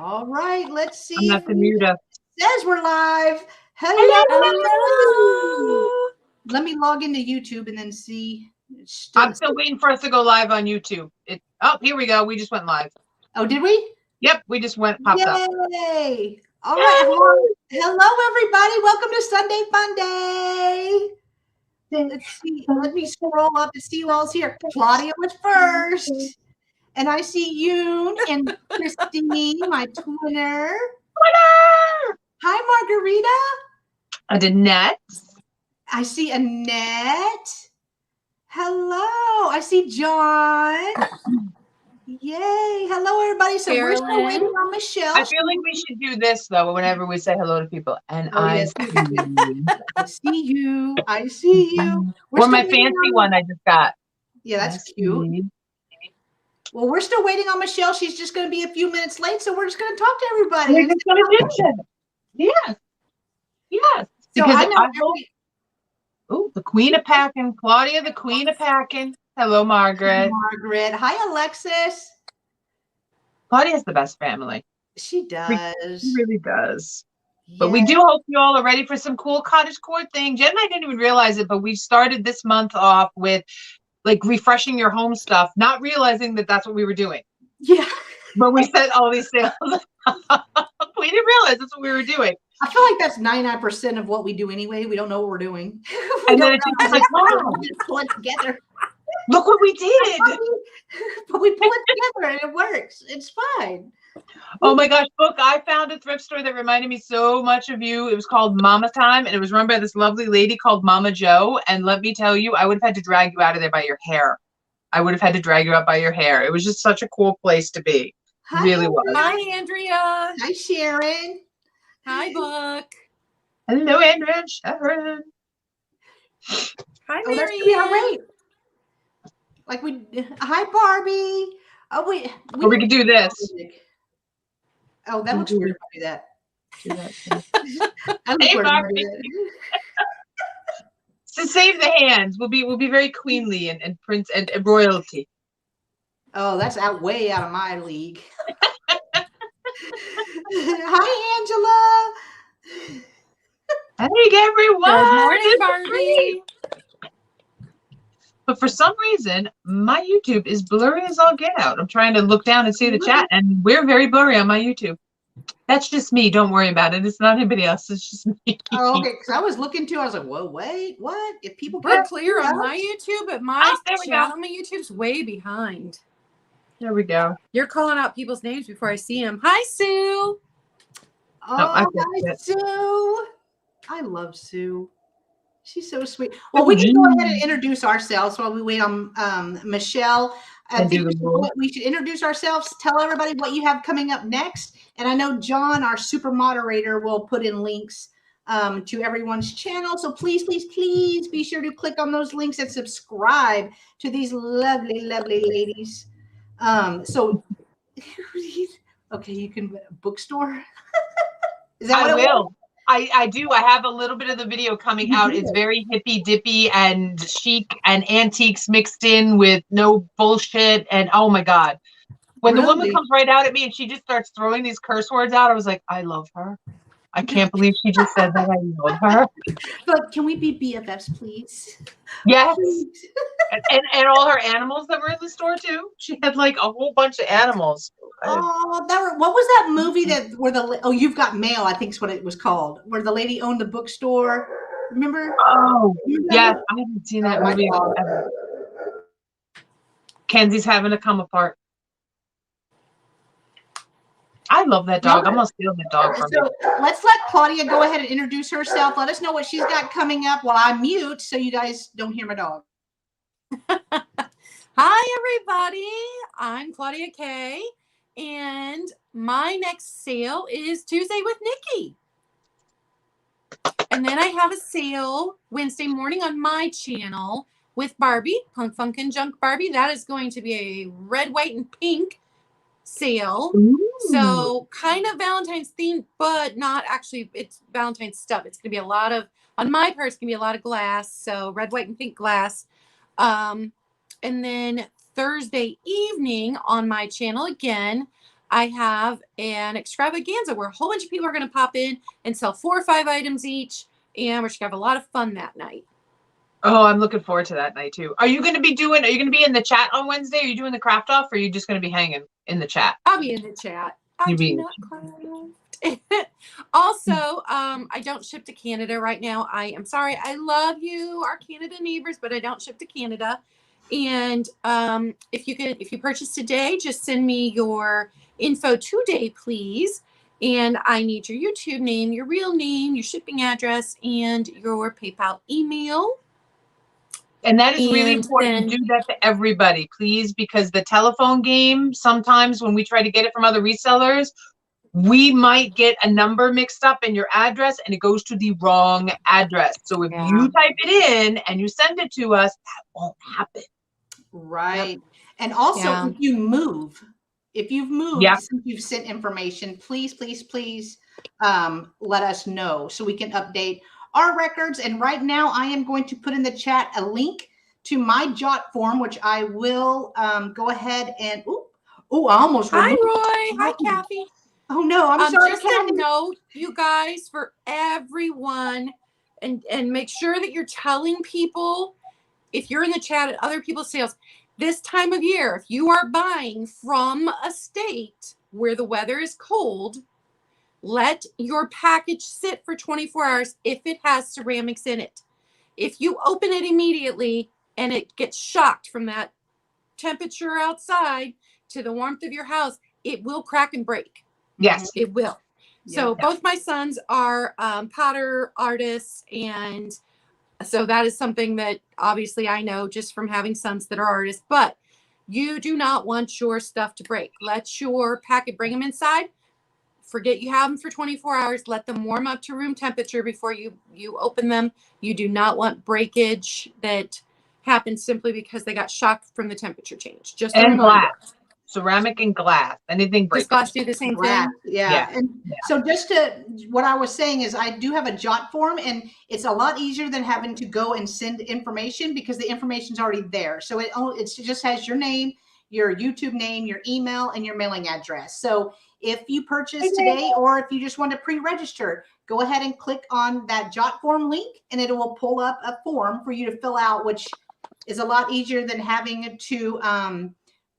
All right, let's see. I'm not the mute up. Says we're live. Hello. Let me log into YouTube and then see. I'm still waiting for us to go live on YouTube. Oh, here we go. We just went live. Oh, did we? Yep, we just popped up. Yay! All right. Hello, everybody. Welcome to Sunday Fun Day. Let's see. Let me scroll up to see who all's here. Claudia was first. And I see Yoon and Christine, my twinner. Hi, Margarita. And Annette. I see Annette. Hello. I see John. Yay. Hello, everybody. So we're still waiting on Michelle. I feel like we should do this, though, whenever we say hello to people. And I see you. I see you. Or my fancy one I just got. Yeah, that's cute. Well, we're still waiting on Michelle. She's just going to be a few minutes late, so we're just going to talk to everybody. We're just going to ditch it. Yes. Yes. So because I know oh, the Queen of Packing. Claudia, the Queen of Packing. Hello, Margaret. Margaret. Hi, Alexis. Claudia has the best family. She does. She really does. Yeah. But we do hope you all are ready for some cool cottage core thing. Jen and I didn't even realize it, but we started this month off with like refreshing your home stuff, not realizing that that's what we were doing. Yeah. But we said all these sales. We didn't realize that's what we were doing. I feel like that's 99% of what we do anyway. We don't know what we're doing. And then it's just like, wow. We just pull it together. Look what we did. But we pull it together and it works. It's fine. Oh my gosh, book. I found a thrift store that reminded me so much of you. It was called Mama Time, and it was run by this lovely lady called Mama Joe. And let me tell you, I would have had to drag you out of there by your hair. I would have had to drag you out by your hair. It was just such a cool place to be. Hi, really was. Hi, Andrea. Hi, Sharon. Hi, Book. Hello, Andrea and Sharon. Hi, Oh, Mary. Right. Like hi, Barbie. Oh, we could do this. Oh, that looks weird if I do that. Hey, Barbie. To save the hands, we'll be very queenly and prince and royalty. Oh, that's way out of my league. Hi, Angela. Hey, everyone. Good morning, Barbie. But for some reason, my YouTube is blurry as all get out. I'm trying to look down and see the chat, and we're very blurry on my YouTube. That's just me. Don't worry about it. It's not anybody else. It's just me. Oh, okay. Because I was looking too. I was like, whoa, wait, what? If people we're clear on my YouTube, but my channel, my YouTube's way behind. There we go. You're calling out people's names before I see them. Hi, Sue. Oh, hi, Sue. I love Sue. She's so sweet. Well, we can go ahead and introduce ourselves while we wait on Michelle. I think we should introduce ourselves, tell everybody what you have coming up next. And I know John, our super moderator, will put in links to everyone's channel. So please, please, please be sure to click on those links and subscribe to these lovely, lovely ladies. So, okay, you can bookstore. Is that what I will? I do. I have a little bit of the video coming out. It's very hippy dippy and chic and antiques mixed in with no bullshit. And oh my God, when the woman comes right out at me and she just starts throwing these curse words out, I was like, I love her. I can't believe she just said that. I love her. But can we be BFFs, please? Yes. And all her animals that were in the store too. She had like a whole bunch of animals. Oh, what was that movie where You've Got Mail, I think is what it was called, where the lady owned the bookstore. Remember? Oh, yes. I haven't seen that movie ever. Kenzie's having to come apart. I love that dog. I'm going to steal that dog from you. Let's let Claudia go ahead and introduce herself. Let us know what she's got coming up while I mute so you guys don't hear my dog. Hi, everybody. I'm Claudia Kay, and my next sale is Tuesday with Nikki. And then I have a sale Wednesday morning on my channel with Barbie, Punk Funkin' Junk Barbie. That is going to be a red, white, and pink sale. Ooh. So kind of Valentine's themed, but not actually. It's Valentine's stuff. It's going to be a lot of, on my part, it's going to be a lot of glass. So red, white, and pink glass. And then Thursday evening on my channel again, I have an extravaganza where a whole bunch of people are going to pop in and sell 4 or 5 items each. And we're just going to have a lot of fun that night. Oh, I'm looking forward to that night too. Are you going to be in the chat on Wednesday? Are you doing the craft off, or are you just going to be hanging in the chat? I'll be in the chat. I do not craft. Also, I don't ship to Canada right now. I am sorry. I love you, our Canada neighbors, but I don't ship to Canada. And if you purchase today, just send me your info today, please. And I need your YouTube name, your real name, your shipping address, and your PayPal email. And that is really important to do that to everybody, please, because the telephone game, sometimes when we try to get it from other resellers, we might get a number mixed up in your address and it goes to the wrong address. So if you type it in and you send it to us, that won't happen. Right. Yep. And also if you've moved, since you've sent information, please, please, please let us know so we can update our records. And right now I am going to put in the chat a link to my jot form, which I will go ahead and, I almost Hi, Roy. Hi, Kathy. Oh no, I'm sorry. Just a note, you guys, for everyone, and make sure that you're telling people, if you're in the chat at other people's sales, this time of year, if you are buying from a state where the weather is cold, let your package sit for 24 hours if it has ceramics in it. If you open it immediately and it gets shocked from that temperature outside to the warmth of your house, it will crack and break. Yes, it will. So both my sons are potter artists, and so that is something that obviously I know just from having sons that are artists. But you do not want your stuff to break. Let your packet, bring them inside. Forget you have them for 24 hours. Let them warm up to room temperature before you open them. You do not want breakage that happens simply because they got shocked from the temperature change. Just a reminder. Glass. Ceramic and glass. Anything breaks. Does glass do the same thing? Yeah. And so what I was saying is I do have a jot form, and it's a lot easier than having to go and send information because the information's already there. So it just has your name, your YouTube name, your email, and your mailing address. So if you purchase today, or if you just want to pre-register, go ahead and click on that jot form link, and it will pull up a form for you to fill out, which is a lot easier than having to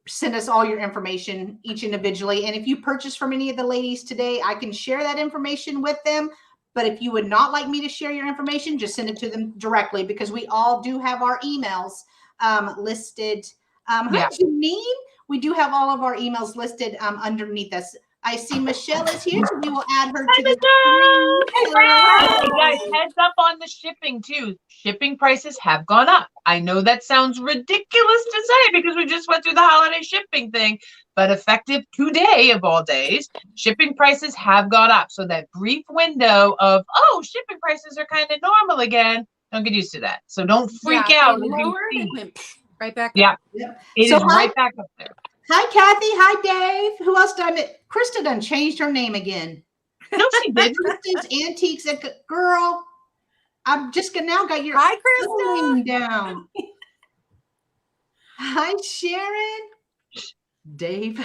send us all your information each individually. And if you purchase from any of the ladies today, I can share that information with them. But if you would not like me to share your information, just send it to them directly, because we all do have our emails listed. Hi, Janine. We do have all of our emails listed underneath us. I see Michelle is here, so we will add her to the screen. Hey guys, heads up on the shipping too. Shipping prices have gone up. I know that sounds ridiculous to say because we just went through the holiday shipping thing, but effective today of all days, shipping prices have gone up. So that brief window of, shipping prices are kind of normal again, don't get used to that. So don't freak out. Lowered and went right back up. It is right back up there. Hi, Kathy. Hi, Dave. Who else did I meet? Krista done changed her name again. No, she did. Krista's Antiques. Girl, I'm just now got your Hi, Krista. Down. Hi, Sharon. Dave.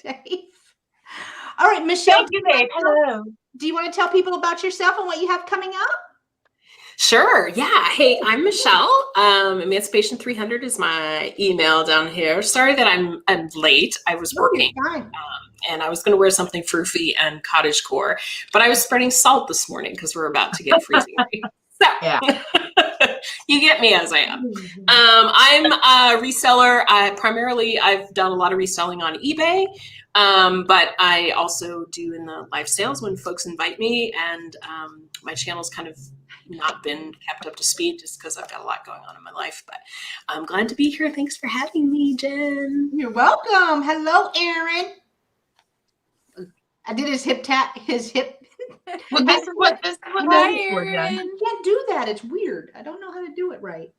Dave. All right, Michelle. Thank you, Dave. Hello. Do you want to tell people about yourself and what you have coming up? Sure. Yeah. Hey, I'm Michelle. EMANCAIPATION300 is my email down here. Sorry that I'm late. I was working, and I was going to wear something froofy and cottage core, but I was spreading salt this morning because we're about to get freezing. So you get me as I am. I'm a reseller. I've done a lot of reselling on eBay, but I also do in the live sales when folks invite me, and my channel's kind of not been kept up to speed just because I've got a lot going on in my life, but I'm glad to be here. Thanks for having me, Jen. You're welcome. Hello, Aaron. I did his hip tap, Well, this is what Hi, Aaron. You can't do that. It's weird. I don't know how to do it right.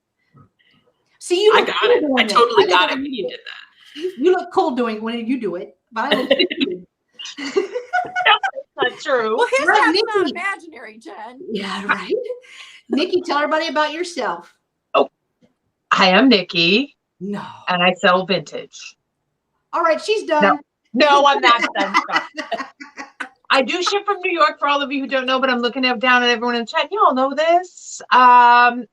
See, I got it. I totally got it when you did that. You look cool doing when you do it, but I look good. Not true. Well, his is not imaginary, Jen. Yeah, right. Nikki, tell everybody about yourself. Oh, hi, I'm Nikki. No. And I sell vintage. All right, she's done. No, I'm not done. I do ship from New York for all of you who don't know, but I'm looking down at everyone in the chat. You all know this. I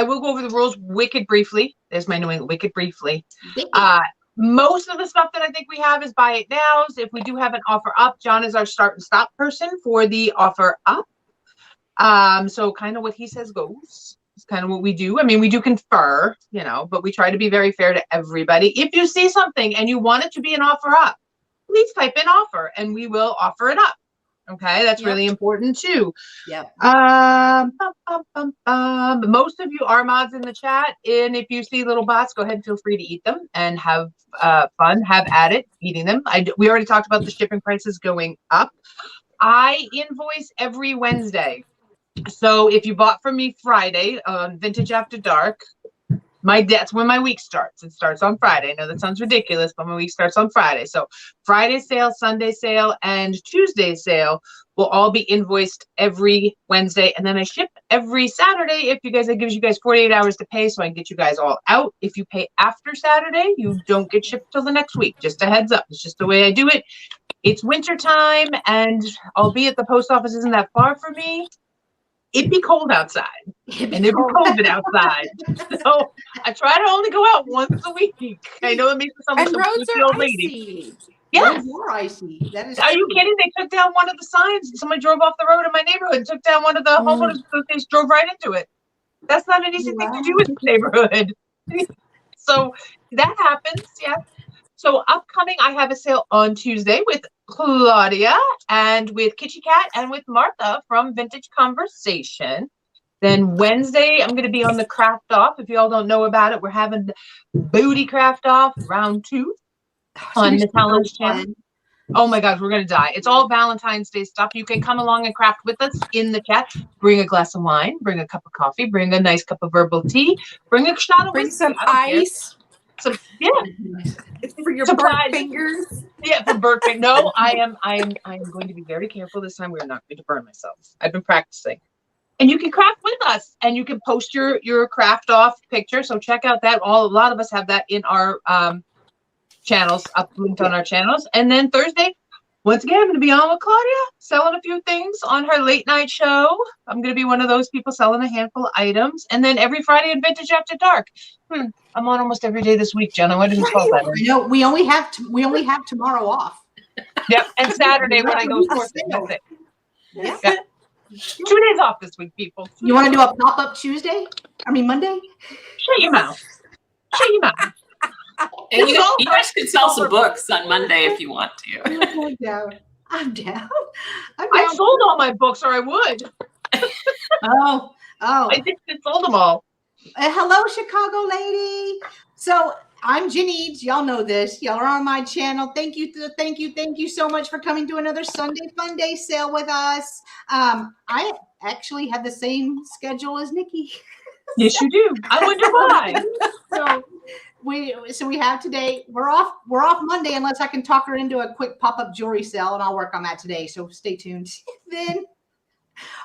will go over the rules wicked briefly. There's my New England wicked briefly. Most of the stuff that I think we have is buy it nows. If we do have an offer up, John is our start and stop person for the offer up. So kind of what he says goes. It's kind of what we do. I mean, we do confer, but we try to be very fair to everybody. If you see something and you want it to be an offer up, please type in offer and we will offer it up. Okay, that's really important too. Yep. Most of you are mods in the chat, and if you see little bots, go ahead and feel free to eat them and have fun. Have at it eating them. We already talked about the shipping prices going up. I invoice every Wednesday, so if you bought from me Friday on Vintage After Dark, that's when my week starts. It starts on Friday. I know that sounds ridiculous, but my week starts on Friday. So Friday sale, Sunday sale, and Tuesday sale will all be invoiced every Wednesday. And then I ship every Saturday. It gives you guys 48 hours to pay so I can get you guys all out. If you pay after Saturday, you don't get shipped till the next week. Just a heads up. It's just the way I do it. It's winter time, and albeit the post office isn't that far from me, it'd be cold outside. And it'd be COVID outside. So I try to only go out once a week. I know it makes me sound like and roads are icy. Yes. Roads are icy. That is Are you kidding? They took down one of the signs. Someone drove off the road in my neighborhood and took down one of the homeowners associations, drove right into it. That's not an easy thing to do in the neighborhood. So that happens, yeah. So upcoming, I have a sale on Tuesday with Claudia and with Kitty Cat and with Martha from Vintage Conversation. Then Wednesday, I'm going to be on the craft off. If you all don't know about it, we're having the booty craft off round 2 on Miss Helen's channel. Oh my gosh, we're going to die. It's all Valentine's Day stuff. You can come along and craft with us in the chat. Bring a glass of wine, bring a cup of coffee, bring a nice cup of herbal tea, bring a shot of bring whiskey. some ice. Some, for your burnt fingers. Yeah, for burnt fingers. No, I am going to be very careful this time. We're not going to burn myself. I've been practicing. And you can craft with us, and you can post your craft off picture. So check out that. A lot of us have that in our channels, linked on our channels. And then Thursday, once again, I'm going to be on with Claudia, selling a few things on her late night show. I'm going to be one of those people selling a handful of items. And then every Friday in Vintage After Dark. I'm on almost every day this week, Jenna. Why didn't you call that? No, we only have tomorrow off. Yep, and Saturday when I go sourcing. That's it. Yeah. Yep. 2 days off this week, people. You want to do a pop-up Monday? Shut your mouth. Shut your mouth. And you guys could sell some books on Monday if you want to. I'm down. I sold all my books, or I would. Oh. I just sold them all. Hello, Chicago lady. So I'm Janice. Y'all know this. Y'all are on my channel. Thank you so much for coming to another Sunday Fun Day sale with us. I actually have the same schedule as Nikki. Yes, you do. I wonder why. So we have today. We're off Monday unless I can talk her into a quick pop-up jewelry sale, and I'll work on that today. So stay tuned. Then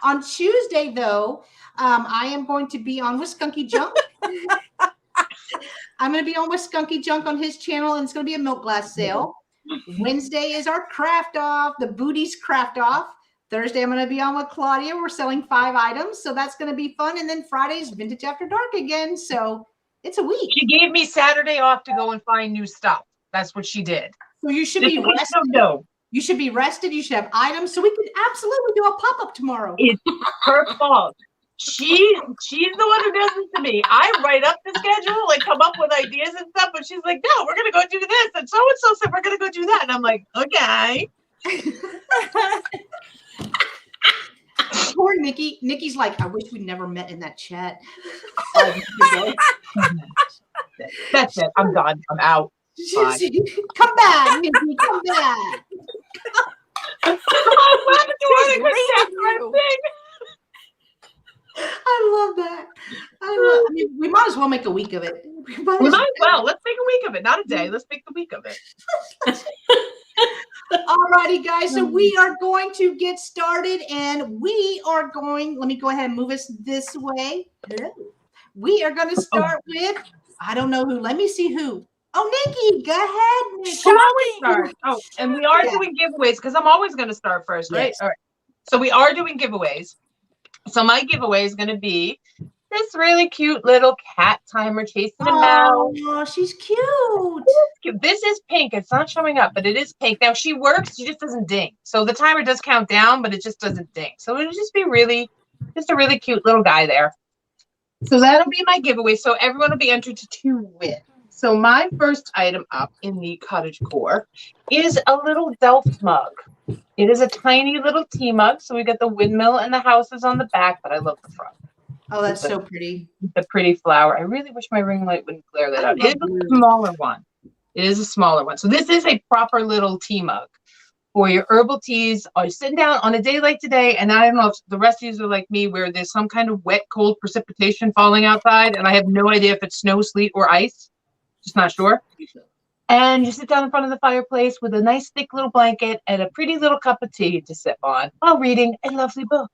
on Tuesday, though, I am going to be on with Skunky Junk. I'm going to be on with Skunky Junk on his channel, and it's going to be a milk glass sale. Wednesday is our craft off, the booties craft off. Thursday, I'm going to be on with Claudia. We're selling 5 items, so that's going to be fun. And then Friday's Vintage After Dark again. So it's a week. She gave me Saturday off to go and find new stuff. That's what she did. So you should be rested. No. You should be rested. You should have items. So we could absolutely do a pop-up tomorrow. It's her fault. She's the one who does this to me. I write up the schedule and come up with ideas and stuff, but she's like, no, we're going to go do this. And so said, we're going to go do that. And I'm like, okay. Poor Nikki. Nikki's like, I wish we'd never met in that chat. That's it. I'm done. I'm out. Come back, Nikki. Come back. I love that. I mean, we might as well make a week of it. We might as well. Let's make a week of it. Not a day. Let's make the week of it. All righty, guys. So we are going to get started, and we are going. Let me go ahead and move us this way. We are going to start with, I don't know who. Let me see who. Oh, Nikki, go ahead. Nikki. Who always starts? Oh, and we are doing giveaways because I'm always going to start first, right? Yes. All right. So we are doing giveaways. So my giveaway is going to be this really cute little cat timer chasing a mouse. Oh, she's cute. This is pink. It's not showing up, but it is pink. Now she works. She just doesn't ding. So the timer does count down, but it just doesn't ding. So it'll just be just a really cute little guy there. So that'll be my giveaway. So everyone will be entered to win. So my first item up in the cottage core is a little Delft mug. It is a tiny little tea mug. So we got the windmill and the houses on the back, but I love the front. Oh, that's so pretty. The pretty flower. I really wish my ring light wouldn't glare that out. It is a smaller one. It is a smaller one. So this is a proper little tea mug for your herbal teas. Or you're sitting down on a day like today, and I don't know if the rest of you are like me, where there's some kind of wet, cold precipitation falling outside, and I have no idea if it's snow, sleet, or ice. Just not sure. And you sit down in front of the fireplace with a nice thick little blanket and a pretty little cup of tea to sip on while reading a lovely book.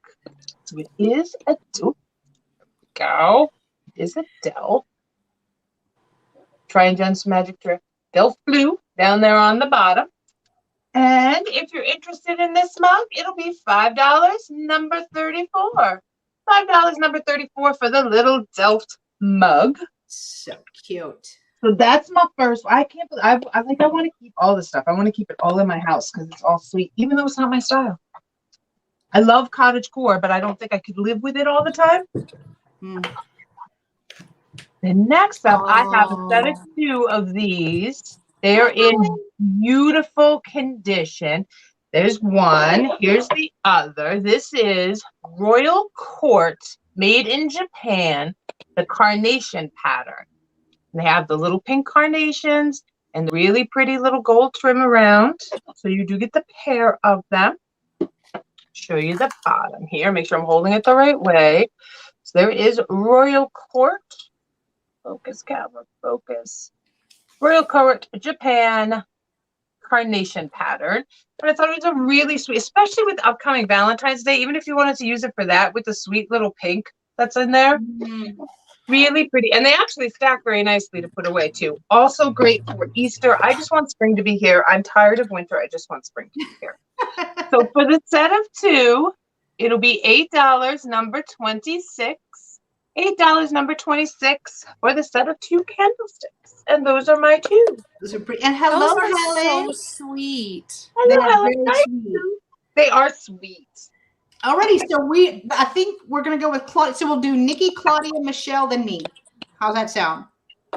So it is a go. It is a Delft. Try and do some magic trick. Delft blue down there on the bottom. And if you're interested in this mug, it'll be $5, number 34. $5, number 34 for the little Delft mug. So cute. So that's my first. I can't believe I want to keep all this stuff. I want to keep it all in my house because it's all sweet, even though it's not my style. I love cottage core, but I don't think I could live with it all the time. Then next up, I have a set of 2 of these. They're in beautiful condition. There's one. Here's the other. This is Royal Court, made in Japan, the carnation pattern. They have the little pink carnations and the really pretty little gold trim around. So you do get the pair of them. Show you the bottom here. Make sure I'm holding it the right way. So there is Royal Court. Focus, camera, focus. Royal Court, Japan, carnation pattern. But I thought it was a really sweet, especially with upcoming Valentine's Day, even if you wanted to use it for that with the sweet little pink that's in there. Really pretty. And they actually stack very nicely to put away too. Also great for Easter. I just want spring to be here. I'm tired of winter. I just want spring to be here. So for the set of 2, it'll be $8, number 26. $8, number 26 for the set of 2 candlesticks. And those are my 2. Those are pretty. And hello, those are Helen. so sweet. They Hello, are Helen. very sweet. They are sweet. Alrighty, so I think we're gonna go with Claudia. So we'll do Nikki, Claudia, Michelle, then me. How's that sound?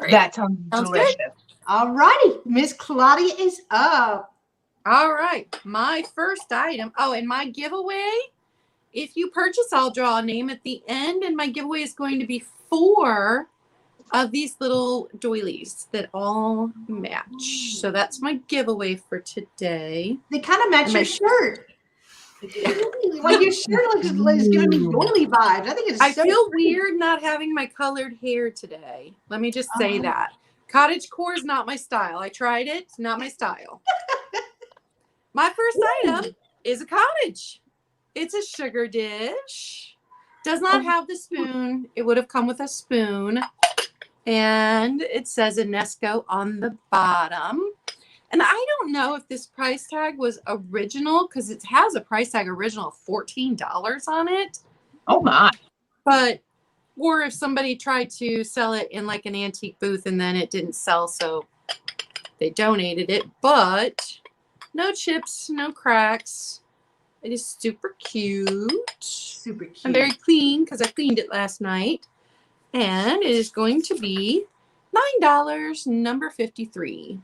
That sounds delicious. Good. Alrighty, Miss Claudia is up. All right, my first item. Oh, and my giveaway. If you purchase, I'll draw a name at the end, and my giveaway is going to be 4 of these little doilies that all match. So that's my giveaway for today. They kind of match your shirt. Like your shirt is giving me doily vibes. I think it's. I feel weird not having my colored hair today. Let me just say that. Cottage core is not my style. I tried it. It's not my style. My first item is a cottage. It's a sugar dish. Does not have the spoon. It would have come with a spoon. And it says Unesco on the bottom. And I don't know if this price tag was original because it has a price tag original of $14 on it. Oh my. But, or if somebody tried to sell it in like an antique booth and then it didn't sell, so they donated it. But no chips, no cracks. It is super cute. Super cute. And very clean because I cleaned it last night. And it is going to be $9, number 53.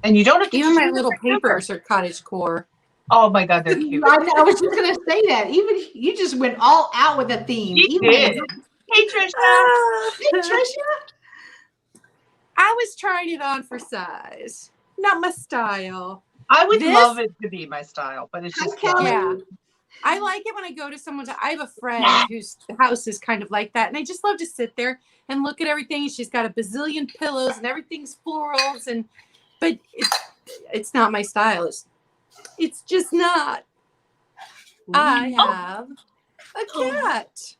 And you don't have to even my little papers are cottage core. Oh my God, they're cute. I was just gonna say that. Even you just went all out with a theme. You did. Hey Trisha. Hey Trisha. I was trying it on for size. Not my style. I would love it to be my style, but it's just yeah. I like it when I go to someone's. I have a friend whose house is kind of like that, and I just love to sit there and look at everything. She's got a bazillion pillows, and everything's florals, but it's not my style. It's just not. I have a cat.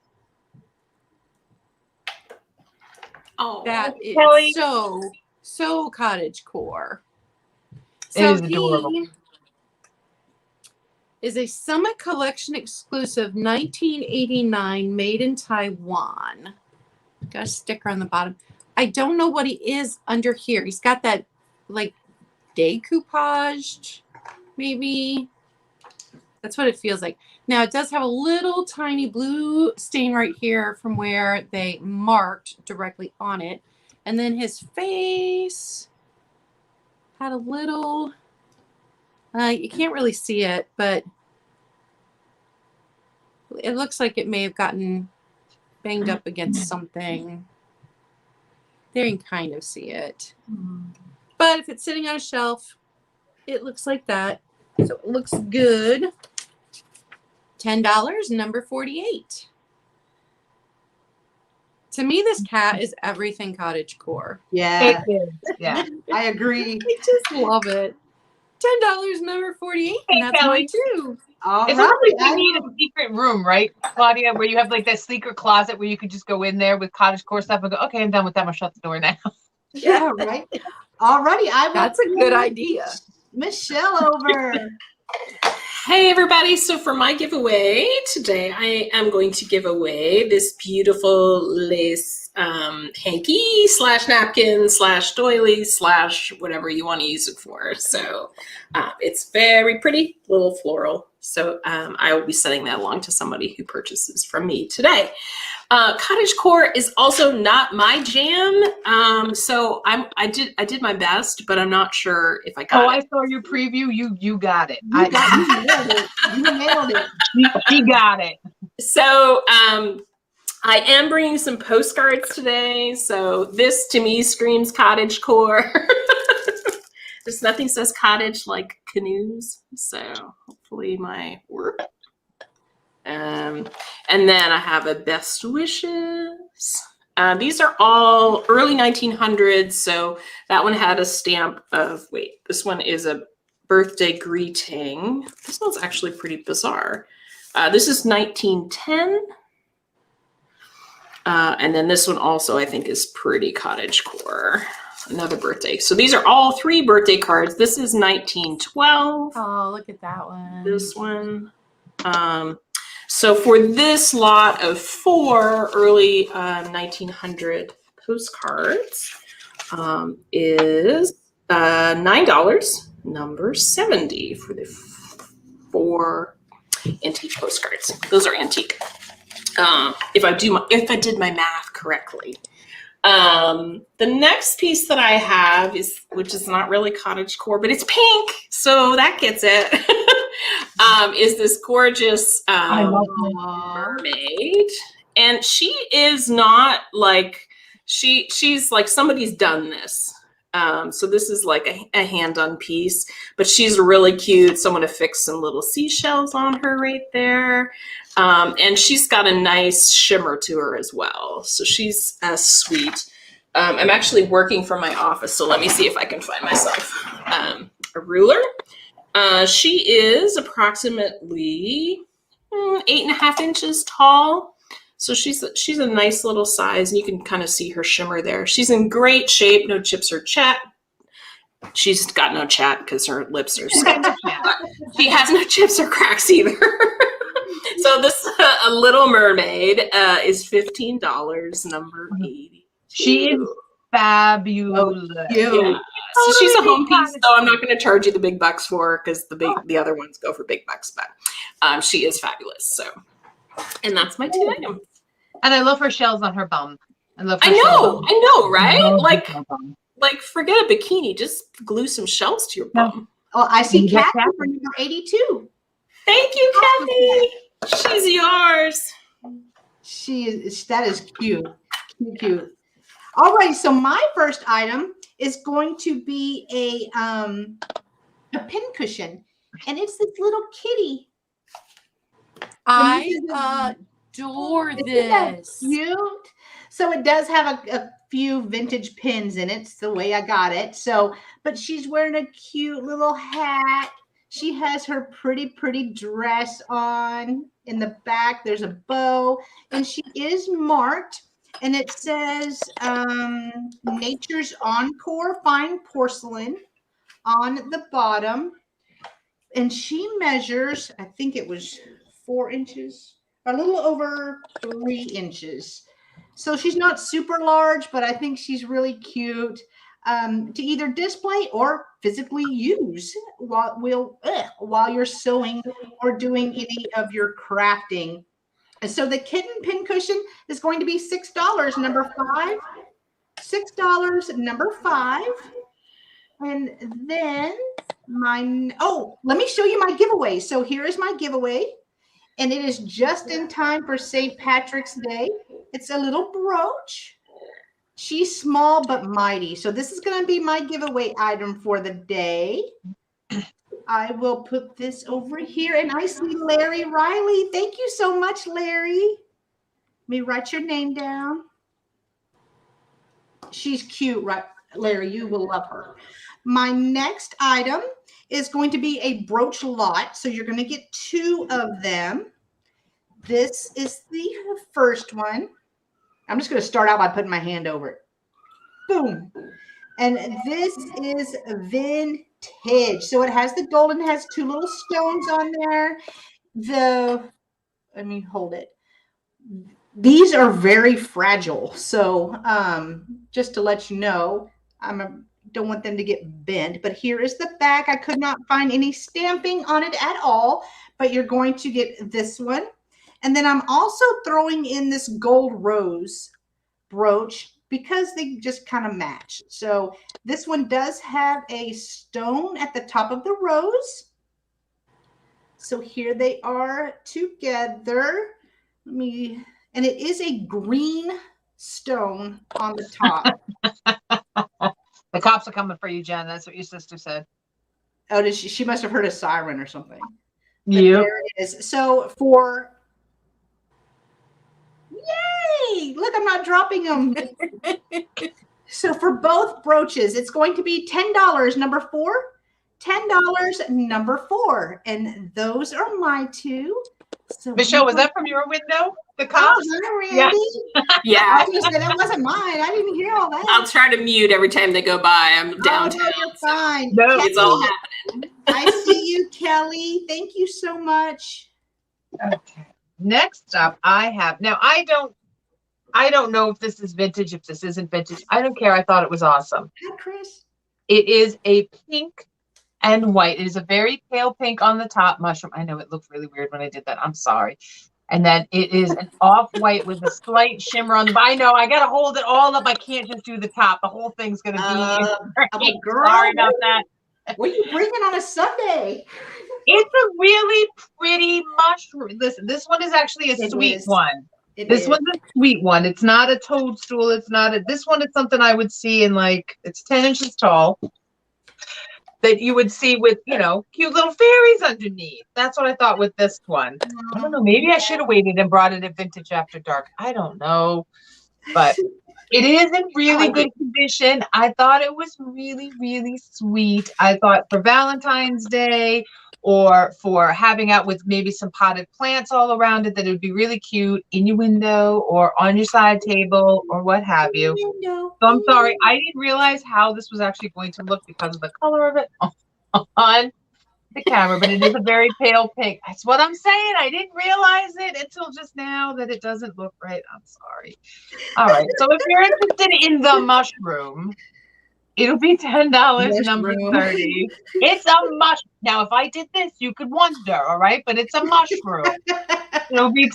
Oh, that is Kelly. so cottage core. It So is adorable. he is a Summit Collection exclusive 1989 made in Taiwan. Got a sticker on the bottom. I don't know what he is under here. He's got that like decoupaged, maybe. That's what it feels like. Now it does have a little tiny blue stain right here from where they marked directly on it. And then his face had a little, you can't really see it, but it looks like it may have gotten banged up against something. There you can kind of see it. But if it's sitting on a shelf, it looks like that. So it looks good. $10, number 48. To me, this cat is everything cottage core. Yeah, Yeah. I agree. I just love it. $10, number 48, and that's Kelly. mine too. All It's right. almost like you need a secret room, right, Claudia, where you have like that sleeker closet where you could just go in there with cottage core stuff and go, okay, I'm done with that. I'm gonna shut the door now. Yeah, right. All righty. That's a good idea. Michelle over. Hey everybody, so for my giveaway today, I am going to give away this beautiful lace hanky slash napkin slash doily slash whatever you want to use it for. So it's very pretty, little floral. So I will be sending that along to somebody who purchases from me today. Cottage core is also not my jam, so I did my best, but I'm not sure if I got it. I saw your preview. You got it. You nailed it. You nailed it. She got it. So I am bringing some postcards today. So this to me screams cottage core. There's nothing says cottage like canoes. So hopefully my work. And then I have a best wishes. These are all early 1900s. So that one had a stamp of, wait, this one is a birthday greeting. This one's actually pretty bizarre. This is 1910. And then this one also I think is pretty cottage core. Another birthday. So these are all 3 birthday cards. This is 1912. Oh, look at that one. This one. So for this lot of 4 early 1900 postcards is $9, number 70 for the 4 antique postcards. Those are antique. If I did my math correctly. The next piece that I have is, which is not really cottage core, but it's pink, so that gets it. Is this gorgeous mermaid, and she is not like she's like somebody's done this. So this is like a hand-done piece, but she's really cute. Someone affixed some little seashells on her right there. And she's got a nice shimmer to her as well. So she's sweet. I'm actually working from my office, so let me see if I can find myself a ruler. She is approximately 8.5 inches tall. So she's a nice little size, and you can kind of see her shimmer there. She's in great shape, no chips or chat. She's got no chat because her lips are so she has no chips or cracks either. So this a Little Mermaid is $15, number 80. She is fabulous. Yeah. So she's a home piece, so I'm not going to charge you the big bucks for her because the other ones go for big bucks, but she is fabulous. So, and that's my 2 items. And I love her shells on her bum. I know, right? Like forget a bikini, just glue some shells to your bum. Oh, I see Kathy for number 82. Thank you, Kathy. She's yours. That is cute. Cute. All right, so my first item is going to be a pin cushion, and it's this little kitty. I adore this. Cute. So it does have a few vintage pins in it. It's the way I got it. So, but she's wearing a cute little hat. She has her pretty dress on. In the back, there's a bow, and she is marked. And it says Nature's Encore Fine Porcelain on the bottom. And she measures, I think it was 4 inches, a little over 3 inches. So she's not super large, but I think she's really cute to either display or physically use while you're sewing or doing any of your crafting. And so the kitten pincushion is going to be $6, number 5. $6, number 5. And then let me show you my giveaway. So here is my giveaway. And it is just in time for St. Patrick's Day. It's a little brooch. She's small but mighty. So this is going to be my giveaway item for the day. I will put this over here. And I see Larry Riley. Thank you so much, Larry. Let me write your name down. She's cute, right? Larry, you will love her. My next item is going to be a brooch lot. So you're going to get 2 of them. This is the first one. I'm just going to start out by putting my hand over it. Boom. And this is vintage. So it has the gold and has 2 little stones on there. Let me hold it. These are very fragile. So just to let you know, don't want them to get bent. But here is the back. I could not find any stamping on it at all. But you're going to get this one. And then I'm also throwing in this gold rose brooch because they just kind of match. So this one does have a stone at the top of the rose. So here they are together. And it is a green stone on the top. The cops are coming for you, Jen. That's what your sister said. Oh, did she must have heard a siren or something. Yeah. There it is. So for yay! Look, I'm not dropping them. So for both brooches, it's going to be $10, number 4. $10, number 4. And those are my 2. So Michelle, was that from your window? The cops? Oh, Randy? Yeah. I was gonna say, that wasn't mine. I didn't hear all that. I'll try to mute every time they go by. I'm downtown. Oh, you're fine. No, Kelly, it's all happening. I see you, Kelly. Thank you so much. Okay. Next up, I have I don't know if this is vintage, if this isn't vintage. I don't care. I thought it was awesome. Hi, Chris. It is a pink and white. It is a very pale pink on the top mushroom. I know it looked really weird when I did that. I'm sorry. And then it is an off-white with a slight shimmer on the bottom. I know, I got to hold it all up. I can't just do the top. The whole thing's going to be girl, sorry about that. What are you bringing on a Sunday? It's a really pretty mushroom. Listen, this one is actually a sweet one. This one's a sweet one. It's not a toadstool. It's not this one is something I would see in it's 10 inches tall. That you would see with, cute little fairies underneath. That's what I thought with this one. I don't know. Maybe I should have waited and brought it at Vintage After Dark. I don't know. But it is in really good condition. I thought it was really, really sweet. I thought for Valentine's Day or for having out with maybe some potted plants all around it, that it would be really cute in your window or on your side table or what have you. So I'm sorry, I didn't realize how this was actually going to look because of the color of it on the camera, but it is a very pale pink. That's what I'm saying. I didn't realize it until just now that it doesn't look right. I'm sorry. All right. So if you're interested in the mushroom, it'll be $10, number 30. It's a mushroom. Now, if I did this, you could wonder, all right? But it's a mushroom. It'll be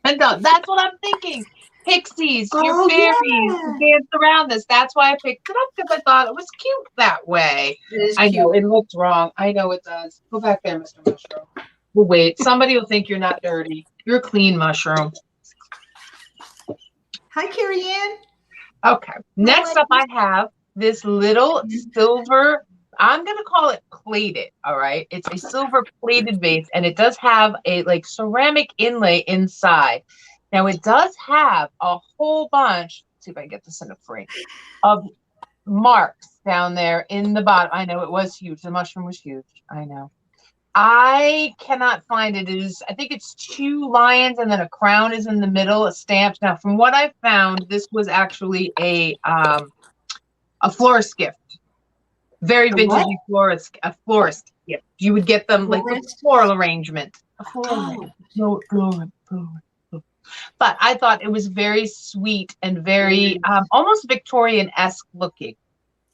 $10. That's what I'm thinking. Pixies, your fairies, dance around this. That's why I picked it up, because I thought it was cute that way. I know it looks wrong. I know it does. Go back there, Mr. Mushroom. Well, wait. Somebody will think you're not dirty. You're a clean mushroom. Hi, Carrie Ann. Okay. Next up, I have this little silver, I'm going to call it plated, all right? It's a silver plated vase, and it does have a ceramic inlay inside. Now, it does have a whole bunch, let's see if I can get this in a frame, of marks down there in the bottom. I know it was huge. The mushroom was huge. I know. I cannot find it. It is, I think it's 2 lions and then a crown is in the middle, a stamp. Now, from what I found, this was actually a florist gift. Very vintagey florist, a florist gift. You would get them like a floral arrangement. A floral arrangement. But I thought it was very sweet and very almost Victorian-esque looking.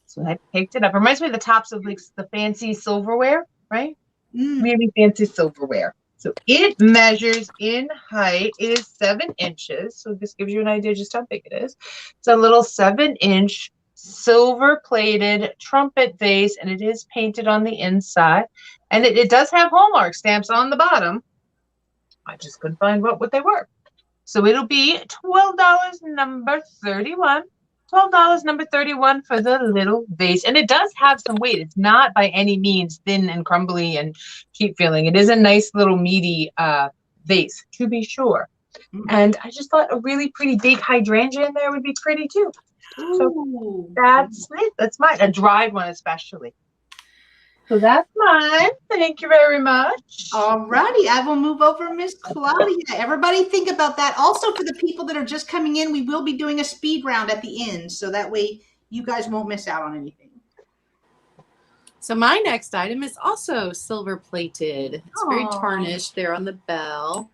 So I picked it up. It reminds me of the tops of like the fancy silverware, right? Really fancy silverware. So it measures in height. It is 7 inches. So this gives you an idea just how big it is. It's a little 7-inch silver plated trumpet vase, and it is painted on the inside. And it does have Hallmark stamps on the bottom. I just couldn't find what they were. So it'll be $12, number 31. $12, number 31 for the little vase. And it does have some weight. It's not by any means thin and crumbly and cheap feeling. It is a nice little meaty vase, to be sure. And I just thought a really pretty big hydrangea in there would be pretty too. So that's it. That's mine. A dried one especially. So that's mine. Thank you very much. All righty. I will move over Miss Claudia. Everybody think about that. Also, for the people that are just coming in, we will be doing a speed round at the end. So that way you guys won't miss out on anything. So my next item is also silver plated. It's very tarnished there on the bell.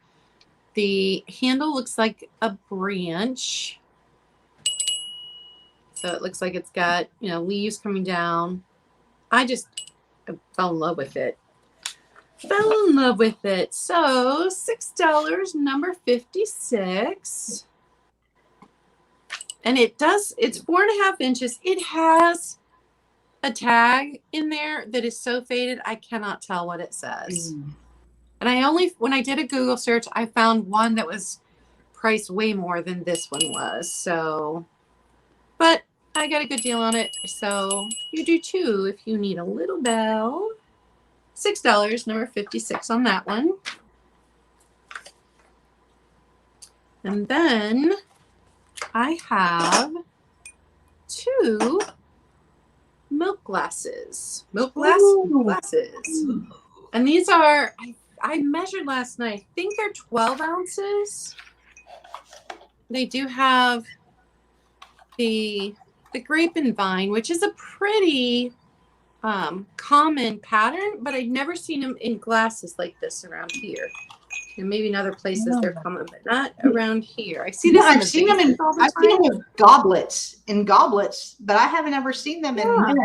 The handle looks like a branch. So it looks like it's got, you know, leaves coming down. I fell in love with it. Fell in love with it. So $6, number 56. And it's 4.5 inches. It has a tag in there that is so faded, I cannot tell what it says. And when I did a Google search, I found one that was priced way more than this one was. So, but I got a good deal on it. So you do too if you need a little bell. $6, number 56 on that one. And then I have 2 milk glasses. Glasses. And these are, I measured last night. I think they're 12 ounces. They do have the grape and vine, which is a pretty common pattern, but I'd never seen them in glasses like this around here. And maybe in other places they're common, but not around here. I see this. I've seen them in goblets, but I haven't ever seen them in.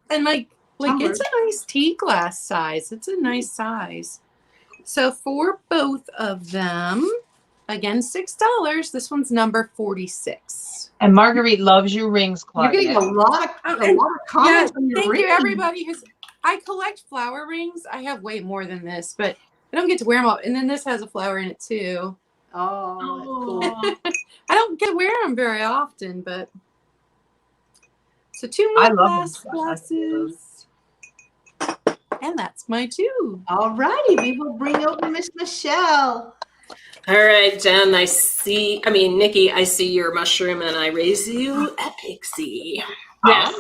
And like it's a nice tea glass size. It's a nice size. So for both of them, again, $6. This one's number 46. And Marguerite loves your rings, Claudia. You're getting a lot of comments on your thank rings. you, everybody. I collect flower rings. I have way more than this, but I don't get to wear them all. And then this has a flower in it too. Oh, that's cool. I don't get to wear them very often, but so 2 more glasses. And that's my 2. All righty, we will bring over Miss Michelle. All right, Jen, Nikki, I see your mushroom and I raise you a pixie. Yes.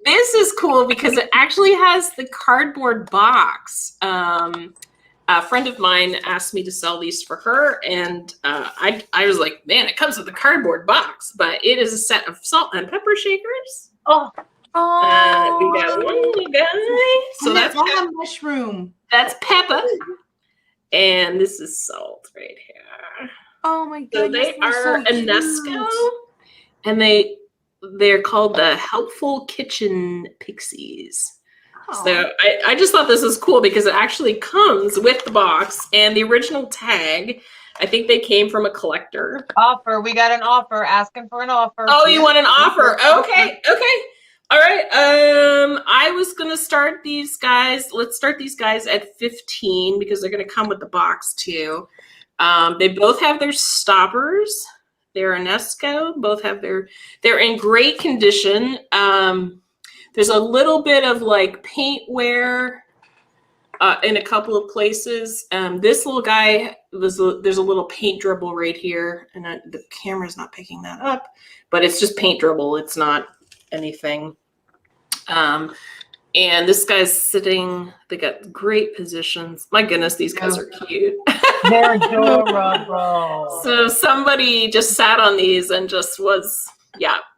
This is cool because it actually has the cardboard box. A friend of mine asked me to sell these for her, and I was like, man, it comes with a cardboard box, but it is a set of salt and pepper shakers. We got one guy. So that's a mushroom. That's Peppa. And this is salt right here. Oh my goodness. So they are UNESCO, and they're called the Helpful Kitchen Pixies. Oh. So I just thought this was cool because it actually comes with the box and the original tag. I think they came from a collector. Offer. We got an offer. Asking for an offer. Oh, you want an offer? Okay. All right. I was gonna start these guys. Let's start these guys at 15 because they're gonna come with the box too. They both have their stoppers. They're UNESCO. Both have they're in great condition. There's a little bit of like paint wear in a couple of places. This little guy there's a little paint dribble right here, and the camera's not picking that up, but it's just paint dribble. It's not anything. And this guy's sitting, they got great positions. My goodness, these guys are cute. They're adorable. So somebody just sat on these and just was,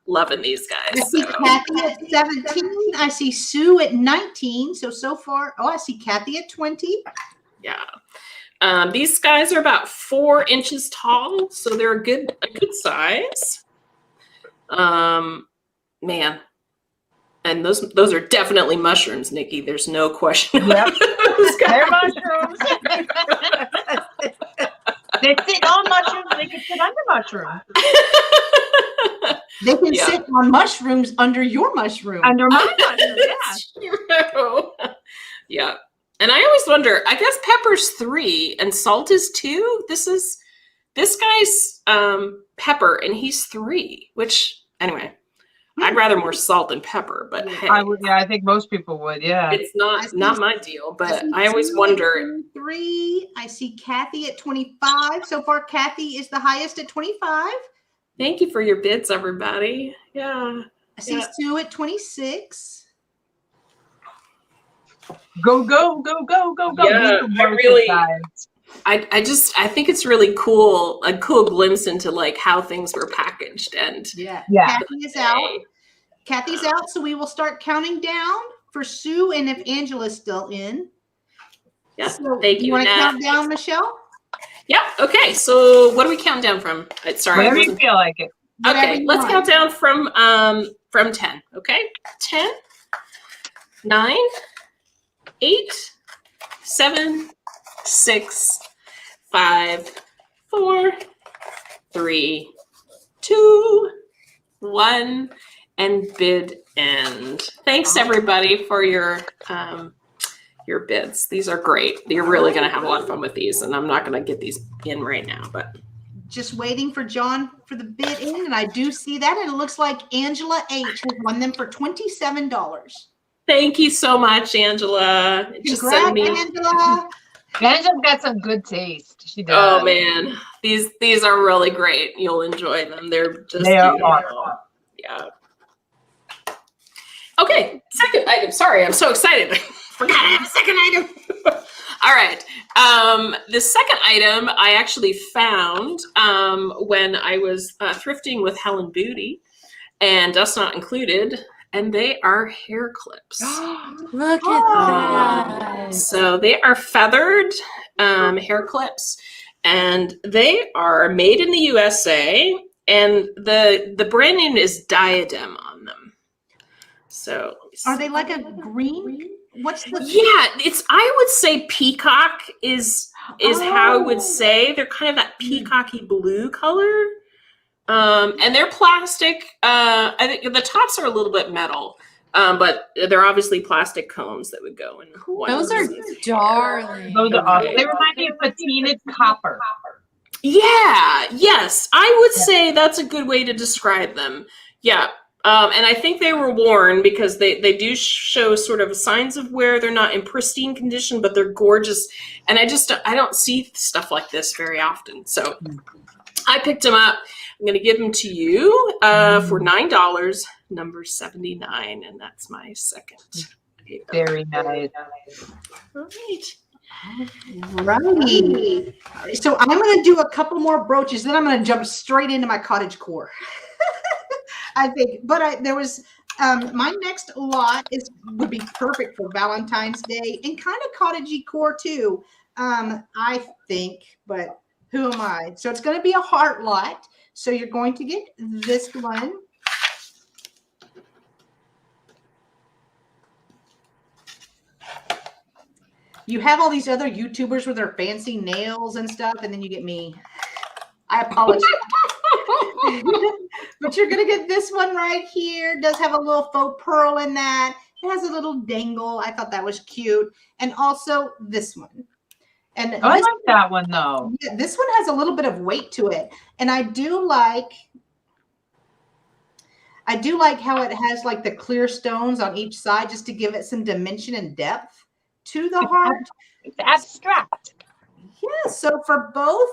loving these guys. I see Kathy at 17. I see Sue at 19. So far, I see Kathy at 20. Yeah. These guys are about 4 inches tall, so they're a good size. Man. And those are definitely mushrooms, Nikki. There's no question. Yep. They're mushrooms. They sit on mushrooms. They can sit under mushrooms. They can sit on mushrooms under your mushroom. Under my mushroom, True. Yeah. And I always wonder, I guess pepper's 3 and salt is 2. This guy's pepper and he's 3, which anyway. I'd rather more salt than pepper, but hey. I think most people would, yeah. It's not my deal, but I always wonder. 3. I see Kathy at 25. So far, Kathy is the highest at 25. Thank you for your bids, everybody. Yeah. I see Sue at 26. Go, go, go, go, go, go. Yeah, I think it's really cool, a cool glimpse into like how things were packaged. And Kathy is out. Kathy's out, so we will start counting down for Sue and if Angela's still in. Yeah, so thank you. You want to count down, Michelle? Yeah, okay. So what do we count down from? Sorry. Whatever you feel like it. Okay, let's count down from 10, okay? 10, 9, 8, 7, 6, 5, 4, 3, 2, 1, and bid end. Thanks everybody for your bids. These are great. You're really going to have a lot of fun with these, and I'm not going to get these in right now, but just waiting for John for the bid in, and I do see that, and it looks like Angela H has won them for $27. Thank you so much, Angela. Congrats, Angela. Angela's got some good taste. She does. Oh man, these are really great. You'll enjoy them. They're just beautiful. Yeah. Okay, second item. Sorry, I'm so excited. Forgot I have a second item. All right. The second item I actually found when I was thrifting with Helen Booty, and Dust Not Included, and they are hair clips. Look at that. So they are feathered hair clips, and they are made in the USA, and the brand name is Diadem on them. So are they like a green? What's the I would say peacock is how I would say. They're kind of that peacocky blue color. And they're plastic. I think the tops are a little bit metal, but they're obviously plastic combs that would go in. Those are darling. Those are awesome. They remind me of patinaed copper. Yeah. Yes, I would say that's a good way to describe them. Yeah. And I think they were worn because they do show sort of signs of wear. They're not in pristine condition, but they're gorgeous. And I don't see stuff like this very often. So I picked them up. I'm going to give them to you for $9, number 79, and that's my second. Very nice. All right. Right. So I'm going to do a couple more brooches, then I'm going to jump straight into my cottage core. I think, but there was my next lot would be perfect for Valentine's Day and kind of cottagey core too. I think, but who am I? So it's going to be a heart lot. So you're going to get this one. You have all these other YouTubers with their fancy nails and stuff, and then you get me. I apologize. But you're going to get this one right here. It does have a little faux pearl in that. It has a little dangle. I thought that was cute. And also this one. And I like that one though. Yeah, this one has a little bit of weight to it. And I do like how it has like the clear stones on each side just to give it some dimension and depth to the heart. It's abstract. Yeah, so for both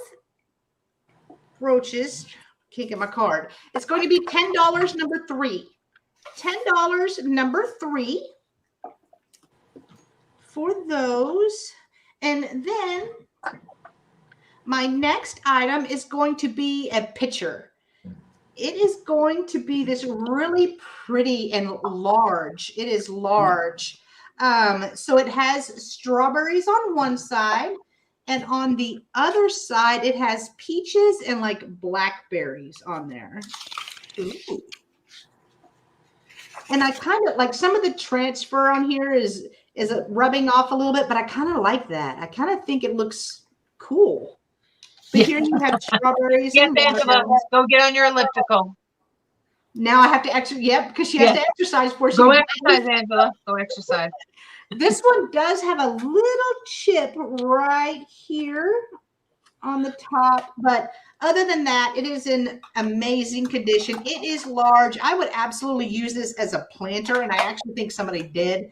brooches, can't get my card. It's going to be $10, number 3. $10, number 3. for those. And then my next item is going to be a pitcher. It is going to be this really pretty and large. It is large. So it has strawberries on one side, and on the other side, it has peaches and like blackberries on there. Ooh. And I kind of like some of the transfer on here is rubbing off a little bit, but I kind of like that. I kind of think it looks cool. But here you have strawberries. Yes, Angela, go get on your elliptical. Now I have to actually, because she has to exercise before she go exercise, Angela. Go exercise. This one does have a little chip right here on the top, but other than that, it is in amazing condition. It is large. I would absolutely use this as a planter, and I actually think somebody did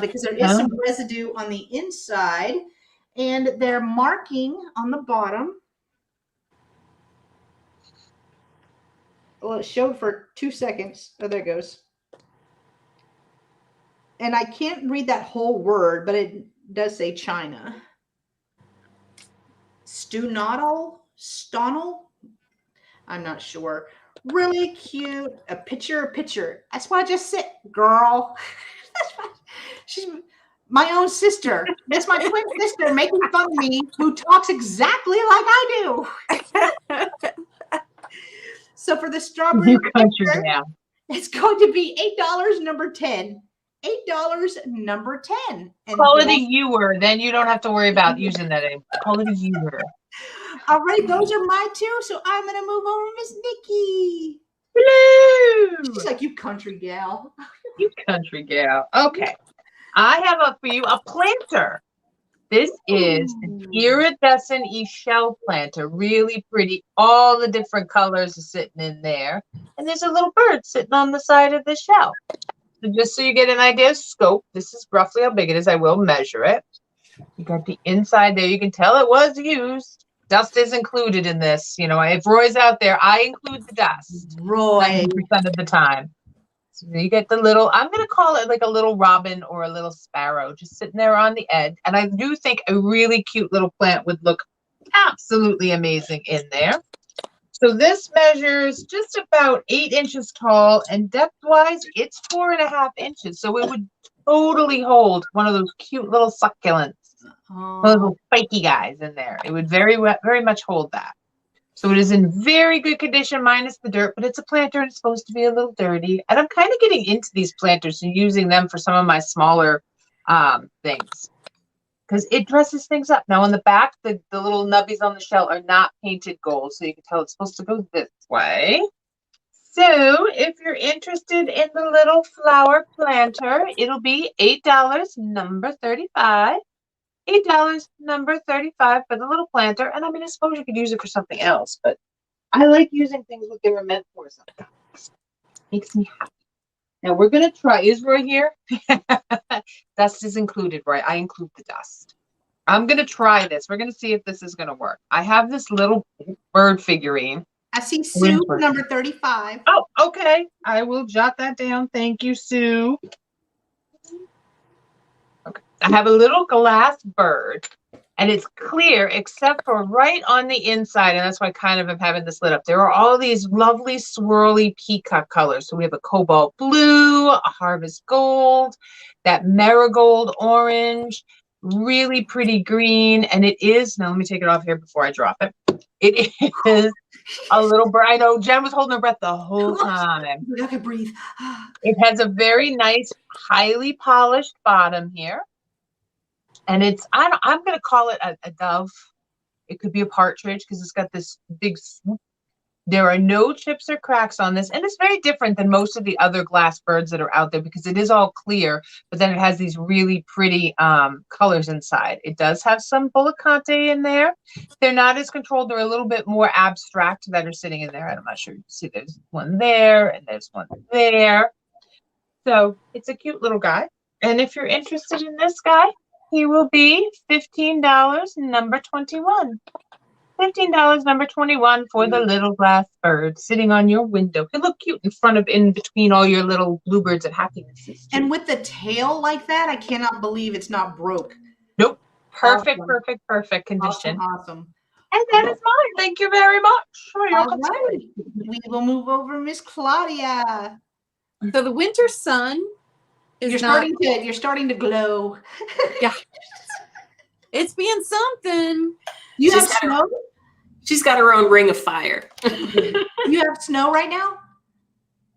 because there is some residue on the inside, and they're marking on the bottom. Well, it showed for 2 seconds. Oh, there it goes. And I can't read that whole word, but it does say China. Stonal? I'm not sure. Really cute. A picture. That's why I just said, girl. That's why she's my own sister. That's my twin sister making fun of me, who talks exactly like I do. So for the strawberry picture, it's going to be $8, number 10. $8, number 10. And call it a ewer. Then you don't have to worry about using that anymore. Call it a ewer. All right, those are my two. So I'm going to move over to Miss Nikki. Hello. She's like, you country gal. You country gal. Okay. I have up for you a planter. This is an iridescent shell planter. Really pretty. All the different colors are sitting in there. And there's a little bird sitting on the side of the shell. So just so you get an idea of scope, this is roughly how big it is. I will measure it. You got the inside there. You can tell it was used. Dust is included in this. You know, if Roy's out there, I include the dust. Roy. 90% of the time. So you get the little, I'm going to call it like a little robin or a little sparrow just sitting there on the edge. And I do think a really cute little plant would look absolutely amazing in there. So this measures just about 8 inches tall, and depth-wise, it's 4.5 inches. So it would totally hold one of those cute little succulents, those little spiky guys in there. It would very much hold that. So it is in very good condition, minus the dirt, but it's a planter and it's supposed to be a little dirty. And I'm kind of getting into these planters and using them for some of my smaller things, because it dresses things up. Now on the back, the little nubbies on the shell are not painted gold, so you can tell it's supposed to go this way. So if you're interested in the little flower planter, it'll be $8, number 35. $8, number 35 for the little planter. And I mean, I suppose you could use it for something else, but I like using things what they were meant for sometimes. Makes me happy. Now we're going to try, is Roy here? Dust is included, Roy. I include the dust. I'm going to try this. We're going to see if this is going to work. I have this little bird figurine. I see Sue, number 35. Oh, okay. I will jot that down. Thank you, Sue. Okay. I have a little glass bird, and it's clear except for right on the inside, and that's why I kind of am having this lit up. There are all these lovely swirly peacock colors. So we have a cobalt blue, a harvest gold, that marigold orange, really pretty green, and it is, now let me take it off here before I drop it. It is a little bird. I know Jen was holding her breath the whole time. I can breathe. It has a very nice, highly polished bottom here. And it's, I'm going to call it a dove. It could be a partridge because it's got this big swoop. There are no chips or cracks on this. And it's very different than most of the other glass birds that are out there because it is all clear, but then it has these really pretty colors inside. It does have some bullicante in there. They're not as controlled. They're a little bit more abstract that are sitting in there. And I'm not sure you can see there's one there and there's one there. So it's a cute little guy. And if you're interested in this guy, he will be $15, number 21. $15, number 21 for the little glass bird sitting on your window. He'll look cute in between all your little bluebirds and happinesses. And with the tail like that, I cannot believe it's not broke. Nope. Perfect condition. Awesome. And that is mine. Thank you very much for your right. We will move over, Miss Claudia. So the winter sun is you're starting to glow. Yeah. It's being something. You have snow? She's got her own ring of fire. You have snow right now?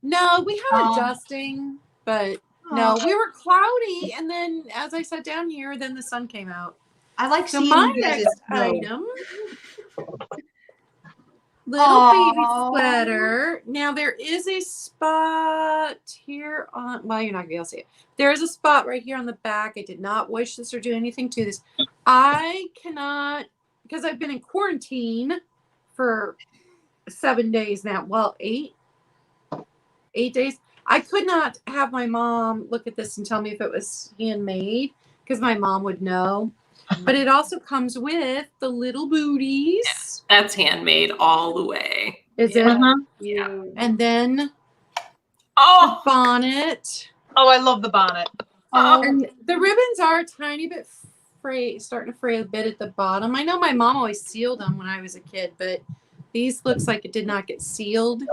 No, we have a dusting, but no, we were cloudy. And then as I sat down here, then the sun came out. I like seeing my next item. Little baby sweater. Now there is a spot here on, well, you're not gonna be able to see it. There is a spot right here on the back. I did not wish this or do anything to this. I cannot, because I've been in quarantine for 7 days now. Well, 8 days. I could not have my mom look at this and tell me if it was handmade, because my mom would know. But it also comes with the little booties. Yes, that's handmade all the way. Is it? Yeah. And then the bonnet. Oh, I love the bonnet. And the ribbons are a tiny bit starting to fray a bit at the bottom. I know my mom always sealed them when I was a kid, but these looks like it did not get sealed.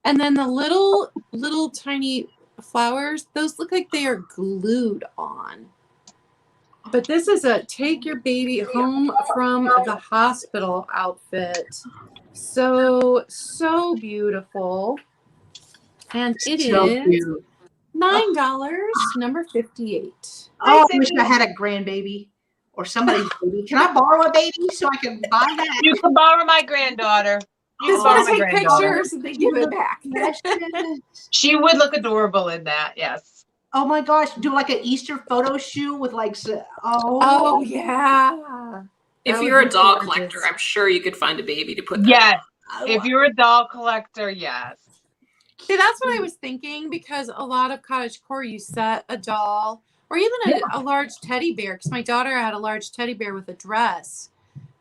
And then the little tiny flowers, those look like they are glued on. But this is a take your baby home from the hospital outfit. So beautiful. And it is $9, number 58. Oh, I wish I had a grandbaby or somebody's baby. Can I borrow a baby so I can buy that? You can borrow my granddaughter. Just want to take pictures and they give it back. She would look adorable in that, yes. Oh my gosh, do like an Easter photo shoot with like, oh yeah. If you're a doll collector, I'm sure you could find a baby to put that. Yes. If you're a doll collector, yes. See, that's what I was thinking, because a lot of cottagecore, you set a doll or even a large teddy bear, because my daughter had a large teddy bear with a dress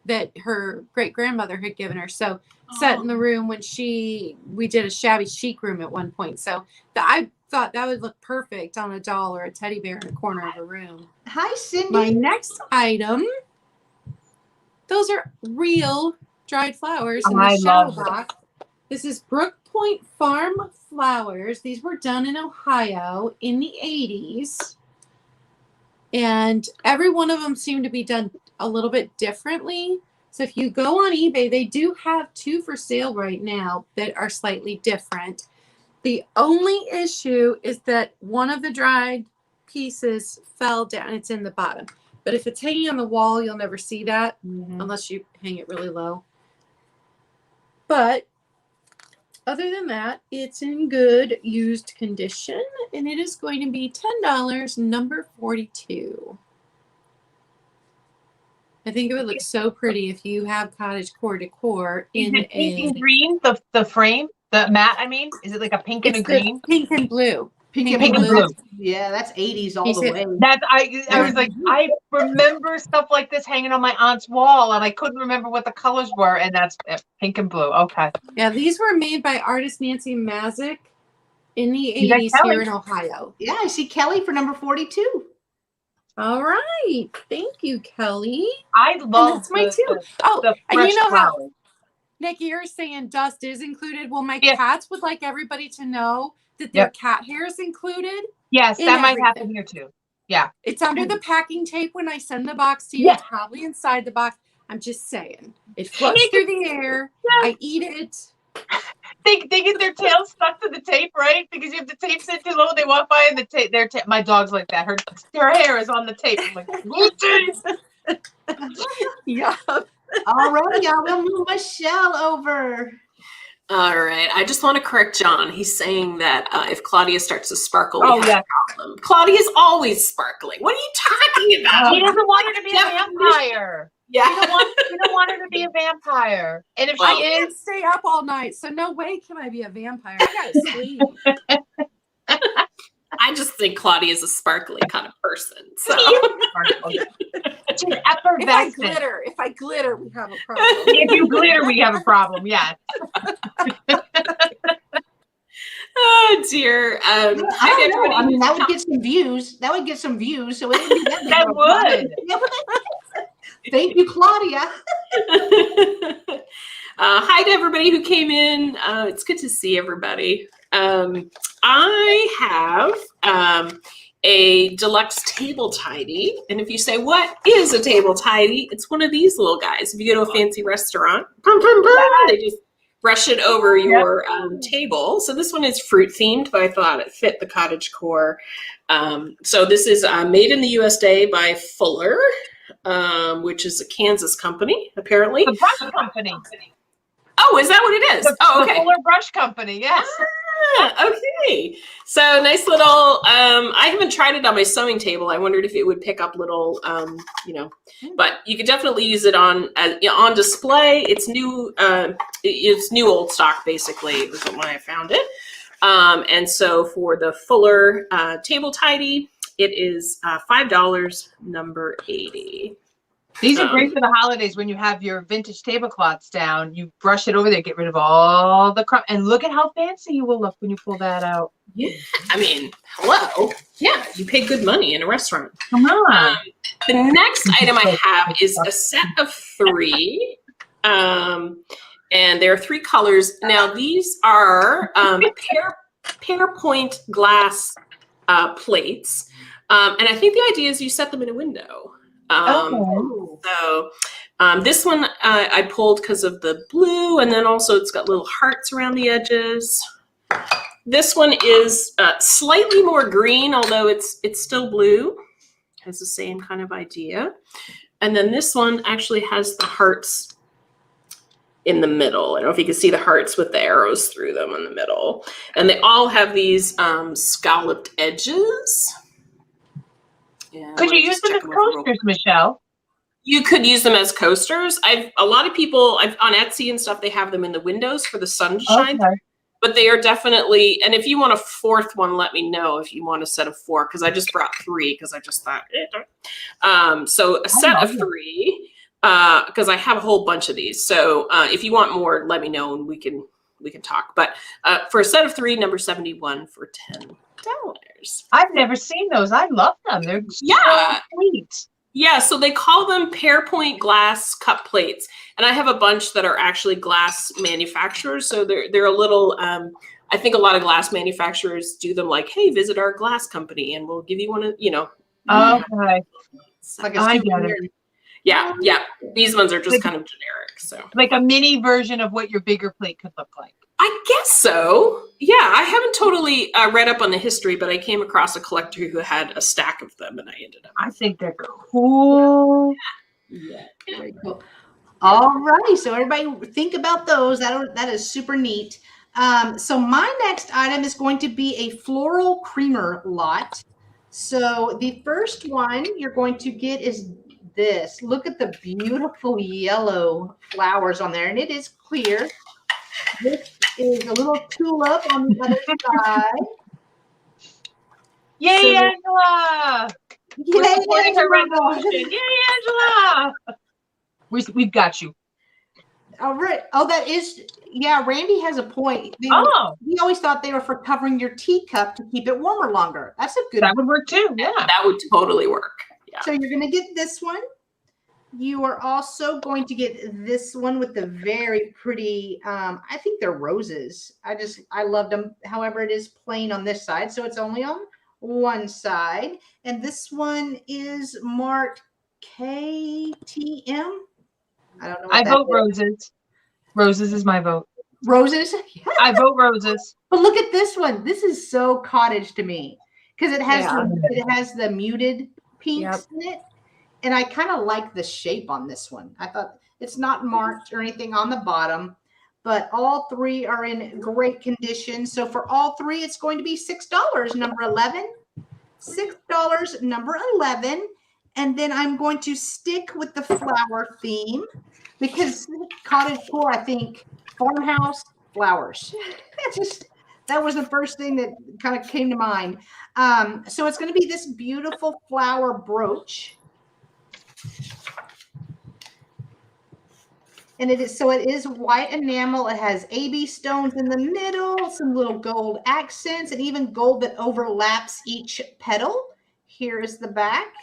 that her great-grandmother had given her. So set in the room when we did a shabby chic room at one point. So I thought that would look perfect on a doll or a teddy bear in a corner of a room. Hi, Cindy. My next item, those are real dried flowers in the shadow box. This is Brook Point Farm flowers. These were done in Ohio in the 80s. And every one of them seemed to be done a little bit differently. So if you go on eBay, they do have 2 for sale right now that are slightly different. The only issue is that one of the dried pieces fell down. It's in the bottom. But if it's hanging on the wall, you'll never see that unless you hang it really low. But other than that, it's in good used condition. And it is going to be $10, number 42. I think it would look so pretty if you have cottagecore decor in a pink and green, the frame, the mat, I mean, is it like a pink and a green? Pink and blue. Pink and blue. Yeah, that's 80s all the way. I was like, I remember stuff like this hanging on my aunt's wall, and I couldn't remember what the colors were, and that's pink and blue. Okay. Yeah, these were made by artist Nancy Mazik in the 80s here in Ohio. Yeah, I see Kelly for number 42. All right. Thank you, Kelly. I love that's mine too. And you know how, Nikki, you're saying dust is included. Well, my cats would like everybody to know that their cat hair is included. Yes, that might happen here too. Yeah. It's under the packing tape when I send the box to you. It's probably inside the box. I'm just saying. It floats through the air. I eat it. They get their tails stuck to the tape, right? Because if the tape's in too low, they walk by and the tape. My dog's like that. Her hair is on the tape. I'm like, yeah. All right, y'all. We'll move Michelle over. All right. I just want to correct John. He's saying that if Claudia starts to sparkle, we have a problem. Claudia's always sparkling. What are you talking about? He doesn't want her to be a vampire. Yeah. You don't want her to be a vampire. And if I can't stay up all night, so no way can I be a vampire. I gotta sleep. I just think Claudia is a sparkly kind of person. So She's effervescent. If I glitter, we have a problem. If you glitter, we have a problem. Yes. Oh dear. I don't know. I mean, that would get some views. That would get some views. So it would be that. That would. Thank you, Claudia. Hi to everybody who came in. It's good to see everybody. I have a deluxe table tidy. And if you say, what is a table tidy? It's one of these little guys. If you go to a fancy restaurant, they just brush it over your table. So this one is fruit themed, but I thought it fit the cottage core. So this is made in the USA by Fuller, which is a Kansas company, apparently. The brush company. Oh, is that what it is? The Fuller Brush Company, yes. Okay. So nice little, I haven't tried it on my sewing table. I wondered if it would pick up little, but you could definitely use it on display. It's new old stock, basically. It was when I found it. And so for the Fuller table tidy, it is $5, number 80. These are great for the holidays when you have your vintage tablecloths down. You brush it over there, get rid of all the crumb, and look at how fancy you will look when you pull that out. Yeah, I mean, hello. Yeah, you pay good money in a restaurant. Come on. The next item I have is a set of 3. And there are 3 colors. Now, these are pear point glass plates. And I think the idea is you set them in a window. So this one I pulled because of the blue, and then also it's got little hearts around the edges. This one is slightly more green, although it's still blue. Has the same kind of idea. And then this one actually has the hearts in the middle. I don't know if you can see the hearts with the arrows through them in the middle. And they all have these scalloped edges. Yeah, could you use them as coasters, Michelle? You could use them as coasters. A lot of people on Etsy and stuff, they have them in the windows for the sun to shine. Okay. But they are definitely, and if you want a 4th one, let me know if you want a set of 4, because I just brought 3 because I just thought, so a set of 3, because I have a whole bunch of these. So if you want more, let me know and we can talk. But for a set of 3, number 71 for $10. I've never seen those. I love them. They're so sweet. Yeah, so they call them pear point glass cup plates, and I have a bunch that are actually glass manufacturers. So they're a little. I think a lot of glass manufacturers do them like, hey, visit our glass company, and we'll give you one of Okay. Like I get it. Yeah. These ones are just kind of generic. So like a mini version of what your bigger plate could look like. I guess so. Yeah, I haven't totally read up on the history, but I came across a collector who had a stack of them, and I ended up. I think they're cool. Yeah, very cool. All righty, so everybody think about those. That is super neat. So my next item is going to be a Floral Creamer Lot. So the first one you're going to get is this. Look at the beautiful yellow flowers on there, and it is clear. This is a little tulip on the other side. Yay, Angela! We're supporting her resolution. Yay, Angela! We've got you. All right. Oh, that is, yeah, Randy has a point. We always thought they were for covering your teacup to keep it warmer longer. That's a good That would work too, yeah. That would totally work. Yeah. So you're going to get this one. You are also going to get this one with the very pretty, I think they're roses. I loved them. However, it is plain on this side, so it's only on one side. And this one is marked KTM. I don't know. I vote roses. Roses is my vote. Roses? I vote roses. But look at this one. This is so cottage to me because it has the muted pinks in it. And I kind of like the shape on this one. I thought it's not marked or anything on the bottom, but all 3 are in great condition. So for all 3, it's going to be $6, number 11. $6, number 11. And then I'm going to stick with the flower theme because cottage core, I think, farmhouse, flowers. That was the first thing that kind of came to mind. So it's going to be this beautiful flower brooch. And it is white enamel. It has AB stones in the middle, some little gold accents, and even gold that overlaps each petal. Here is the back.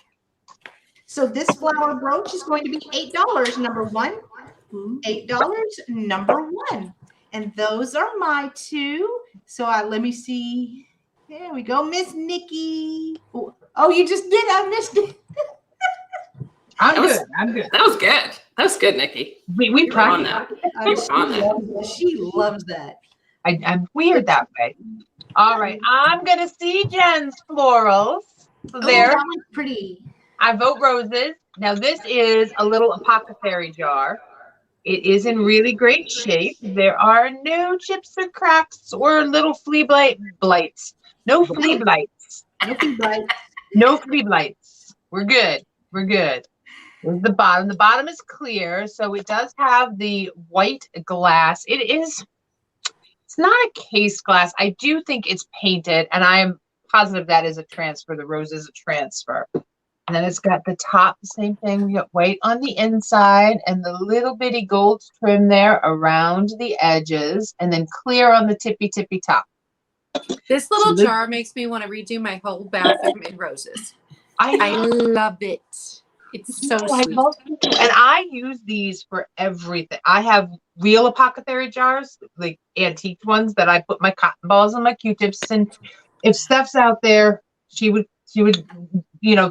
So this flower brooch is going to be $8, number one. $8, number one. And those are my two. So let me see. There we go, Miss Nikki. Oh, you just did. I missed it. I'm good. That was good. That was good, Nikki. We practiced that. She loves that. I'm weird that way. All right, I'm gonna see Jen's florals. So there. That one's pretty. I vote roses. Now this is a little apothecary jar. It is in really great shape. There are no chips or cracks or little flea blights. No flea blights. No flea blights. No flea blights. We're good. We're good. Here's the bottom. The bottom is clear, so it does have the white glass. It's not a case glass. I do think it's painted, and I am positive that is a transfer. The rose is a transfer. And then it's got the top, the same thing. We got white on the inside and the little bitty gold trim there around the edges, and then clear on the tippy top. This little jar makes me want to redo my whole bathroom in roses. I love it. It's so sweet. And I use these for everything. I have real apothecary jars, like antique ones that I put my cotton balls and my Q-tips. And if Steph's out there, she would,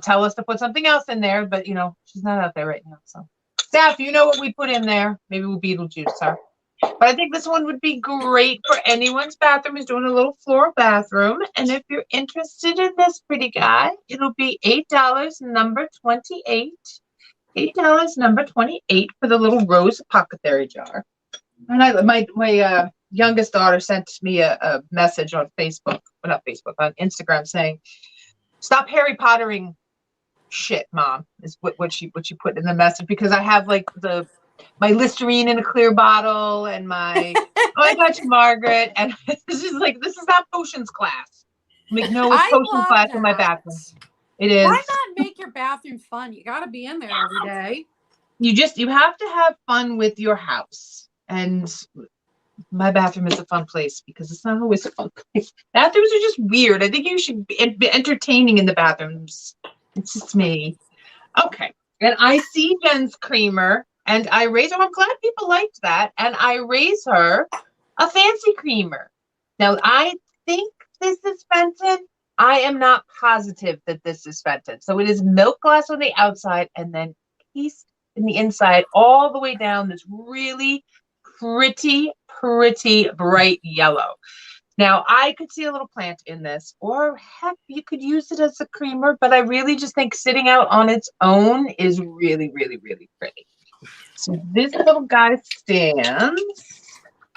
tell us to put something else in there, but she's not out there right now. So Steph, you know what we put in there? Maybe we'll Beetlejuice her. But I think this one would be great for anyone's bathroom who's doing a little floral bathroom. And if you're interested in this pretty guy, it'll be $8, number 28. $8, number 28 for the little rose apothecary jar. And my youngest daughter sent me a message on Facebook, well, not Facebook, on Instagram saying, "Stop Harry Pottering shit, Mom," is what she put in the message, because I have like my Listerine in a clear bottle and my I touch Margaret, and it's just like, this is not potions class. Like, no, it's potion class in my bathroom. It is. Why not make your bathroom fun? You got to be in there every day. You have to have fun with your house, and my bathroom is a fun place because it's not always a fun place. Bathrooms are just weird. I think you should be entertaining in the bathrooms. It's just me. Okay, and I see Jen's creamer. And I raise her. I'm glad people liked that. And I raise her a fancy creamer. Now, I think this is Fenton. I am not positive that this is Fenton. So it is milk glass on the outside and then pieced in the inside all the way down this really pretty bright yellow. Now, I could see a little plant in this, or heck, you could use it as a creamer. But I really just think sitting out on its own is really pretty. So this little guy stands.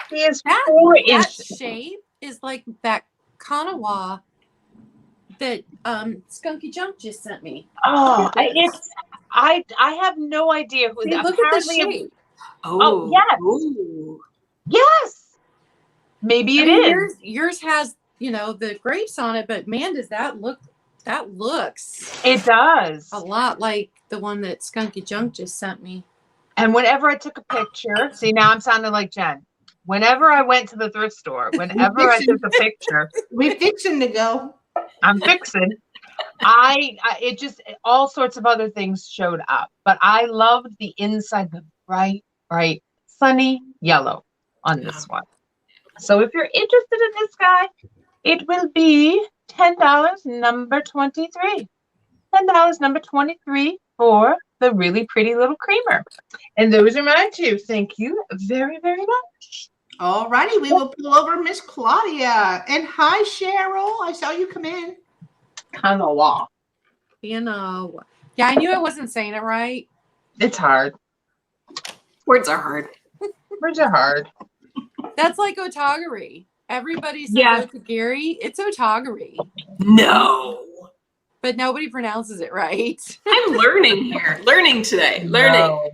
He is 4 inches. That shape is like that Kanawa that Skunky Junk just sent me. Oh, I have no idea who that. Look at the shape. Oh yes, yes. Maybe it is. Yours has the grapes on it, but man, does that look? That looks. It does a lot like the one that Skunky Junk just sent me. And whenever I took a picture, see, now I'm sounding like Jen. Whenever I went to the thrift store, whenever I took a picture, we're fixing to go. I'm fixing. It just, all sorts of other things showed up, but I loved the inside, the bright, sunny yellow on this one. So if you're interested in this guy, it will be $10, number 23. $10, number 23 for the really pretty little creamer. And those are mine too. Thank you very much. All righty, we will pull over Miss Claudia. And hi, Cheryl. I saw you come in. Kanawa. Yeah, I knew I wasn't saying it right. It's hard. Words are hard. Words are hard. That's like otagari. Everybody says otagari. It's otagari. No. But nobody pronounces it right. I'm learning here. Learning today. Learning. No.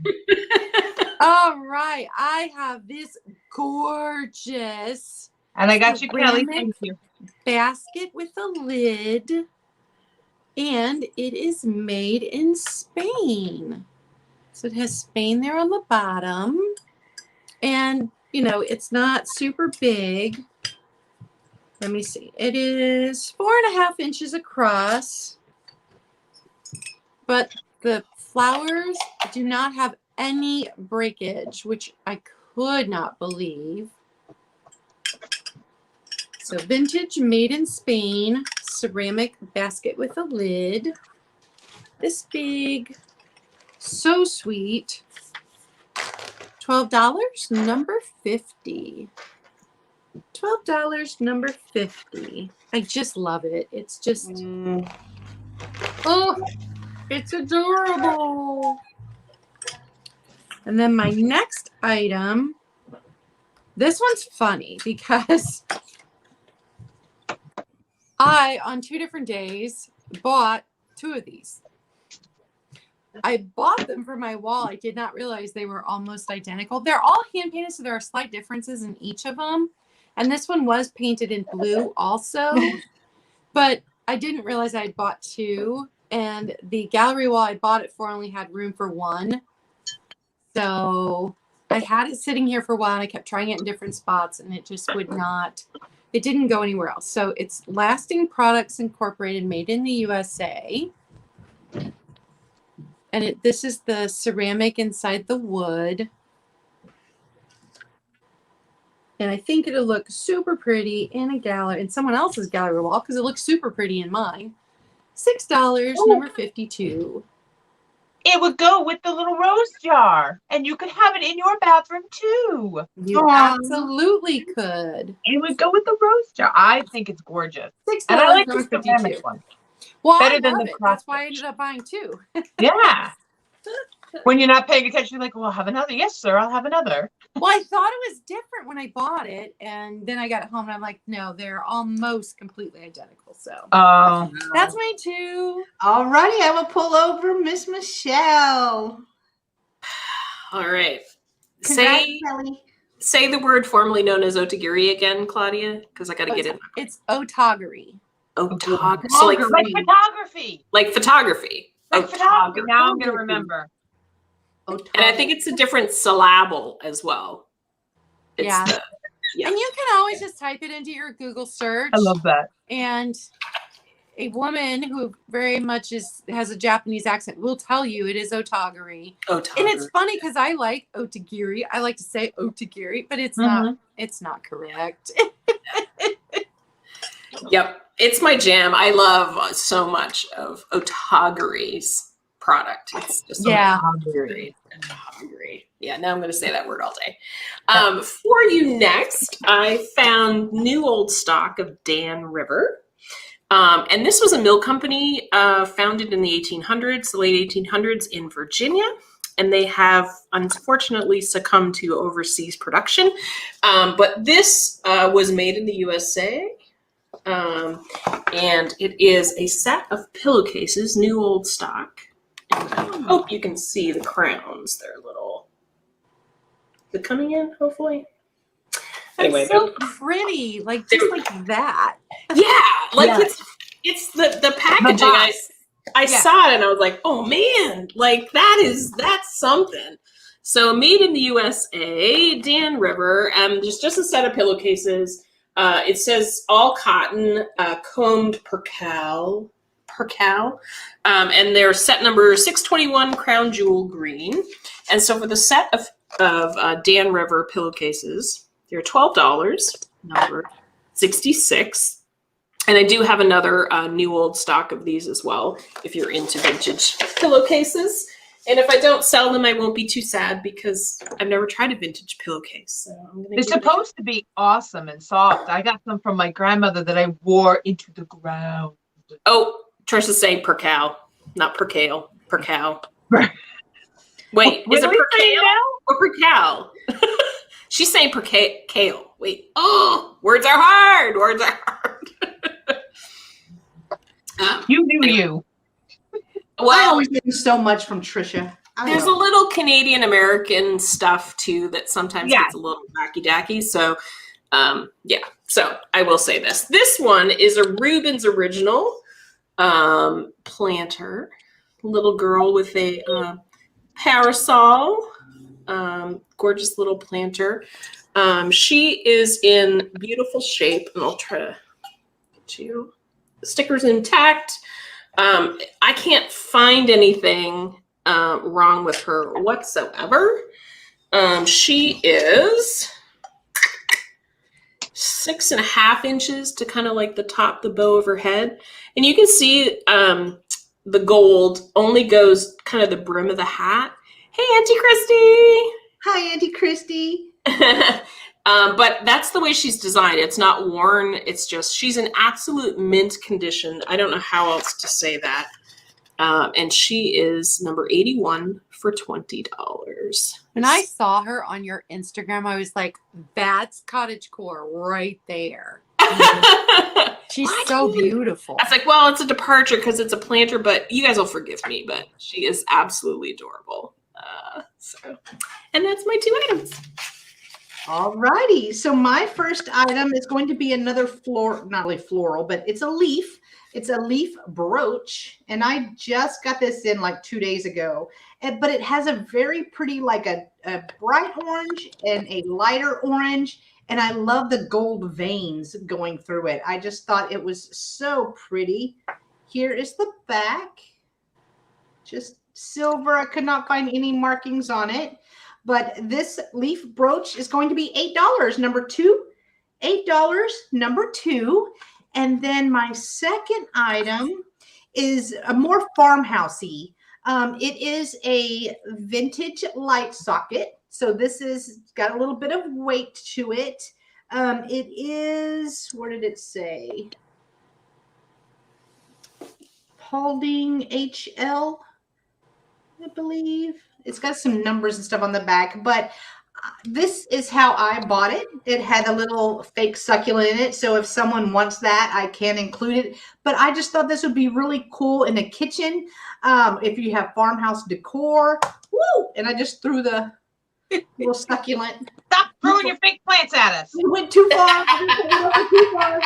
All right. I have this gorgeous. And I got you, Kelly. Thank you. Basket with a lid. And it is made in Spain. So it has Spain there on the bottom. And, you know, it's not super big. Let me see. It is 4.5 inches across, but the flowers do not have any breakage, which I could not believe. So vintage, made in Spain, ceramic basket with a lid. This big, so sweet. $12, number 50. $12, number 50. I just love it. It's just, oh, it's adorable. And then my next item, this one's funny because I, on 2 different days, bought 2 of these. I bought them for my wall. I did not realize they were almost identical. They're all hand painted, so there are slight differences in each of them. And this one was painted in blue also, but I didn't realize I had bought 2. And the gallery wall I bought it for only had room for 1. So I had it sitting here for a while, and I kept trying it in different spots, and it just would not, it didn't go anywhere else. So it's Lasting Products Incorporated, made in the USA. And this is the ceramic inside the wood. And I think it'll look super pretty in a gallery, in someone else's gallery wall, because it looks super pretty in mine. $6, number 52. It would go with the little rose jar, and you could have it in your bathroom too. You absolutely could. It would go with the rose jar. I think it's gorgeous. $6, and I like the number ceramic 52. one. Well, Better I than love the it. That's why I crafted. ended up buying 2. Yeah. When you're not paying attention, you're like, well, I'll have another. Yes, sir, I'll have another. Well, I thought it was different when I bought it, and then I got it home, and I'm like, no, they're almost completely identical. So that's my 2. All righty, I will pull over Miss Michelle. All right. Congrats, Kelly. Say the word formerly known as otagiri again, Claudia, because I got to get it. It's otogary. Otogary. So like photography. Like photography. Like photography. Now I'm going to remember. And I think it's a different syllable as well. It's yeah. Yeah. And you can always just type it into your Google search. I love that. And a woman who very much has a Japanese accent will tell you it is otagari. And it's funny because I like otagiri. I like to say otagiri, but it's not correct. Yep. It's my jam. I love so much of Otagari's product. It's just Otagari. Yeah, now I'm going to say that word all day. For you next, I found new old stock of Dan River. And this was a mill company founded in the 1800s, the late 1800s in Virginia. And they have unfortunately succumbed to overseas production. But this was made in the USA. And it is a set of pillowcases, new old stock. And I hope you can see the crowns. They're little. Is it coming in, hopefully? Anyway, it's so pretty, like just like that. Yeah, like it's the packaging. I saw it and I was like, oh man, like that's something. So made in the USA, Dan River, there's just a set of pillowcases. It says all cotton, combed percale, and they're set number 621 Crown Jewel Green. And so for the set of Dan River pillowcases, they're $12, number 66. And I do have another new old stock of these as well, if you're into vintage pillowcases. And if I don't sell them, I won't be too sad because I've never tried a vintage pillowcase. So they're supposed to be awesome and soft. I got some from my grandmother that I wore into the ground. Oh, Trisha's saying percale, not percale. Percale. Wait, is it percale or percale? She's saying percale. Wait. Oh, words are hard. Words are hard. You. Well, I always get so much from Trisha. There's a little Canadian American stuff too that sometimes gets a little wacky dacky. So, So I will say this. This one is a Rubens original planter. Little girl with a parasol. Gorgeous little planter. She is in beautiful shape, and I'll try to get you. The sticker's intact. I can't find anything wrong with her whatsoever. She is 6.5 inches to kind of like the bow of her head. And you can see the gold only goes kind of the brim of the hat. Hey, Auntie Christy. Hi, Auntie Christy. But that's the way she's designed. It's not worn. It's just, she's in absolute mint condition. I don't know how else to say that. And she is number 81 for $20. When I saw her on your Instagram, I was like, that's cottage core right there. She's so beautiful. I was like, well, it's a departure because it's a planter, but you guys will forgive me, but she is absolutely adorable. And that's my 2 items. All righty. So my first item is going to be another not really floral, but it's a leaf. It's a leaf brooch. And I just got this in like 2 days ago. But it has a very pretty, like a bright orange and a lighter orange. And I love the gold veins going through it. I just thought it was so pretty. Here is the back. Just silver. I could not find any markings on it. But this leaf brooch is going to be $8, number 2. $8, number 2. And then my second item is a more farmhousey. It is a vintage light socket. So this is got a little bit of weight to it. It is, what did it say? Paulding HL, I believe. It's got some numbers and stuff on the back, but this is how I bought it. It had a little fake succulent in it. So if someone wants that, I can include it. But I just thought this would be really cool in the kitchen. If you have farmhouse decor. Woo! And I just threw the little succulent. Stop throwing your fake plants at us. We went too far. Too far.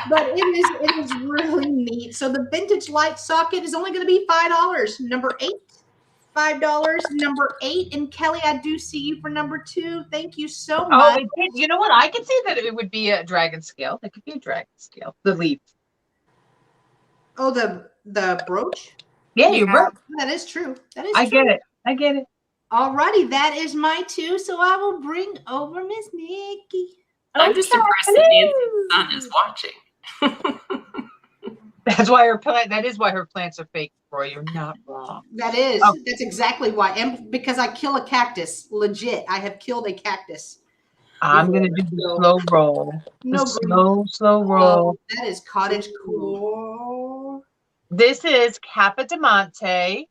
But it is really neat. So the vintage light socket is only going to be $5. Number 8. $5, number 8. And Kelly, I do see you for number 2. Thank you so much. Oh, you know what? I could see that it would be a dragon scale. It could be a dragon scale. The leaf. Oh, the brooch? Yeah, you're right. That is true. That is I true. get it. I get it. All righty. That is my 2. So I will bring over Miss Nikki. I'm just impressed that Nancy's son is watching. That's why that is why her plants are fake, Roy. You're not wrong. That is. That's exactly why. And because I kill a cactus. Legit. I have killed a cactus. I'm going to do the slow roll. No, slow roll. That is cottage core. This is Capodimonte.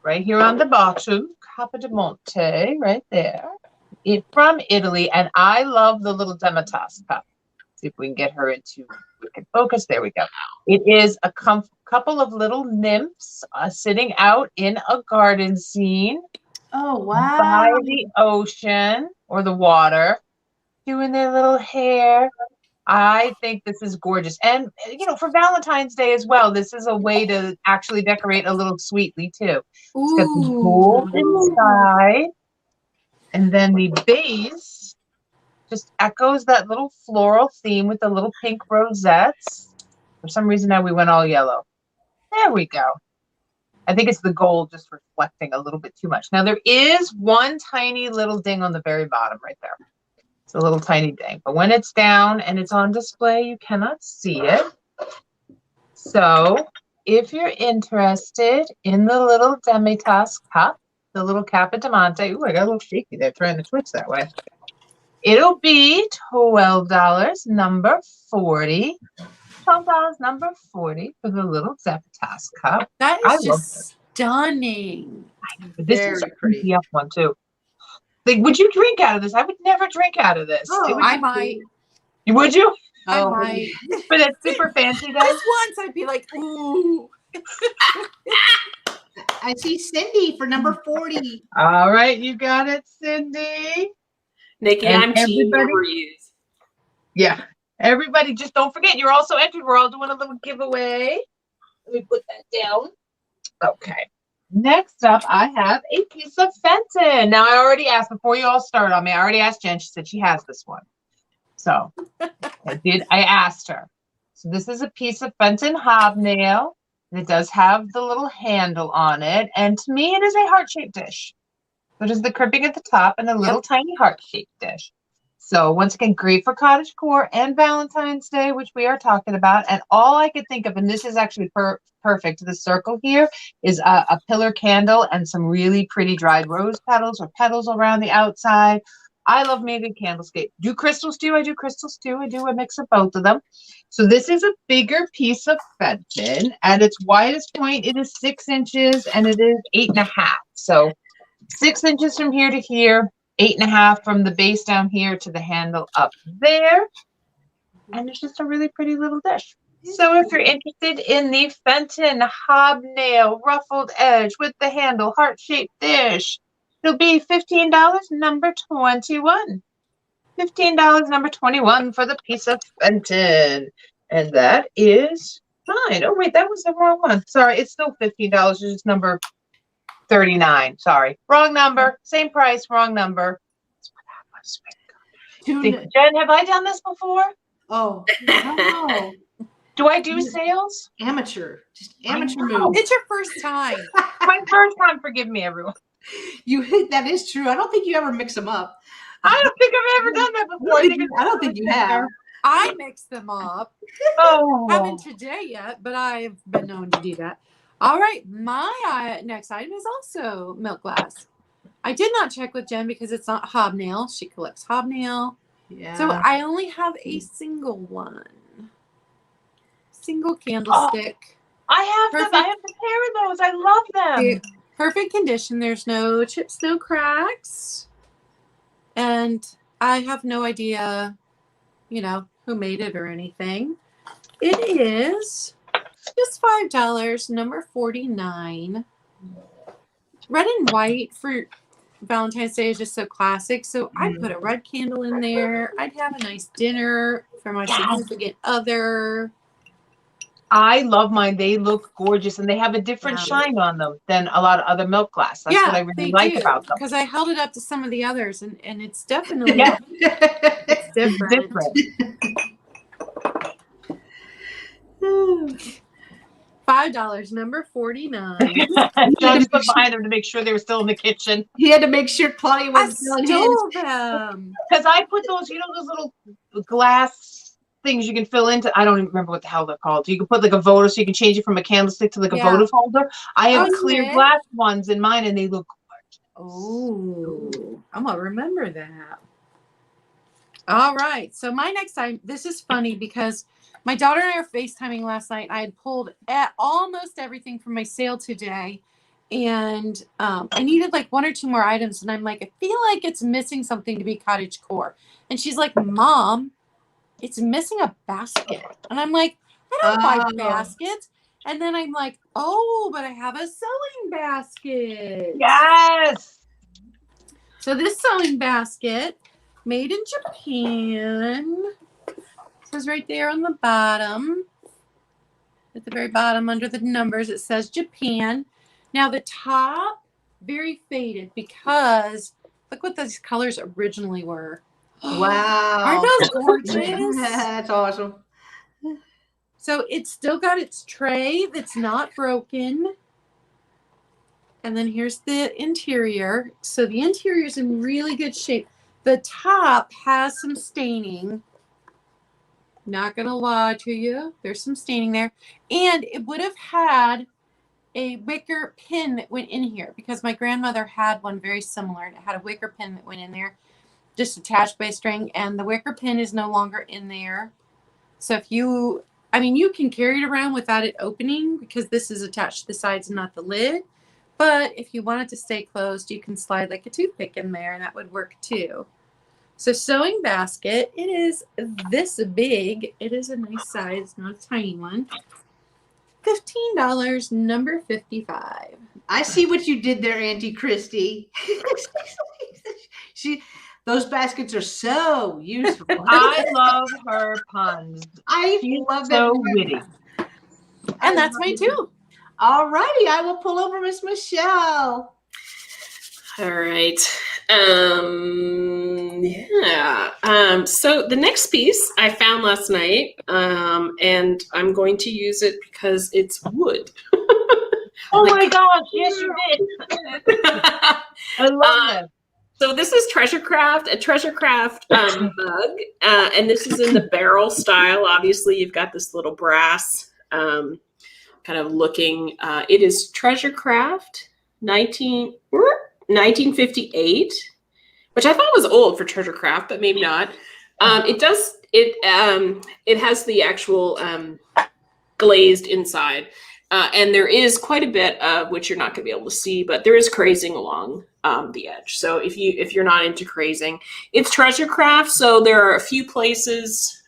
Right here on the bottom. Capodimonte, right there. From Italy. And I love the little Demitasse cup. See if we can get her into, we can focus. There we go. It is a couple of little nymphs sitting out in a garden scene. Oh, wow. By the ocean or the water, doing their little hair. I think this is gorgeous. And, you know, for Valentine's Day as well, this is a way to actually decorate a little sweetly, too. It's got the gold inside. And then the base just echoes that little floral theme with the little pink rosettes. For some reason now we went all yellow. There we go. I think it's the gold just reflecting a little bit too much. Now there is one tiny little ding on the very bottom right there. It's a little tiny ding. But when it's down and it's on display, you cannot see it. So if you're interested in the little Demitasse cup, the little Capodimonte, ooh, I got a little shaky there trying to switch that way. It'll be $12, number 40. $12, number 40 for the little Demitasse cup. That is just stunning. This is a pretty up one too. Like, would you drink out of this? I would never drink out of this. Oh, I might. Would you? I might. For that super fancy guy. Just once, I'd be like, ooh. I see Cindy for number 40. All right, you got it, Cindy. Nikki, and I'm team number use. Yeah. Everybody, just don't forget, you're also entered. We're all doing a little giveaway. Let me put that down. Okay. Next up, I have a piece of Fenton. Now, I already asked before you all start on me. I already asked Jen. She said she has this one. So I asked her. So this is a piece of Fenton hobnail. And it does have the little handle on it. And to me, it is a heart-shaped dish. So it is the crimping at the top and a little tiny heart-shaped dish. So once again, great for cottage decor and Valentine's Day, which we are talking about. And all I could think of, and this is actually perfect, the circle here is a pillar candle and some really pretty dried rose petals or petals around the outside. I love me a good candlescape. Do crystals too? I do crystals too. I do a mix of both of them. So this is a bigger piece of Fenton. At its widest point, it is 6 inches and it is 8.5. So 6 inches from here to here. 8.5 from the base down here to the handle up there. And it's just a really pretty little dish. So if you're interested in the Fenton hobnail ruffled edge with the handle heart-shaped dish, it'll be $15, number 21. $15, number 21 for the piece of Fenton. And that is fine. Oh, wait, that was the wrong one. Sorry, it's still $15. It's just number 39. Sorry. Wrong number. Same price. Wrong number. That's what happened. Jen, have I done this before? Oh, no. Do I do sales? Amateur. Just amateur move. It's your first time. My first time. Forgive me, everyone. That is true. I don't think you ever mix them up. I don't think I've ever done that before. I don't think you have. I mix them up. Oh. Haven't today yet, but I've been known to do that. All right, my next item is also milk glass. I did not check with Jen because it's not hobnail. She collects hobnail. Yeah. So I only have a single one. Single candlestick. Oh, I have them. I have a pair of those. I love them. Perfect condition. There's no chips, no cracks. And I have no idea, who made it or anything. It is just $5, number 49. Red and white for Valentine's Day is just so classic. So I'd put a red candle in there. I'd have a nice dinner for my significant other. I love mine. They look gorgeous and they have a different shine on them than a lot of other milk glass. That's what I really like about them. Because I held it up to some of the others and it's definitely it's different. $5, number 49. John just put behind them to make sure they were still in the kitchen. He had to make sure Claudia was stole them. Because I put those, those little glass things you can fill into. I don't even remember what the hell they're called. You can put like a votive, so you can change it from a candlestick to like a votive holder. I have clear glass ones in mine, and they look gorgeous. Oh, I'm gonna remember that. All right, so my next time. This is funny because my daughter and I were FaceTiming last night. I had pulled at almost everything from my sale today, and I needed like 1 or 2 more items. And I'm like, I feel like it's missing something to be cottage core. And she's like, Mom, it's missing a basket. And I'm like, I don't buy baskets. And then I'm like, oh, but I have a sewing basket. Yes. So this sewing basket, made in Japan. It says right there on the bottom. At the very bottom under the numbers, it says Japan. Now the top, very faded because look what those colors originally were. Wow. Aren't those gorgeous? That's awesome. So it's still got its tray that's not broken. And then here's the interior. So the interior is in really good shape. The top has some staining. Not going to lie to you. There's some staining there. And it would have had a wicker pin that went in here because my grandmother had one very similar. And it had a wicker pin that went in there, just attached by a string. And the wicker pin is no longer in there. So if you, you can carry it around without it opening because this is attached to the sides and not the lid. But if you want it to stay closed, you can slide like a toothpick in there and that would work too. So sewing basket, it is this big. It is a nice size, not a tiny one. $15, number 55. I see what you did there, Auntie Christy. Those baskets are so useful. I love her puns. I love them. So witty. And that's mine too. All righty, I will pull over Miss Michelle. All right. So the next piece I found last night, and I'm going to use it because it's wood. Oh my gosh, yes you did. I love that. So this is a Treasure Craft mug, and this is in the barrel style. Obviously, you've got this little brass kind of looking. It is Treasure Craft 1958, which I thought was old for Treasure Craft, but maybe not. It has the actual glazed inside. And there is quite a bit of which you're not going to be able to see, but there is crazing along the edge. So if you're not into crazing, it's Treasure Craft. So there are a few places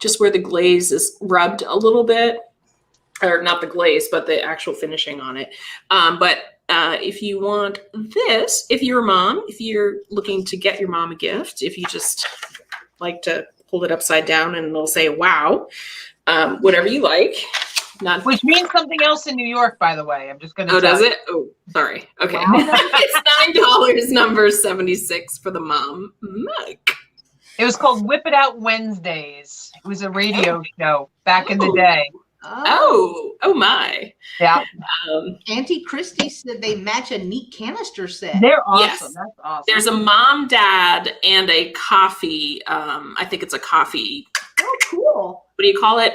just where the glaze is rubbed a little bit, or not the glaze, but the actual finishing on it. But if you want this, if you're a mom, if you're looking to get your mom a gift, if you just like to hold it upside down and it'll say, wow, whatever you like. Which means something else in New York, by the way. I'm just going to Oh, does it? Oh, sorry. Okay. Wow. It's $9, number 76 for the mom mug. It was called Whip It Out Wednesdays. It was a radio show back in the day. Oh my. Yeah. Auntie Christy said they match a neat canister set. They're awesome. Yes. That's awesome. There's a mom, dad, and a coffee. I think it's a coffee. Oh, cool. What do you call it?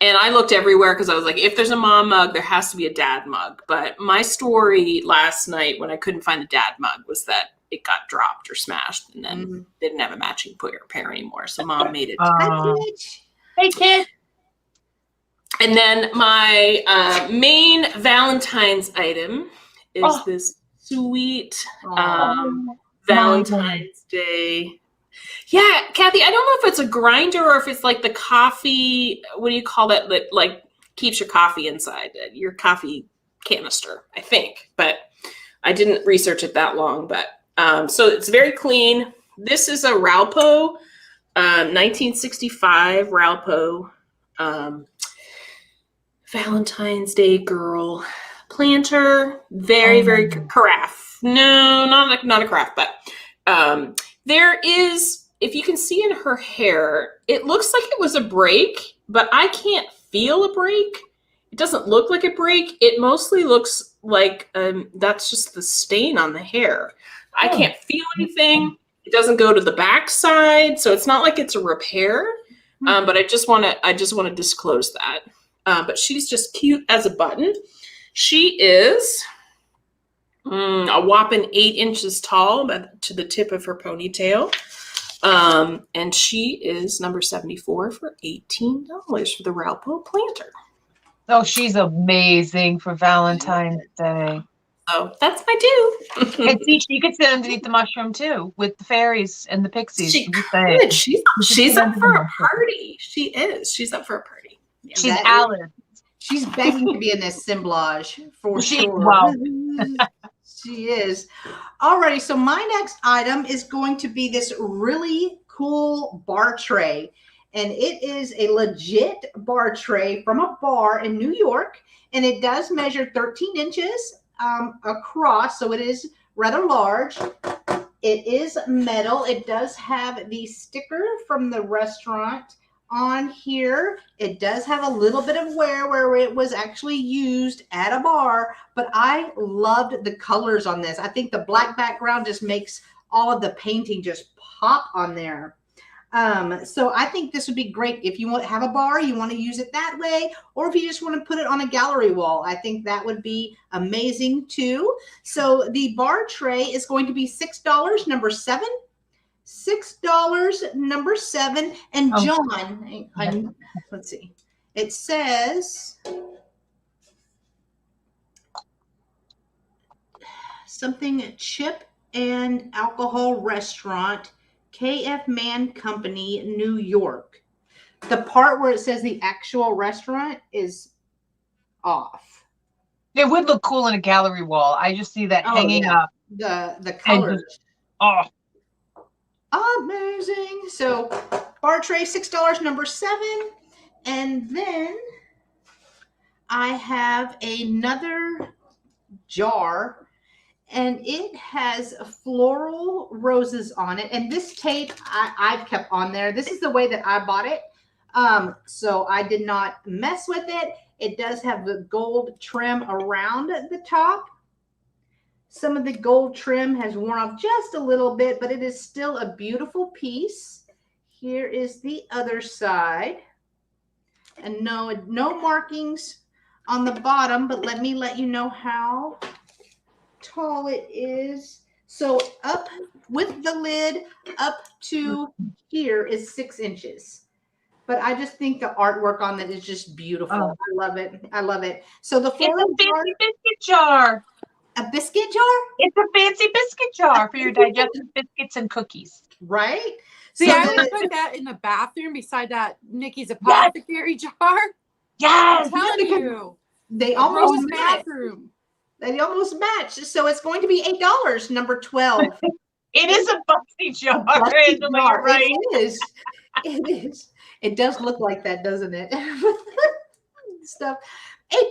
And I looked everywhere because I was like, if there's a mom mug, there has to be a dad mug. But my story last night when I couldn't find the dad mug was that it got dropped or smashed and then didn't have a matching pair anymore. So mom made it. Hey, kid. And then my main Valentine's item is this sweet Valentine's Day. Yeah, Kathy, I don't know if it's a grinder or if it's like the coffee, what do you call that? That like keeps your coffee inside, your coffee canister, I think. But I didn't research it that long. But so it's very clean. This is a Ralpo, 1965 Ralpo Valentine's Day girl planter. Very carafe. No, not a carafe, but there is. If you can see in her hair, it looks like it was a break, but I can't feel a break. It doesn't look like a break. It mostly looks like that's just the stain on the hair. I can't feel anything. It doesn't go to the back side, so it's not like it's a repair. But I just want to disclose that. But she's just cute as a button. She is a whopping 8 inches tall to the tip of her ponytail. And she is number 74 for $18 for the Ralpo planter. Oh, she's amazing for Valentine's Day. Oh, that's my due. And see, she could sit underneath the mushroom too with the fairies and the pixies. She could. She's up for a party. She is. She's up for a party. Yeah, she's Alice. She's begging to be in this assemblage for sure. Wow. She is. Alrighty, so my next item is going to be this really cool bar tray. And it is a legit bar tray from a bar in New York. And it does measure 13 inches across, so it is rather large. It is metal. It does have the sticker from the restaurant on here. It does have a little bit of wear where it was actually used at a bar, but I loved the colors on this. I think the black background just makes all of the painting just pop on there. So I think this would be great if you want to have a bar, you want to use it that way, or if you just want to put it on a gallery wall. I think that would be amazing too. So the bar tray is going to be $6, number 7. $6, number 7. And John, let's see. It says something chip and alcohol restaurant, KF Man Company, New York. The part where it says the actual restaurant is off. It would look cool in a gallery wall. I just see that hanging up. The colors. Amazing. So bar tray, $6, number 7. And then I have another jar, and it has floral roses on it. And this tape I've kept on there. This is the way that I bought it. So I did not mess with it. It does have the gold trim around the top. Some of the gold trim has worn off just a little bit, but it is still a beautiful piece. Here is the other side. And no markings on the bottom, but let you know how tall it is. So up with the lid up to here is 6 inches. But I just think the artwork on that is just beautiful. Oh. I love it. I love it. So the floral it's a fancy biscuit jar. A biscuit jar? It's a fancy biscuit jar for your digestive biscuits and cookies. Right? See, I would put that in the bathroom beside that Nikki's Apothecary jar. Yes. I'm telling you. They almost match. They almost match. So it's going to be $8, number 12. It is a busty jar. Right. It is. It is. It does look like that, doesn't it? Stuff.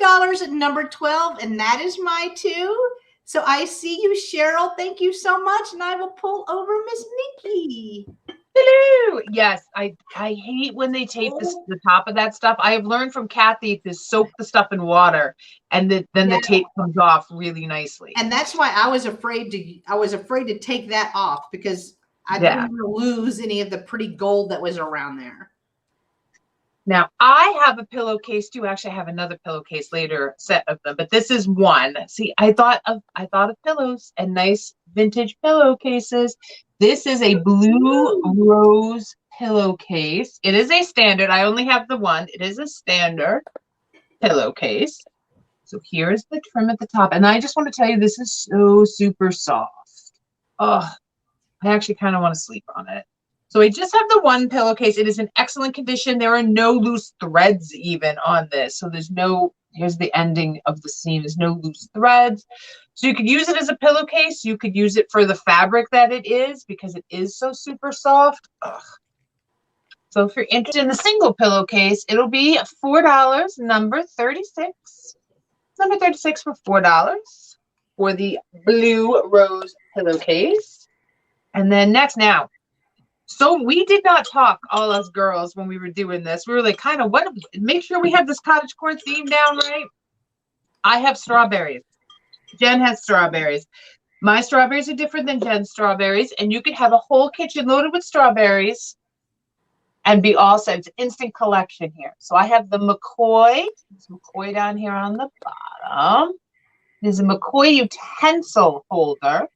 $8 at number 12, and that is my 2. So I see you, Cheryl. Thank you so much, and I will pull over Miss Nikki. Hello. Yes, I hate when they tape the top of that stuff. I have learned from Kathy to soak the stuff in water, and then the tape comes off really nicely. And that's why I was afraid to take that off, because I didn't want to lose any of the pretty gold that was around there. Now, I have a pillowcase too. Actually, I have another pillowcase later, set of them, but this is one. See, I thought of pillows and nice vintage pillowcases. This is a blue rose pillowcase. It is a standard. I only have the one. It is a standard pillowcase. So here's the trim at the top. And I just want to tell you, this is so super soft. Oh, I actually kind of want to sleep on it. So I just have the one pillowcase. It is in excellent condition. There are no loose threads even on this. So here's the ending of the seam. There's no loose threads. So you could use it as a pillowcase. You could use it for the fabric that it is, because it is so super soft. Ugh. So if you're interested in the single pillowcase, it'll be $4, number 36. Number 36 for $4 for the blue rose pillowcase. And then next now. So we did not talk, all us girls, when we were doing this. We were like, make sure we have this cottage core theme down right. I have strawberries. Jen has strawberries. My strawberries are different than Jen's strawberries, and you could have a whole kitchen loaded with strawberries and be all set. It's an instant collection here. So I have the McCoy. There's McCoy down here on the bottom. There's a McCoy utensil holder.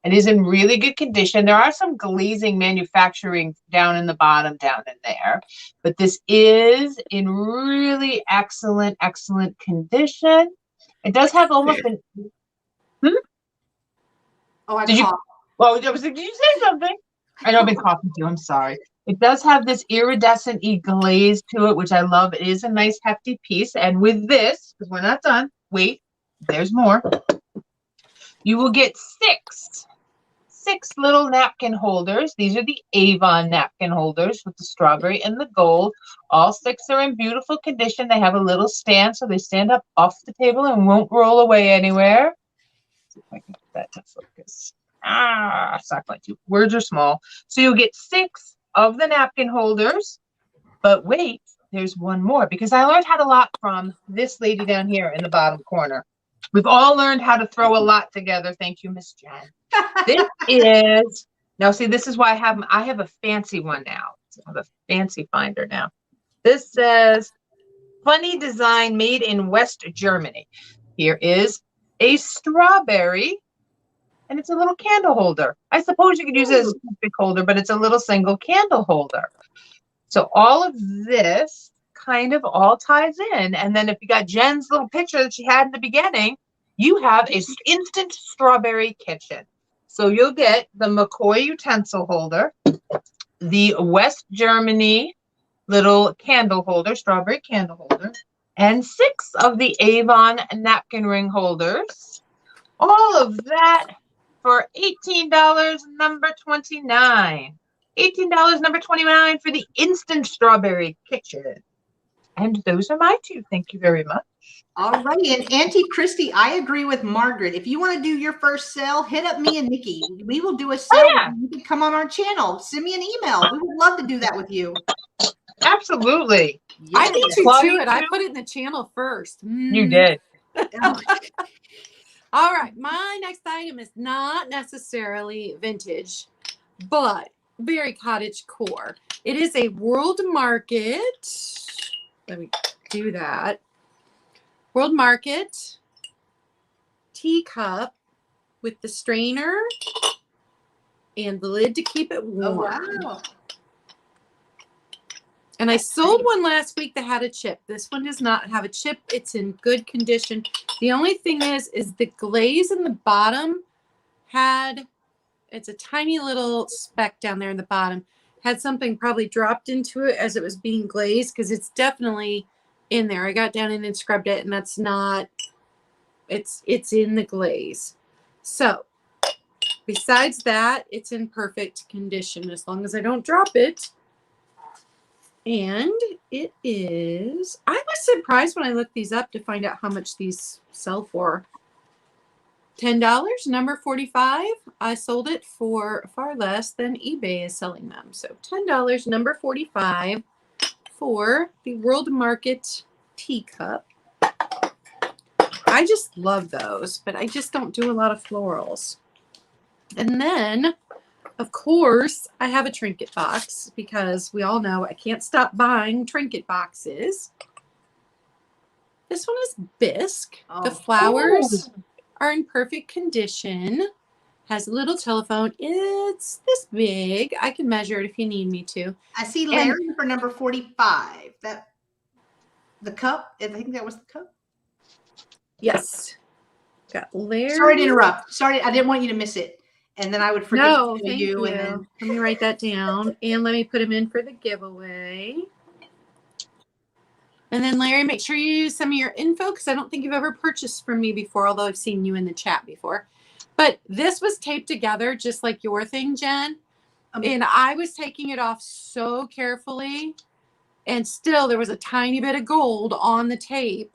It is in really good condition. There are some glazing manufacturing down in the bottom, down in there. But this is in really excellent, excellent condition. It does have almost an... Oh, did you say something? I know I've been coughing too. I'm sorry. It does have this iridescent-y glaze to it, which I love. It is a nice, hefty piece. And with this, because we're not done, wait, there's more. You will get six little napkin holders. These are the Avon napkin holders with the strawberry and the gold. All 6 are in beautiful condition. They have a little stand, so they stand up off the table and won't roll away anywhere. Let's see if I can get that to focus. It's not quite too. Words are small. So you'll get 6 of the napkin holders. But wait, there's one more, because I learned how to lot from this lady down here in the bottom corner. We've all learned how to throw a lot together. Thank you, Miss Jen. This is, now see, this is why I have a fancy one now. I have a fancy finder now. This says, funny design made in West Germany. Here is a strawberry, and it's a little candle holder. I suppose you could use it as a toothpick holder, but it's a little single candle holder. So all of this kind of all ties in. And then if you got Jen's little picture that she had in the beginning, you have an instant strawberry kitchen. So you'll get the McCoy utensil holder, the West Germany little candle holder, strawberry candle holder, and 6 of the Avon napkin ring holders. All of that for $18, number 29. $18, number 29 for the instant strawberry kitchen. And those are my 2. Thank you very much. All righty. And Auntie Christy, I agree with Margaret. If you want to do your first sale, hit up me and Nikki. We will do a sale. Oh, yeah. You can come on our channel. Send me an email. We would love to do that with you. Absolutely. Yeah. I beat you Claudia, to it. I too? put it in the channel first. You did. All right. My next item is not necessarily vintage, but very cottage core. It is a World Market. Let me do that. World Market teacup with the strainer and the lid to keep it warm. Oh, wow. And I sold one last week that had a chip. This one does not have a chip. It's in good condition. The only thing is the glaze in the bottom it's a tiny little speck down there in the bottom. Had something probably dropped into it as it was being glazed, because it's definitely in there. I got down in and scrubbed it, and that's not, it's in the glaze. So besides that, it's in perfect condition as long as I don't drop it. And it is, I was surprised when I looked these up to find out how much these sell for. $10, number 45. I sold it for far less than eBay is selling them. So $10, number 45 for the World Market teacup. I just love those, but I just don't do a lot of florals. And then, of course, I have a trinket box because we all know I can't stop buying trinket boxes. This one is bisque. The flowers are in perfect condition. Has a little telephone. It's this big. I can measure it if you need me to. I see Larry for number 45. The cup. I think that was the cup. Yes. Got Larry. Sorry to interrupt. Sorry, I didn't want you to miss it. And then I would forget No, to thank you. you. And then Let me write that down. And let me put him in for the giveaway. And then Larry, make sure you use some of your info, because I don't think you've ever purchased from me before, although I've seen you in the chat before. But this was taped together just like your thing, Jen. And I was taking it off so carefully. And still there was a tiny bit of gold on the tape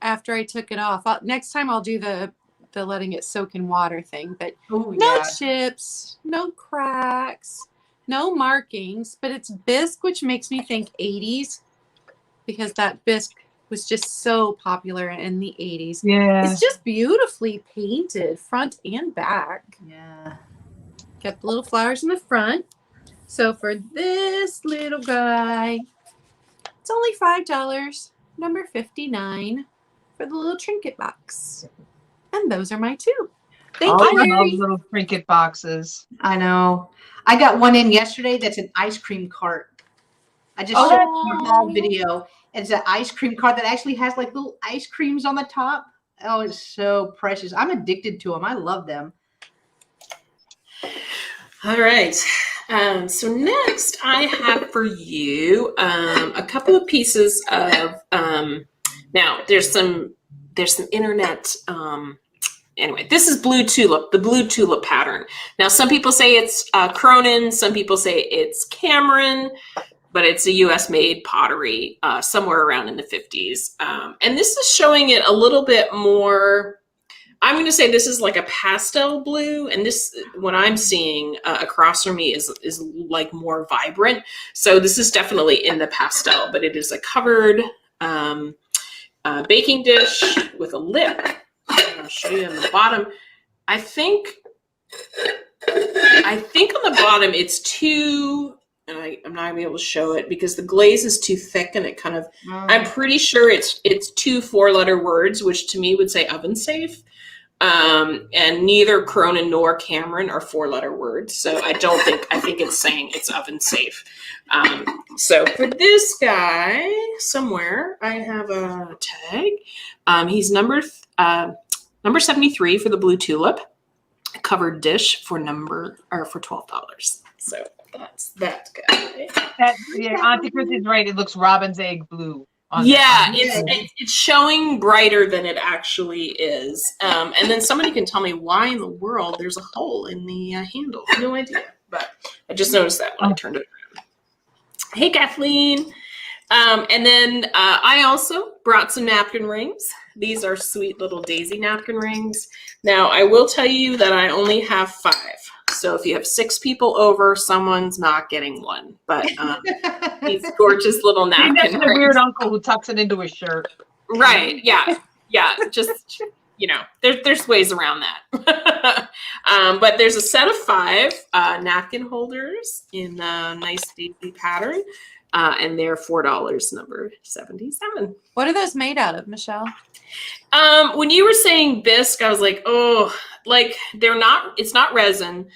after I took it off. Next time I'll do the letting it soak in water thing. But no chips, no cracks, no markings. But it's bisque, which makes me think 80s. Because that bisque was just so popular in the 80s. Yeah. It's just beautifully painted front and back. yeah. Got the little flowers in the front. So for this little guy, it's only $5, number 59 for the little trinket box. And those are my two. Thank you, I Larry. love little trinket boxes. I know. I got one in yesterday that's an ice cream cart. I just showed you a small video. It's an ice cream cart that actually has like little ice creams on the top. Oh, it's so precious. I'm addicted to them. I love them. All right. So next I have for you a couple of pieces of now there's some internet anyway, this is blue tulip, the blue tulip pattern. Now some people say it's Cronin, some people say it's Cameron, but it's a US made pottery somewhere around in the 50s. And this is showing it a little bit more, I'm going to say this is like a pastel blue. And this, what I'm seeing across from me is like more vibrant. So this is definitely in the pastel, but it is a covered baking dish with a lip. I'll show you on the bottom. I think on the bottom it's too, and I'm not gonna be able to show it because the glaze is too thick and it kind of, I'm pretty sure it's 2 4-letter words, which to me would say oven safe. And neither Cronin nor Cameron are 4-letter words. So I think it's saying it's oven safe. So for this guy somewhere, I have a tag. He's number 73 for the blue tulip, covered dish for $12. So that's that guy. Auntie Chrissy's right. It looks robin's egg blue. Yeah, it's showing brighter than it actually is. And then somebody can tell me why in the world there's a hole in the handle. No idea, but I just noticed that when I turned it around. Hey, Kathleen. And then I also brought some napkin rings. These are sweet little daisy napkin rings. Now, I will tell you that I only have 5. So if you have 6 people over, someone's not getting one. But these gorgeous little napkin That's rings. the weird uncle who tucks it into his shirt. Right. Yeah. Yeah. Just, you know, there's ways around that. But there's a set of 5 napkin holders in a nice daisy pattern. And they're $4, number 77. What are those made out of, Michelle? When you were saying bisque, I was like, oh, like it's not resin.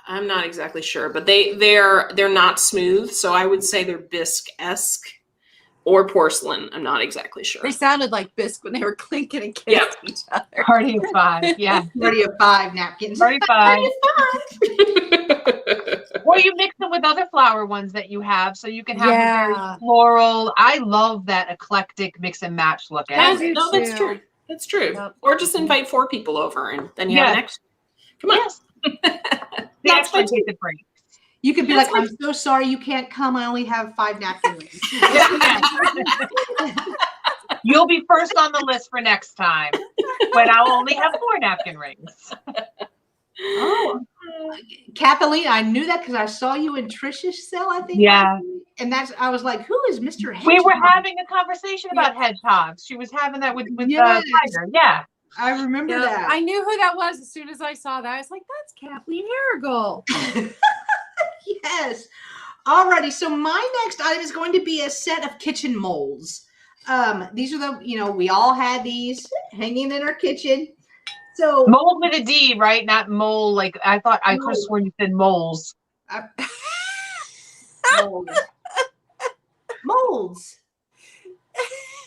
I'm not exactly sure, but they're not smooth. So I would say they're bisque-esque or porcelain. I'm not exactly sure. They sounded like bisque when they were clinking against each other. Party of 5, yeah. Party of 5 napkins. Party of 5. Or you mix them with other flower ones that you have, so you can have a very floral. I love that eclectic mix and match look at it. No, that's true. That's true. Yep. Or just invite 4 people over, and then you have an extra. Come on. Yes. The extra take the break. You could be like, I'm so sorry you can't come. I only have 5 napkin rings. You'll be first on the list for next time, but I'll only have 4 napkin rings. Oh, Kathleen, I knew that because I saw you in Trisha's cell, I think. Yeah. And I was like, who is Mr. Hedgehog? We were having a conversation about hedgehogs. She was having that with Tiger. Yeah. I remember that. I knew who that was as soon as I saw that. I was like, that's Kathleen Harrigal. Yes. Alrighty. So my next item is going to be a set of kitchen molds. These are we all had these hanging in our kitchen. So mold with a D, right? Not mole. Like I thought. I could have sworn you said moles. Molds.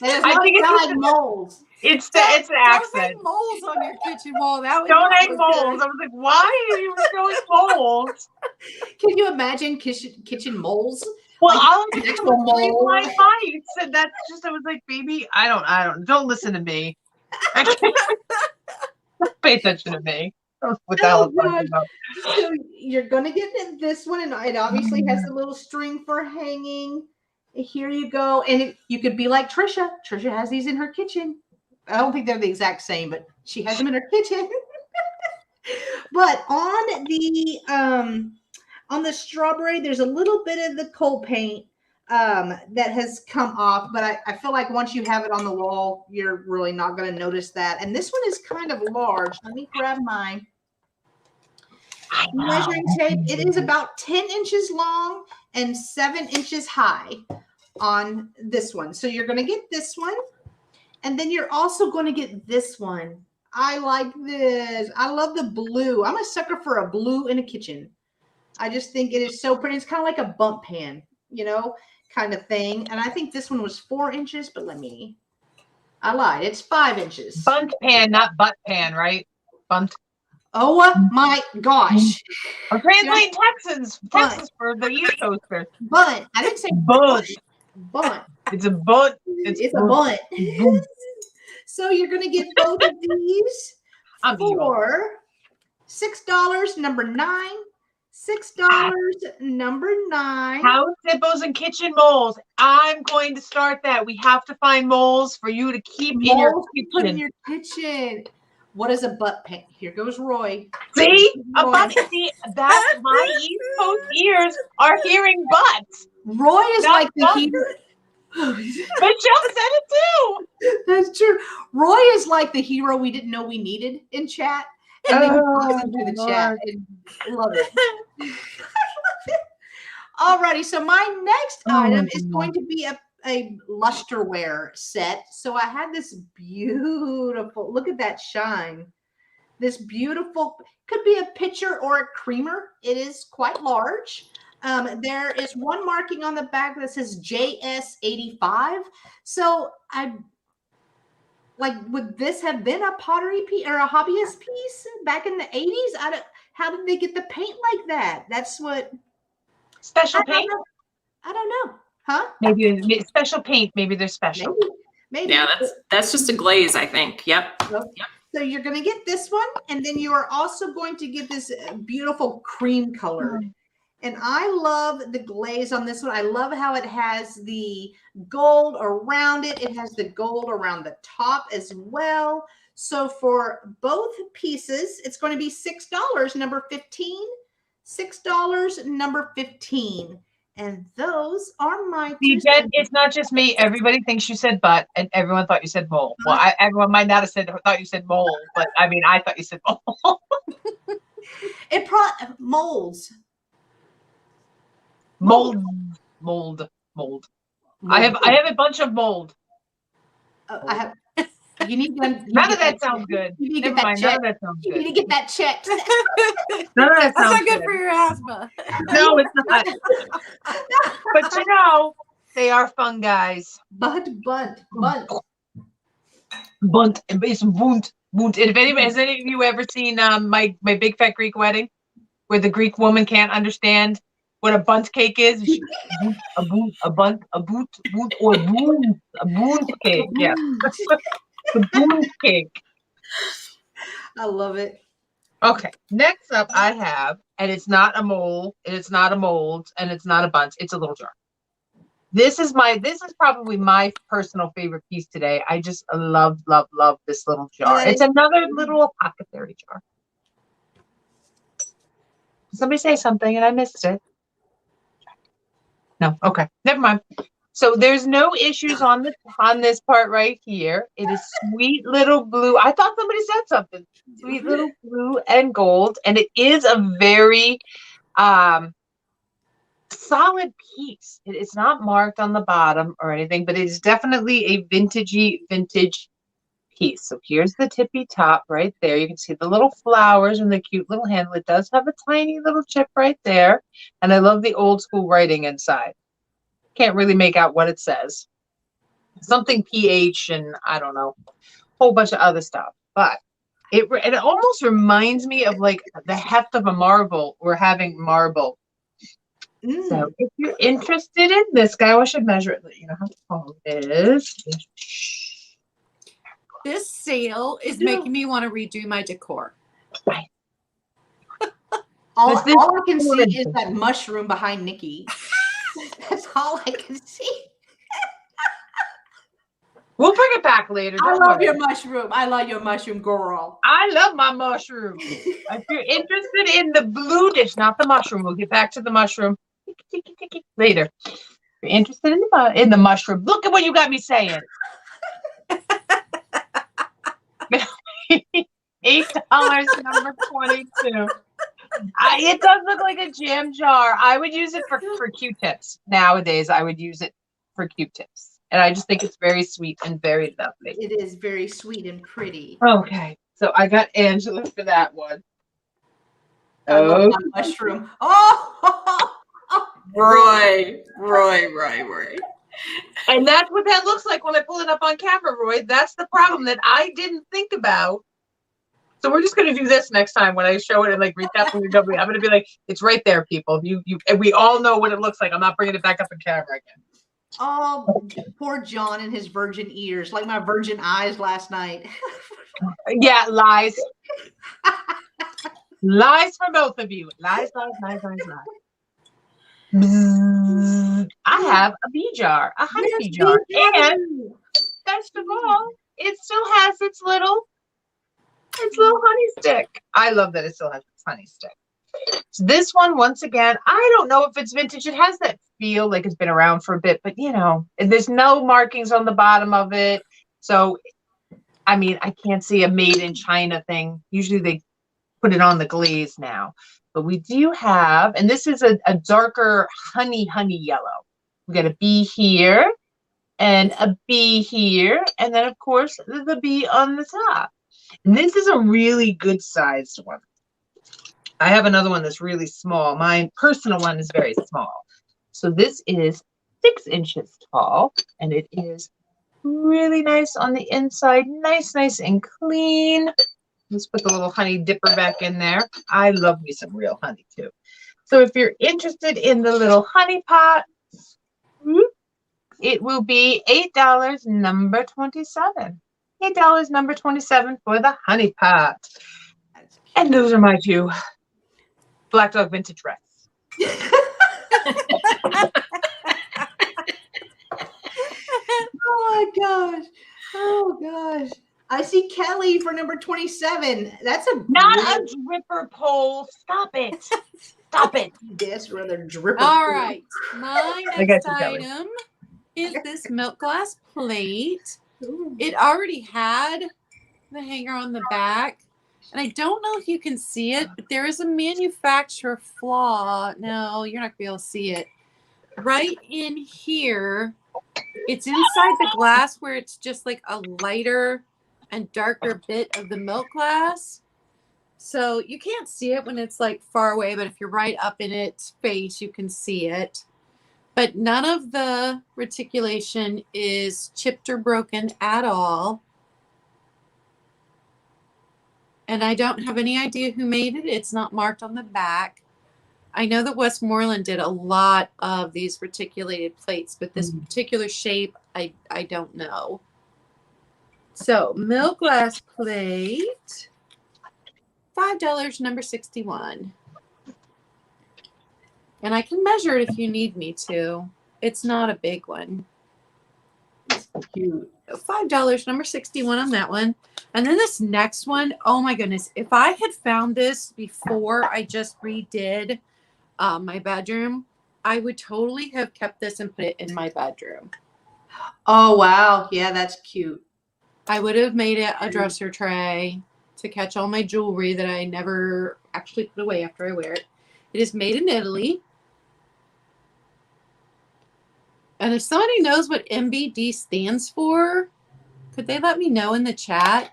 I think it's like molds. It's the accent. Don't hang moles on your kitchen wall. That don't hang moles. I was like, why are you showing moles? Can you imagine kitchen moles? Well, like, I'll just blind mice, and that's just. I was like, baby, I don't listen to me. Pay attention to me. What the hell is talking about? So you're gonna get this one, and it obviously has a little string for hanging. Here you go, and you could be like Trisha. Trisha has these in her kitchen. I don't think they're the exact same, but she has them in her kitchen. But on the strawberry, there's a little bit of the coal paint that has come off, but I feel like once you have it on the wall, you're really not going to notice that. And this one is kind of large. Let me grab my measuring tape. It is about 10 inches long and 7 inches high on this one. So you're going to get this one, and then you're also going to get this one. I like this. I love the blue. I'm a sucker for a blue in a kitchen. I just think it is so pretty. It's kind of like a bump pan, kind of thing. And I think this one was 4 inches, but I lied. It's 5 inches. Bunt pan, not butt pan, right? Bunt. Oh my gosh. I'm translating Texas for the East Coasters. Bunt. I didn't say bunt. Bunt. It's a bunt. It's a bunt. So you're going to get both of these for $6, number 9. $6, number 9. House hippos and kitchen moles. I'm going to start that. We have to find moles for you to keep in your kitchen. Put in your kitchen. What is a butt paint? Here goes Roy. See? That's my East Coast ears are hearing butts. Roy is like the hero. Michelle said it too. That's true. Roy is like the hero we didn't know we needed in chat. And then he goes into the chat. And love it. I love it. Alrighty, so my next item is going to be a lusterware set. So I had this beautiful, look at that shine. This beautiful, could be a pitcher or a creamer. It is quite large. There is one marking on the back that says JS85. So would this have been a pottery piece or a hobbyist piece back in the 80s? How did they get the paint like that? That's what. Special paint? I don't know. Huh? Maybe special paint. Maybe they're special. Maybe. Yeah, that's just a glaze, I think. Yep. So you're going to get this one, and then you are also going to get this beautiful cream color. And I love the glaze on this one. I love how it has the gold around it. It has the gold around the top as well. So for both pieces, it's going to be $6, number 15. $6, number 15. And those are my You get, it's not just me. Everybody thinks you said butt, and everyone thought you said mole. Well, everyone might not have thought you said mole, but I mean, I thought you said mole. It molds. Mold. I have a bunch of mold. I have. You need to. None of that sounds good. Never mind. None of that sounds good. You need to get that checked. None of that sounds good. That's not good for your asthma. No, it's not. But you know, they are fun guys. Bunt. It's bunt. And if anybody, has any of you ever seen my Big Fat Greek Wedding, where the Greek woman can't understand what a bunt cake is? A bunt cake. Yeah. The bunt cake. I love it. Okay. Next up I have, and it's not a mole, and it's not a mold, and it's not a bunt, it's a little jar. This is probably my personal favorite piece today. I just love this little jar. It's another little apothecary jar. Somebody say something and I missed it. No, okay, never mind. So there's no issues on this part right here. It is sweet little blue. I thought somebody said something. Sweet little blue and gold, and it is a very solid piece. It's not marked on the bottom or anything, but it is definitely a vintage piece. So here's the tippy top right there. You can see the little flowers and the cute little handle. It does have a tiny little chip right there, and I love the old school writing inside. Can't really make out what it says. Something pH and I don't know, a whole bunch of other stuff. But it almost reminds me of like the heft of a marble or having marble. So if you're interested in this guy, I should measure it. You know how tall it is. This sale is making me want to redo my decor. Right. All I can see is that mushroom behind Nikki. That's all I can see. We'll bring it back later. I love your mushroom. I love your mushroom, girl. I love my mushroom. If you're interested in the blue dish, not the mushroom, we'll get back to the mushroom later. If you're interested in the mushroom, look at what you got me saying. $8, number 22. It does look like a jam jar. I would use it for Q-tips. Nowadays, I would use it for Q-tips. And I just think it's very sweet and very lovely. It is very sweet and pretty. Okay. So I got Angela for that one. Oh, mushroom. Oh! Roy. And that's what that looks like when I pull it up on camera, Roy. That's the problem that I didn't think about. So we're just going to do this next time when I show it and like recap from your W. I'm going to be like, it's right there, people. And we all know what it looks like. I'm not bringing it back up on camera again. Oh, poor John and his virgin ears, like my virgin eyes last night. Yeah, lies. Lies for both of you. Lies. I have a bee jar, a honey bee jar. And best of all, it still has its little honey stick. I love that it still has its honey stick. So this one, once again, I don't know if it's vintage. It has that feel like it's been around for a bit, but you know, there's no markings on the bottom of it. So, I mean, I can't see a made in China thing. Usually they put it on the glaze now. But we do have, and this is a darker honey yellow. We got a bee here and a bee here. And then, of course, the bee on the top. And this is a really good sized one. I have another one that's really small. My personal one is very small. So this is 6 inches tall, and it is really nice on the inside. Nice and clean. Let's put the little honey dipper back in there. I love me some real honey too. So if you're interested in the little honey pot, it will be $8, number 27. $8, number 27 for the honey pot. And those are my 2 Black Dog Vintage Reds. Oh my gosh. Oh gosh. I see Kelly for number 27. That's not a dripper pole. Stop it. Stop it. Yes, rather dripper. All right. My next item is this milk glass plate. Ooh. It already had the hanger on the back. And I don't know if you can see it, but there is a manufacturer flaw. No, you're not going to be able to see it. Right in here, it's inside the glass where it's just like a lighter and darker bit of the milk glass. So you can't see it when it's like far away, but if you're right up in its face, you can see it. But none of the reticulation is chipped or broken at all. And I don't have any idea who made it. It's not marked on the back. I know that Westmoreland did a lot of these reticulated plates, but this particular shape, I don't know. So milk glass plate, $5, number 61. And I can measure it if you need me to. It's not a big one. It's cute. $5, number 61 on that one. And then this next one, oh my goodness. If I had found this before I just redid my bedroom, I would totally have kept this and put it in my bedroom. Oh, wow. Yeah, that's cute. I would have made it a dresser tray to catch all my jewelry that I never actually put away after I wear it. It is made in Italy. And if somebody knows what MBD stands for, could they let me know in the chat?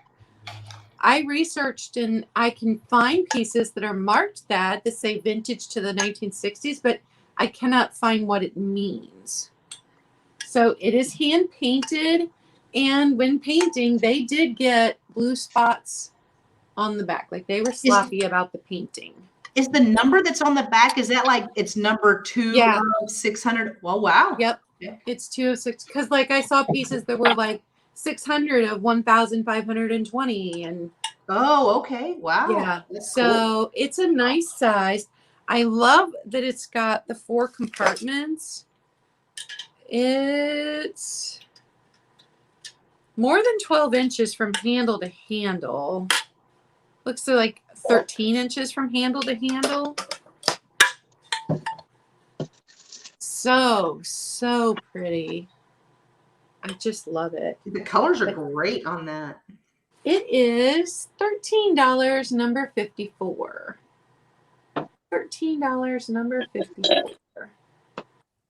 I researched and I can find pieces that are marked that say vintage to the 1960s, but I cannot find what it means. So it is hand painted, and when painting, they did get blue spots on the back. Like they were sloppy about the painting. Is the number that's on the back, is that like it's number 2 of 600? Well, wow. Yep. Yeah. It's 206. Because like I saw pieces that were like 600 of 1,520 and oh, okay. Wow. Yeah. That's so cool. It's a nice size. I love that it's got the 4 compartments. It's more than 12 inches from handle to handle. Looks like 13 inches from handle to handle. So pretty. I just love it. The colors are great on that. It is $13, number 54. $13, number 54.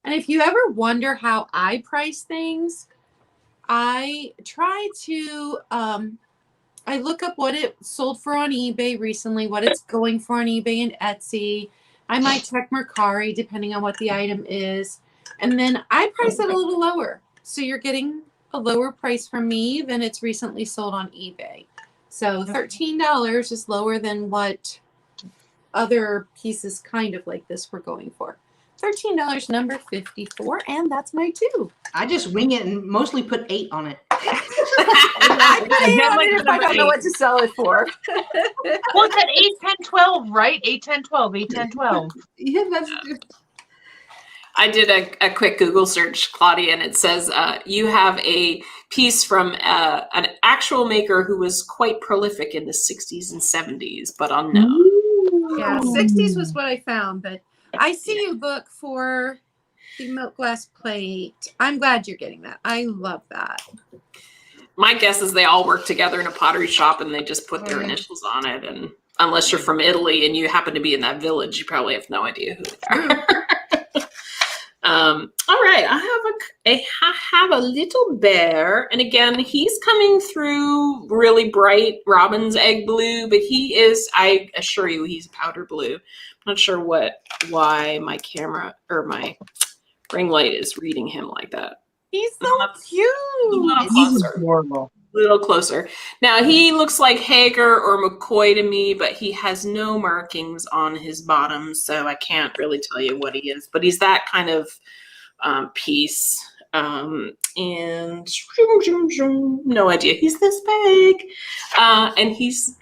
And if you ever wonder how I price things, I try to, I look up what it sold for on eBay recently, what it's going for on eBay and Etsy. I might check Mercari depending on what the item is. And then I price it a little lower. So you're getting a lower price from me than it's recently sold on eBay. So $13 is lower than what other pieces kind of like this were going for. $13, number 54, and that's my 2. I just wing it and mostly put 8 on it. I put 8 on it if I don't know what to sell it for. Well, it's at 8, 10, 12, right? 8, 10, 12, 8, 10, 12. Yeah, that's good. I did a quick Google search, Claudia, and it says you have a piece from an actual maker who was quite prolific in the 60s and 70s, but unknown. Yeah, 60s was what I found, but I see you look for the milk glass plate. I'm glad you're getting that. I love that. My guess is they all work together in a pottery shop and they just put their initials on it. And unless you're from Italy and you happen to be in that village, you probably have no idea who they are. All right, I have a little bear, and again, he's coming through really bright robin's egg blue, but he is, I assure you, he's powder blue. I'm not sure why my camera or my ring light is reading him like that. He's so cute. He's adorable. A little closer. Now he looks like Hager or McCoy to me, but he has no markings on his bottom, so I can't really tell you what he is. But he's that kind of piece. And no idea. He's this big. And he's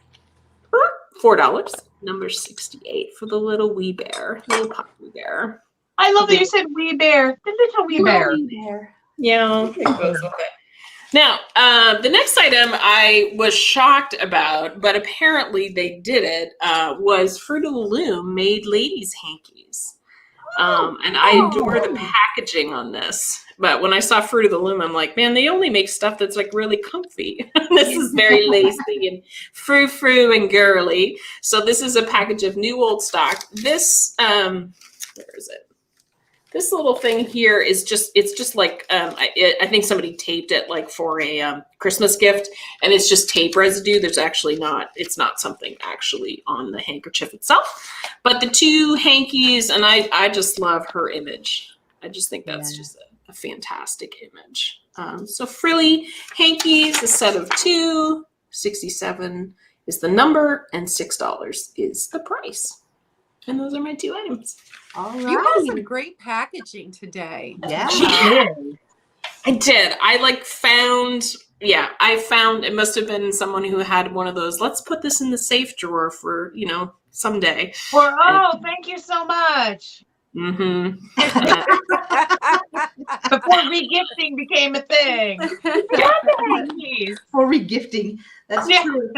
$4. Number 68 for the little wee bear, little puppy bear. I love that you said wee bear. The little wee bear. Yeah, it goes with it. Now, the next item I was shocked about, but apparently they did it, was Fruit of the Loom made ladies' hankies. And I adore the packaging on this. But when I saw Fruit of the Loom, I'm like, man, they only make stuff that's like really comfy. This is very lacy and frou-frou and girly. So this is a package of new old stock. This, where is it? This little thing here is just, it's just like, I think somebody taped it like for a Christmas gift, and it's just tape residue. There's actually not, it's not something actually on the handkerchief itself. But the two hankies, and I just love her image. I just think that's just a fantastic image. So frilly hankies, a set of 2, 67 is the number, and $6 is the price. And those are my 2 items. All right. You have some great packaging today. Yeah. I did. I like found, I found, it must have been someone who had one of those, let's put this in the safe drawer for, you know, someday. Well, thank you so much. Mm-hmm. Before regifting became a thing. For regifting. That's true.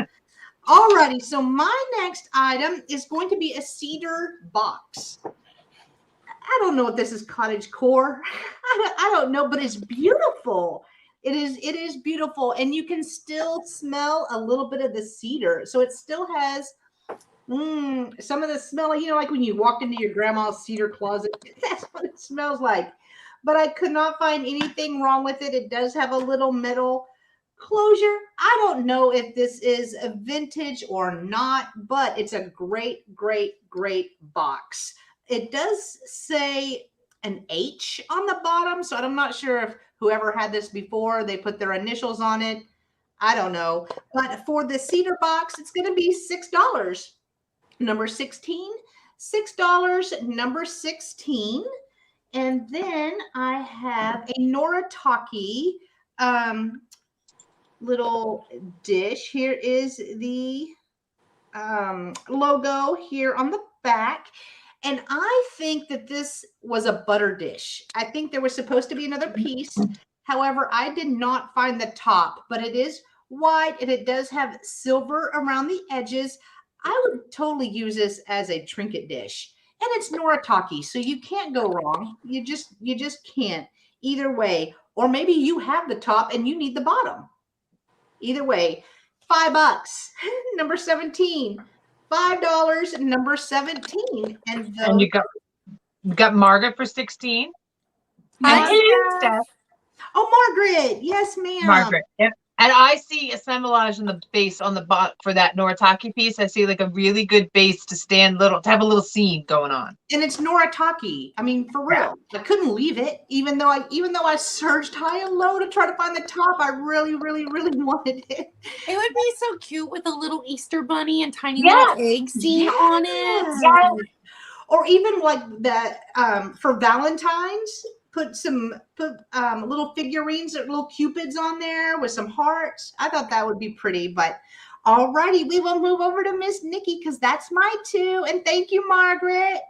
Alrighty, so my next item is going to be a cedar box. I don't know if this is cottage core. I don't know, but it's beautiful. It is beautiful, and you can still smell a little bit of the cedar. So it still has some of the smell, you know, like when you walk into your grandma's cedar closet. That's what it smells like. But I could not find anything wrong with it. It does have a little metal closure. I don't know if this is a vintage or not, but it's a great box. It does say an H on the bottom, so I'm not sure if whoever had this before, they put their initials on it. I don't know. But for the cedar box, it's going to be $6. Number 16, $6, number 16. And then I have a Noritake little dish. Here is the logo here on the back. And I think that this was a butter dish. I think there was supposed to be another piece. However, I did not find the top, but it is white and it does have silver around the edges. I would totally use this as a trinket dish. And it's Noritake, so you can't go wrong. You just can't. Either way. Or maybe you have the top and you need the bottom. Either way, $5. Number 17. $5, number 17. And you got Margaret for 16. Hi, Steph. Oh, Margaret. Yes, ma'am. Margaret. Yep. And I see assemblage in the base on the bottom for that Noritake piece. I see like a really good base to have a little scene going on. And it's Noritake. I mean, for real. Yeah. I couldn't leave it, even though I searched high and low to try to find the top. I really wanted it. It would be so cute with a little Easter bunny and tiny little egg scene on it. Yes. Or even like that for Valentine's. Put little figurines, little cupids on there with some hearts. I thought that would be pretty, but alrighty, we will move over to Miss Nikki because that's my 2. And thank you, Margaret.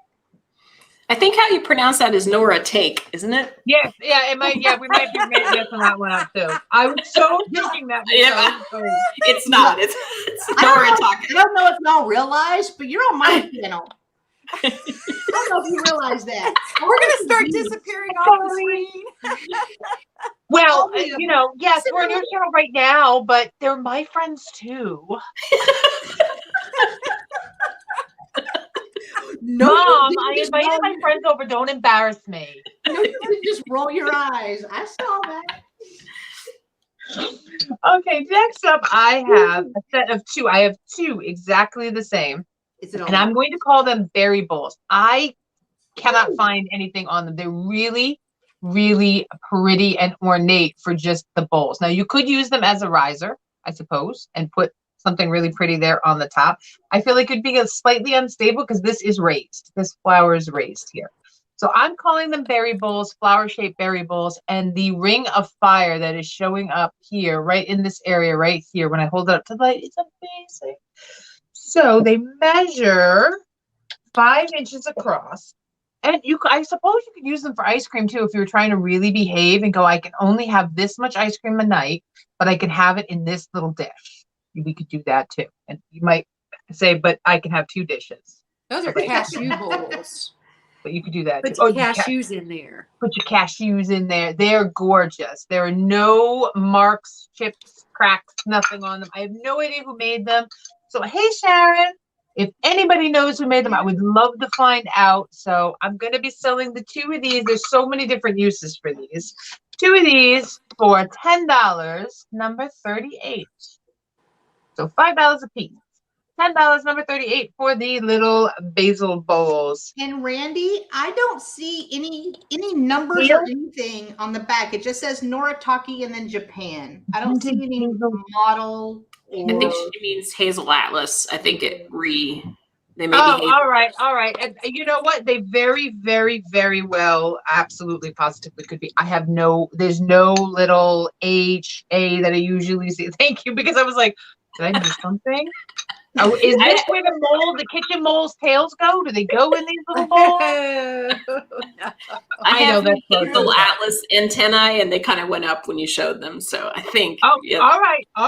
I think how you pronounce that is Noritake, isn't it? Yes, it might. Yeah, we might be messing that one up too. I was so thinking that. Yeah, it's not. It's Noritake. I don't know if y'all realize, but you're on my channel. I don't know if you realize that. We're going to start disappearing off the screen. Well, you know, yes, we're on your channel right now, but they're my friends too. No, Mom, I invited my friends over. Don't embarrass me. No, you didn't just roll your eyes. I saw that. Okay, next up, I have a set of 2. I have 2 exactly the same. And I'm going to call them berry bowls. I cannot find anything on them. They're really pretty and ornate for just the bowls. Now, you could use them as a riser, I suppose, and put something really pretty there on the top. I feel like it'd be slightly unstable because this is raised. This flower is raised here. So I'm calling them berry bowls, flower-shaped berry bowls, and the ring of fire that is showing up here, right in this area right here. When I hold it up to the light, it's amazing. So they measure 5 inches across. And I suppose you could use them for ice cream too if you were trying to really behave and go, I can only have this much ice cream a night, but I can have it in this little dish. We could do that too. And you might say, but I can have 2 dishes. Those are cashew bowls. But you could do that Put too. your cashews in there. Put your cashews in there. They're gorgeous. There are no marks, chips, cracks, nothing on them. I have no idea who made them. So, hey, Sharon, if anybody knows who made them, I would love to find out. So I'm going to be selling the 2 of these. There's so many different uses for these. 2 of these for $10, number 38. So $5 a piece. $10, number 38 for the little basil bowls. And Randy, I don't see any numbers or anything on the back. It just says Noritake and then Japan. I don't see any model. I think she means Hazel Atlas. I think they may all right. And you know what? They very, very, very well, absolutely, positively could be. There's no little HA that I usually see. Thank you, because I was like, did I miss something? Oh, is this where the kitchen mole's tails go? Do they go in these little bowls? I know that's Hazel Atlas antennae, and they kind of went up when you showed them. So I think. Oh, yeah. All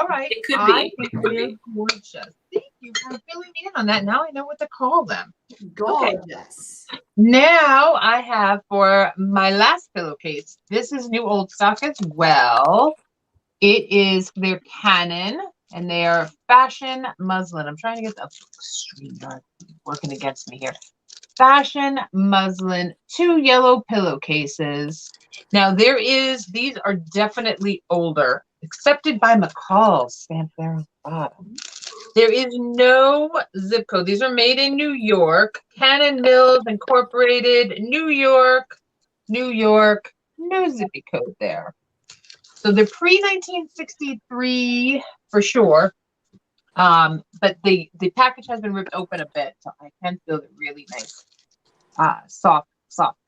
right. It could be. They're gorgeous. Thank you for filling me in on that. Now I know what to call them. Gorgeous. Okay. Now I have for my last pillowcase. This is new old stock as well. It is their Canon. And they are fashion muslin. I'm trying to get the screen working against me here. Fashion muslin, 2 yellow pillowcases. Now these are definitely older, accepted by McCall, stamped there on the bottom. There is no zip code. These are made in New York. Cannon Mills Incorporated, New York, no zippy code there. So they're pre-1963 for sure. But the package has been ripped open a bit, so I can feel the really nice soft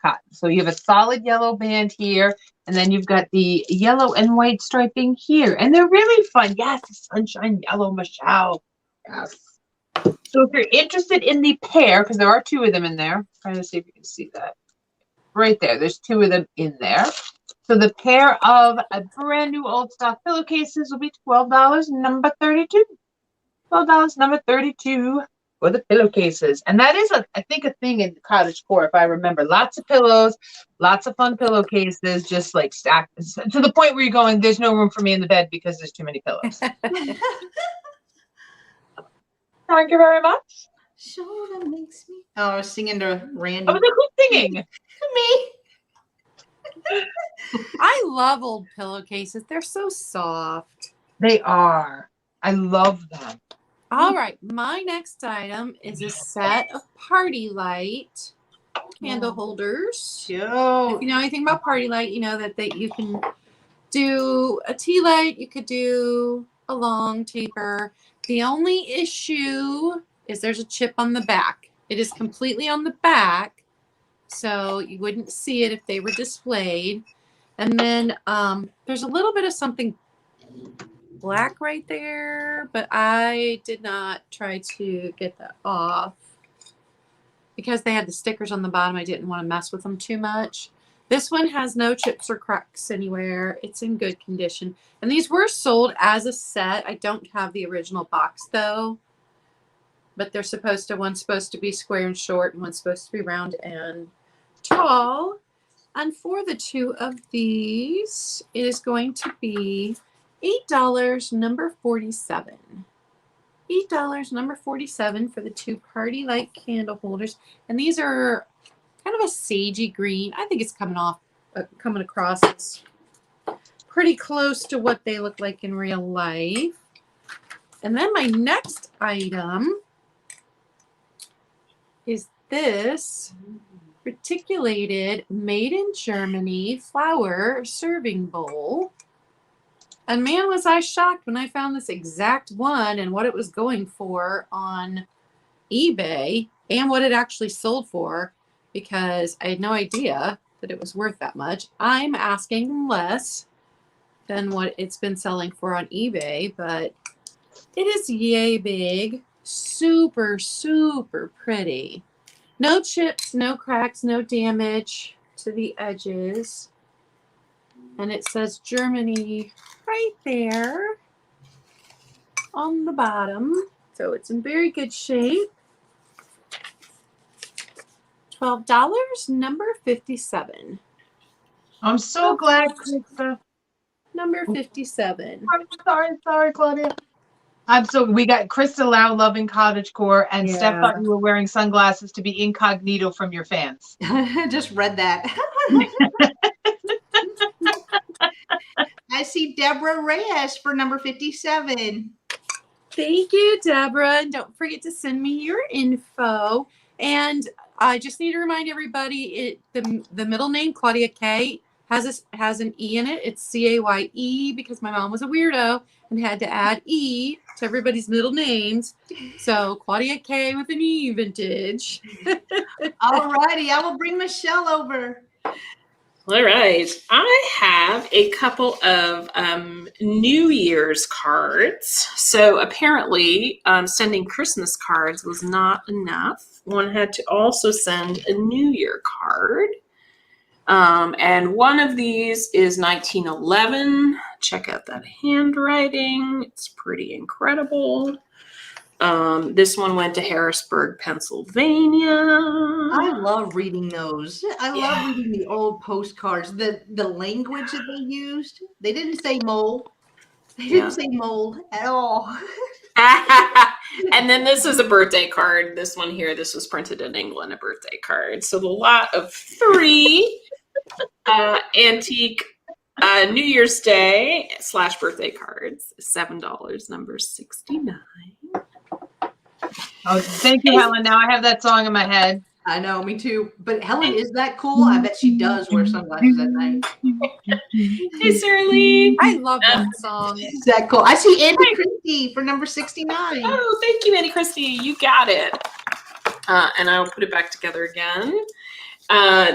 cotton. So you have a solid yellow band here, and then you've got the yellow and white striping here. And they're really fun. Yes, the sunshine yellow, Michelle. Yes. So if you're interested in the pair, because there are 2 of them in there, I'm trying to see if you can see that. Right there, there's 2 of them in there. So the pair of brand new old stock pillowcases will be $12, number 32. $12, number 32 for the pillowcases. And that is, I think, a thing in cottage core, if I remember. Lots of pillows, lots of fun pillowcases, just like stacked to the point where you're going, there's no room for me in the bed because there's too many pillows. Thank you very much. Sure, makes me. Oh, I was singing to Randy. I was like, who's singing? Me. I love old pillowcases. They're so soft. They are. I love them. All right. My next item is a set of party light candle holders. Cute. If you know anything about party light, you know that you can do a tea light. You could do a long taper. The only issue is there's a chip on the back. It is completely on the back. So you wouldn't see it if they were displayed. And then there's a little bit of something black right there, but I did not try to get that off because they had the stickers on the bottom. I didn't want to mess with them too much. This one has no chips or cracks anywhere. It's in good condition. And these were sold as a set. I don't have the original box though. But they're one's supposed to be square and short, and one's supposed to be round and tall. And for the 2 of these, it is going to be $8, number 47. $8, number 47 for the 2 party light candle holders. And these are kind of a sagey green. I think it's coming across. It's pretty close to what they look like in real life. And then my next item is this reticulated, made in Germany flower serving bowl. And man, was I shocked when I found this exact one and what it was going for on eBay and what it actually sold for, because I had no idea that it was worth that much. I'm asking less than what it's been selling for on eBay, but it is yay big. Super, super pretty. No chips, no cracks, no damage to the edges. And it says Germany right there on the bottom. So it's in very good shape. $12, number 57. I'm so glad, Krista. Number 57. I'm sorry, Claudia. We got Krista Lau loving cottagecore, and Steph thought you were wearing sunglasses to be incognito from your fans. Just read that. I see Deborah Reyes for number 57. Thank you, Deborah. And don't forget to send me your info. And I just need to remind everybody, the middle name, Claudia K, has an E in it. It's C-A-Y-E because my mom was a weirdo and had to add E to everybody's middle names. So Claudia K with an E vintage. All righty. I will bring Michelle over. All right. I have a couple of New Year's cards. So apparently sending Christmas cards was not enough. One had to also send a New Year card. And one of these is 1911. Check out that handwriting. It's pretty incredible. This one went to Harrisburg, Pennsylvania. I love reading those. I love reading the old postcards. The language that they used. They didn't say mold. They didn't say mold at all. And then this is a birthday card. This one here, this was printed in England, a birthday card. So the lot of 3 antique New Year's Day / birthday cards, $7, number 69. Oh, thank you, Helen. Now I have that song in my head. I know, me too. But Helen, is that cool? I bet she does wear sunglasses at night. Hey, Shirley. I love that song. Is that cool? I see Andy Christie for number 69. Oh, thank you, Annie Christie. You got it. And I'll put it back together again.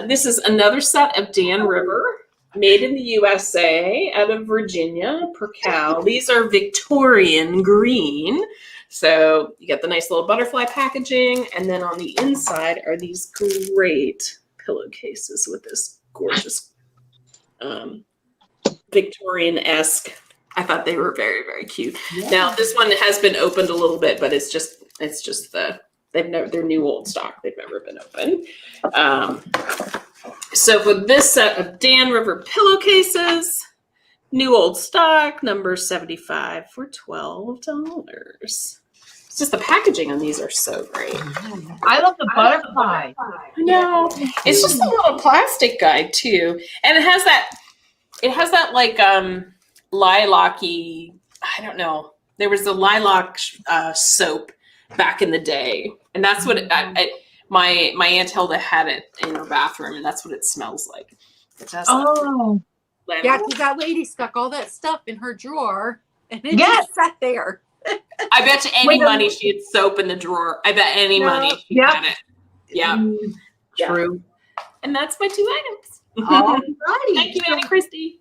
This is another set of Dan River, made in the USA, out of Virginia, per cow. These are Victorian green. So you get the nice little butterfly packaging, and then on the inside are these great pillowcases with this gorgeous Victorian-esque. I thought they were very, very cute. Yeah. Now this one has been opened a little bit, but it's just they're new old stock. They've never been opened. So for this set of Dan River pillowcases, new old stock, number 75 for $12. It's just the packaging on these are so great. I love the butterfly. No, it's just a little plastic guide too, and it has that like lilac-y. I don't know. There was the lilac soap back in the day, and that's what my Aunt Hilda had it in her bathroom, and that's what it smells like. It has yeah, because that lady stuck all that stuff in her drawer, and it just sat there. I bet you any money she had soap in the drawer. I bet any money she had it. Yeah. True. And that's my 2 items. All righty. Thank you, Annie Christie.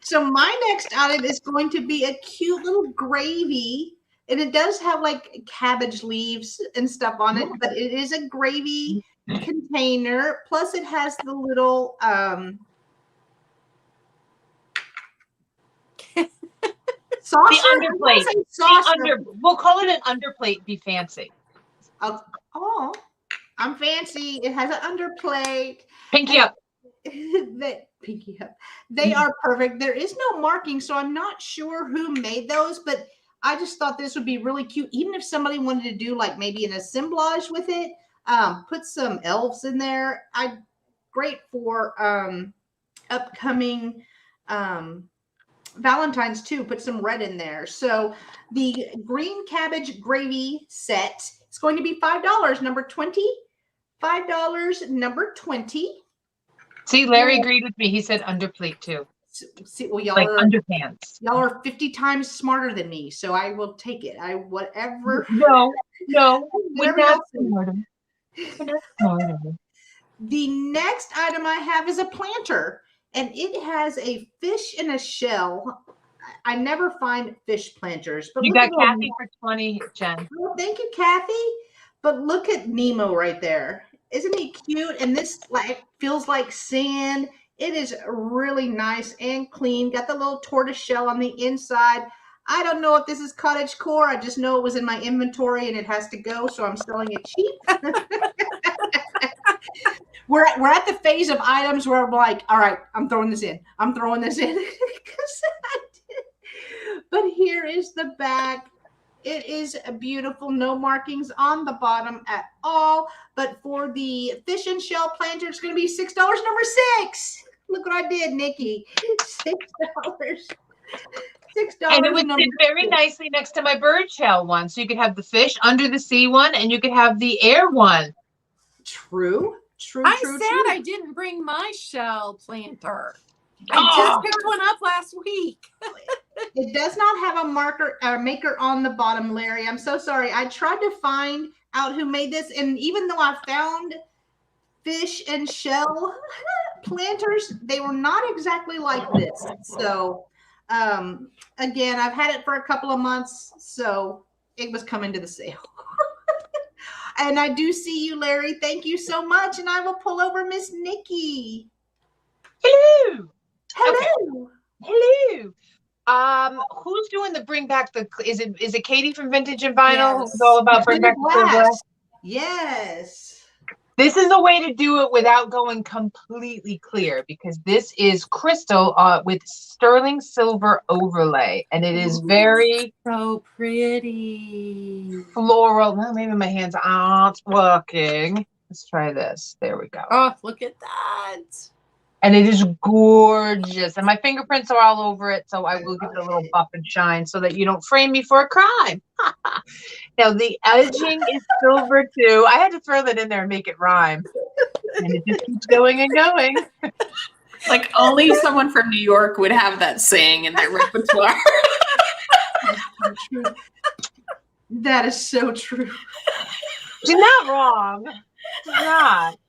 So my next item is going to be a cute little gravy. And it does have like cabbage leaves and stuff on it, but it is a gravy container. Plus it has the little saucer. The underplate. We'll call it an underplate. Be fancy. Oh, I'm fancy. It has an underplate. Pinky up. Pinky up. They are perfect. There is no marking, so I'm not sure who made those, but I just thought this would be really cute. Even if somebody wanted to do like maybe an assemblage with it, put some elves in there. Great for upcoming Valentine's too. Put some red in there. So the green cabbage gravy set is going to be $5, number 20. $5, number 20. See, Larry agreed with me. He said underplate too. See, well, y'all like are underpants. Y'all are 50 times smarter than me, so I will take it. Whatever. No, whatever we're else. not smarter. The next item I have is a planter, and it has a fish in a shell. I never find fish planters. But you got Kathy for 20, Jen. Oh, thank you, Kathy. But look at Nemo right there. Isn't he cute? And this like feels like sand. It is really nice and clean. Got the little tortoise shell on the inside. I don't know if this is cottage core. I just know it was in my inventory and it has to go, so I'm selling it cheap. We're at the phase of items where I'm like, all right, I'm throwing this in. I'm throwing this in. But here is the back. It is beautiful. No markings on the bottom at all. But for the fish and shell planter, it's going to be $6, number 6. Look what I did, Nikki. $6. $6. And it would fit very nicely next to my bird shell one. So you could have the fish under the sea one, and you could have the air one. True. I'm sad I didn't bring my shell planter. I just picked one up last week. It does not have a maker on the bottom, Larry. I'm so sorry. I tried to find out who made this, and even though I found fish and shell planters, they were not exactly like this. So again, I've had it for a couple of months, so it was coming to the sale. And I do see you, Larry. Thank you so much. And I will pull over Miss Nikki. Hello. Hello. Okay. Hello. Who's doing the bring back the? Is it Katie from Vintage and Vinyl? Yes. Who's all about bring back the glass? Yes. This is a way to do it without going completely clear, because this is crystal with sterling silver overlay, and it is very so pretty floral. Well, maybe my hands aren't working. Let's try this. There we go. Oh, look at that. And it is gorgeous. And my fingerprints are all over it, so I will give it a little buff and shine so that you don't frame me for a crime. Now, the edging is silver, too. I had to throw that in there and make it rhyme. And it just keeps going and going. Like only someone from New York would have that saying in their repertoire. That is so true. She's not wrong. She's not.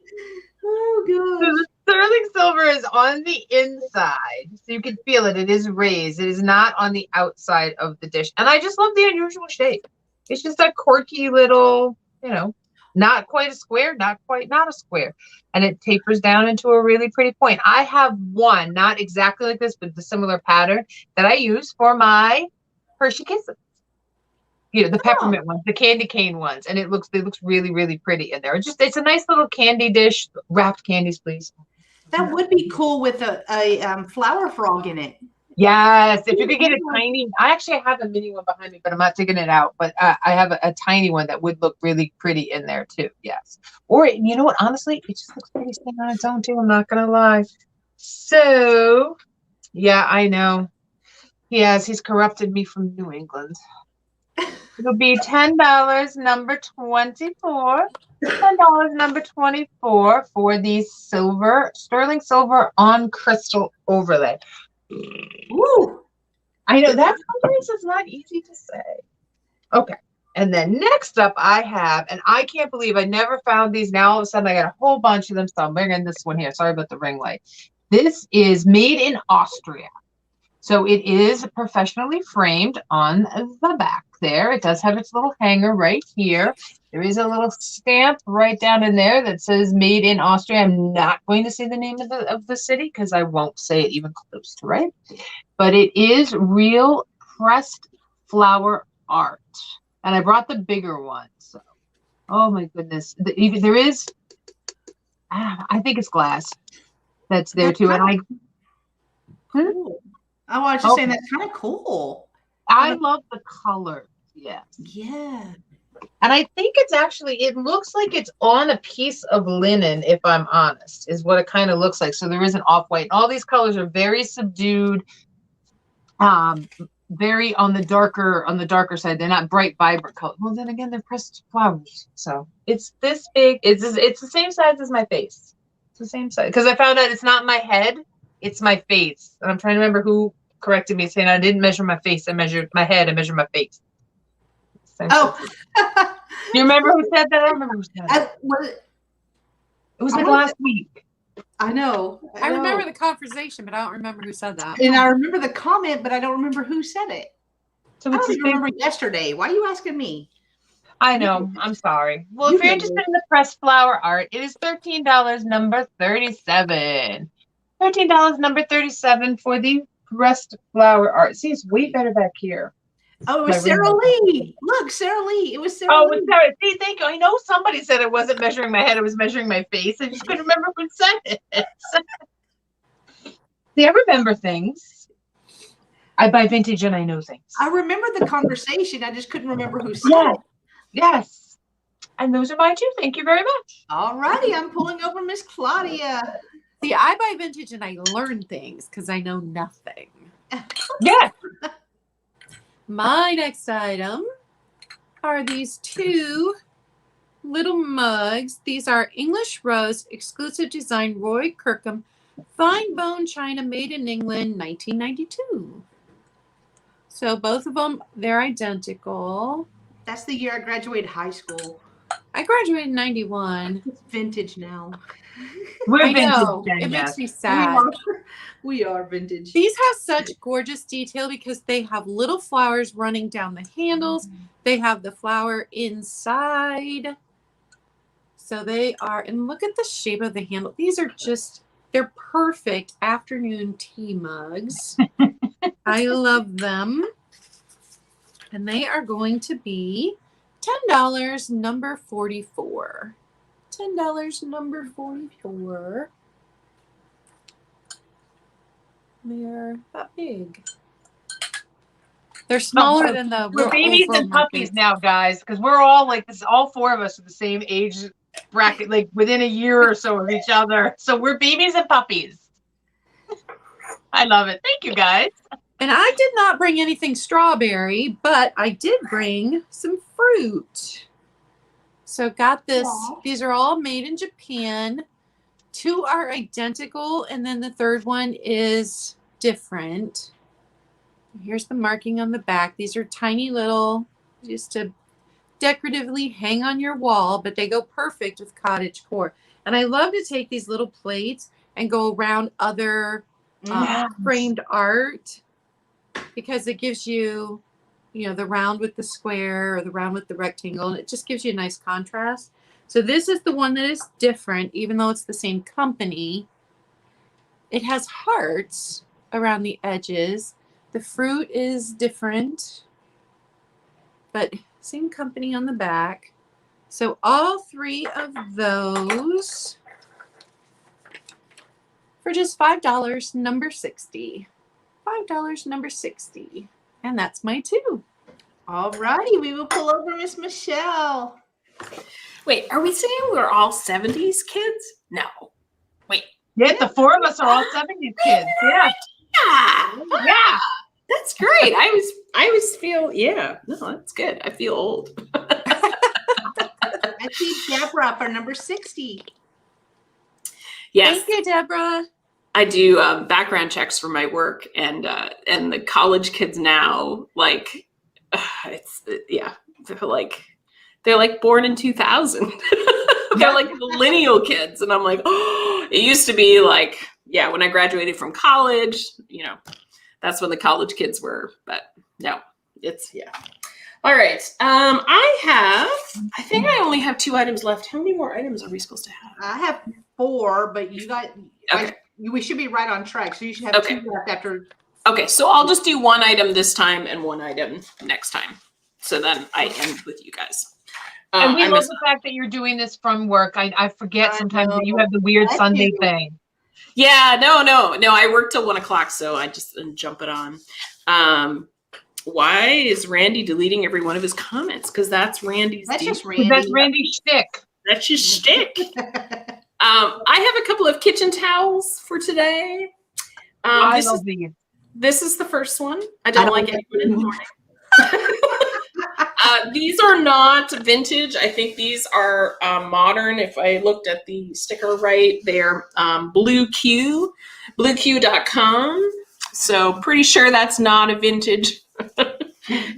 Oh, So gosh. the sterling silver is on the inside, so you can feel it. It is raised. It is not on the outside of the dish. And I just love the unusual shape. It's just a quirky little, not quite a square, not a square. And it tapers down into a really pretty point. I have one, not exactly like this, but the similar pattern that I use for my Hershey Kisses. The peppermint ones, the candy cane ones, and it looks really, really pretty in there. It's a nice little candy dish. Wrapped candies, please. That would be cool with a flower frog in it. Yes, if you could get a tiny. I actually have a mini one behind me, but I'm not taking it out. But I have a tiny one that would look really pretty in there too. Yes, or you know what? Honestly, it just looks pretty standing on its own too. I'm not gonna lie. So, yeah, I know. Yes, he's corrupted me from New England. It'll be $10, number 24. $10, number 24 for the sterling silver on crystal overlay. Ooh. I know that sometimes is not easy to say. Okay. And then next up I have, and I can't believe I never found these. Now all of a sudden I got a whole bunch of them. So I'm bringing this one here. Sorry about the ring light. This is made in Austria. So it is professionally framed on the back there. It does have its little hanger right here. There is a little stamp right down in there that says made in Austria. I'm not going to say the name of the city because I won't say it even close to right. But it is real pressed flower art. And I brought the bigger one. So, oh my goodness. There is, I think it's glass that's there too. And I was just saying that's kind of cool. I love the color. Yes. Yeah. And I think it's actually, it looks like it's on a piece of linen, if I'm honest, is what it kind of looks like. So there is an off-white. All these colors are very subdued, very on the darker side. They're not bright, vibrant color. Well, then again, they're pressed flowers. So it's this big. It's the same size as my face. It's the same size. Because I found out it's not my head, it's my face. And I'm trying to remember who corrected me saying I didn't measure my face. I measured my head. I measured my face. Oh. Do you remember who said that? I don't remember who said that. It was like last week. I know. I remember the conversation, but I don't remember who said that. And I remember the comment, but I don't remember who said it. So I don't even remember yesterday. Why are you asking me? I know. I'm sorry. Well, if you're interested in the pressed flower art, it is $13, number 37. $13, number 37 for the pressed flower art. See, it's way better back here. Oh, it was Sarah Lee. Look, Sarah Lee. It was Sarah Lee. Sarah. See, thank you. I know somebody said it wasn't measuring my head, it was measuring my face. I just couldn't remember who said it. See, I remember things. I buy vintage and I know things. I remember the conversation. I just couldn't remember who said it. Yes. And those are mine too. Thank you very much. All righty. I'm pulling over Miss Claudia. See, I buy vintage and I learn things because I know nothing. Yes. My next item are these two little mugs. These are English Rose exclusive design Roy Kirkham fine bone china made in England 1992. So both of them, they're identical. That's the year I graduated high school. I graduated in 91. It's vintage now. We're I vintage. know. Then, It yes. makes me sad. We are vintage. These have such gorgeous detail because they have little flowers running down the handles. They have the flower inside. So they are, and look at the shape of the handle. These are just, they're perfect afternoon tea mugs. I love them. And they are going to be $10, number 44. $10, number 44. They're that big. They're smaller than the We're babies and puppies now, guys, because we're all like this. All four of us are the same age bracket, like within a year or so of each other. So we're babies and puppies. I love it. Thank you, guys. And I did not bring anything strawberry, but I did bring some fruit. So got this. Aww. These are all made in Japan. Two are identical, and then the third one is different. Here's the marking on the back. These are tiny little, just to decoratively hang on your wall, but they go perfect with cottage core. And I love to take these little plates and go around other framed art because it gives you, you know, the round with the square or the round with the rectangle, and it just gives you a nice contrast. So this is the one that is different, even though it's the same company. It has hearts around the edges. The fruit is different, but same company on the back. So all three of those for just $5, number 60. $5, number 60. And that's my two. All righty. We will pull over Miss Michelle. Wait, are we saying we're all 70s kids? No. Wait. Yeah, the four of us are all 70s kids. Yeah. Yeah. That's great. I always feel, yeah. No, that's good. I feel old. I see Deborah for number 60. Yes. Thank you, Deborah. I do background checks for my work, and the college kids now, like, they're like born in 2000. They're like millennial kids, and I'm like, oh, it used to be like, yeah, when I graduated from college, you know, that's when the college kids were, but no, it's, yeah. All right. I think I only have 2 items left. How many more items are we supposed to have? I have 4, but you got, okay. We should be right on track. So you should have 2 left after. Okay. So I'll just do 1 item this time and 1 item next time. So then I end with you guys. And we love the fact that you're doing this from work. I forget sometimes that you have the weird Sunday thing. Yeah, no. I work till 1 o'clock, so I just jump it on. Why is Randy deleting every one of his comments? Because that's Randy's. That's just Randy. That's Randy's shtick. That's his shtick. I have a couple of kitchen towels for today. I love these. This is the first one. I don't like anyone in the morning. These are not vintage. I think these are modern. If I looked at the sticker right, they're blueq.com. So pretty sure that's not a vintage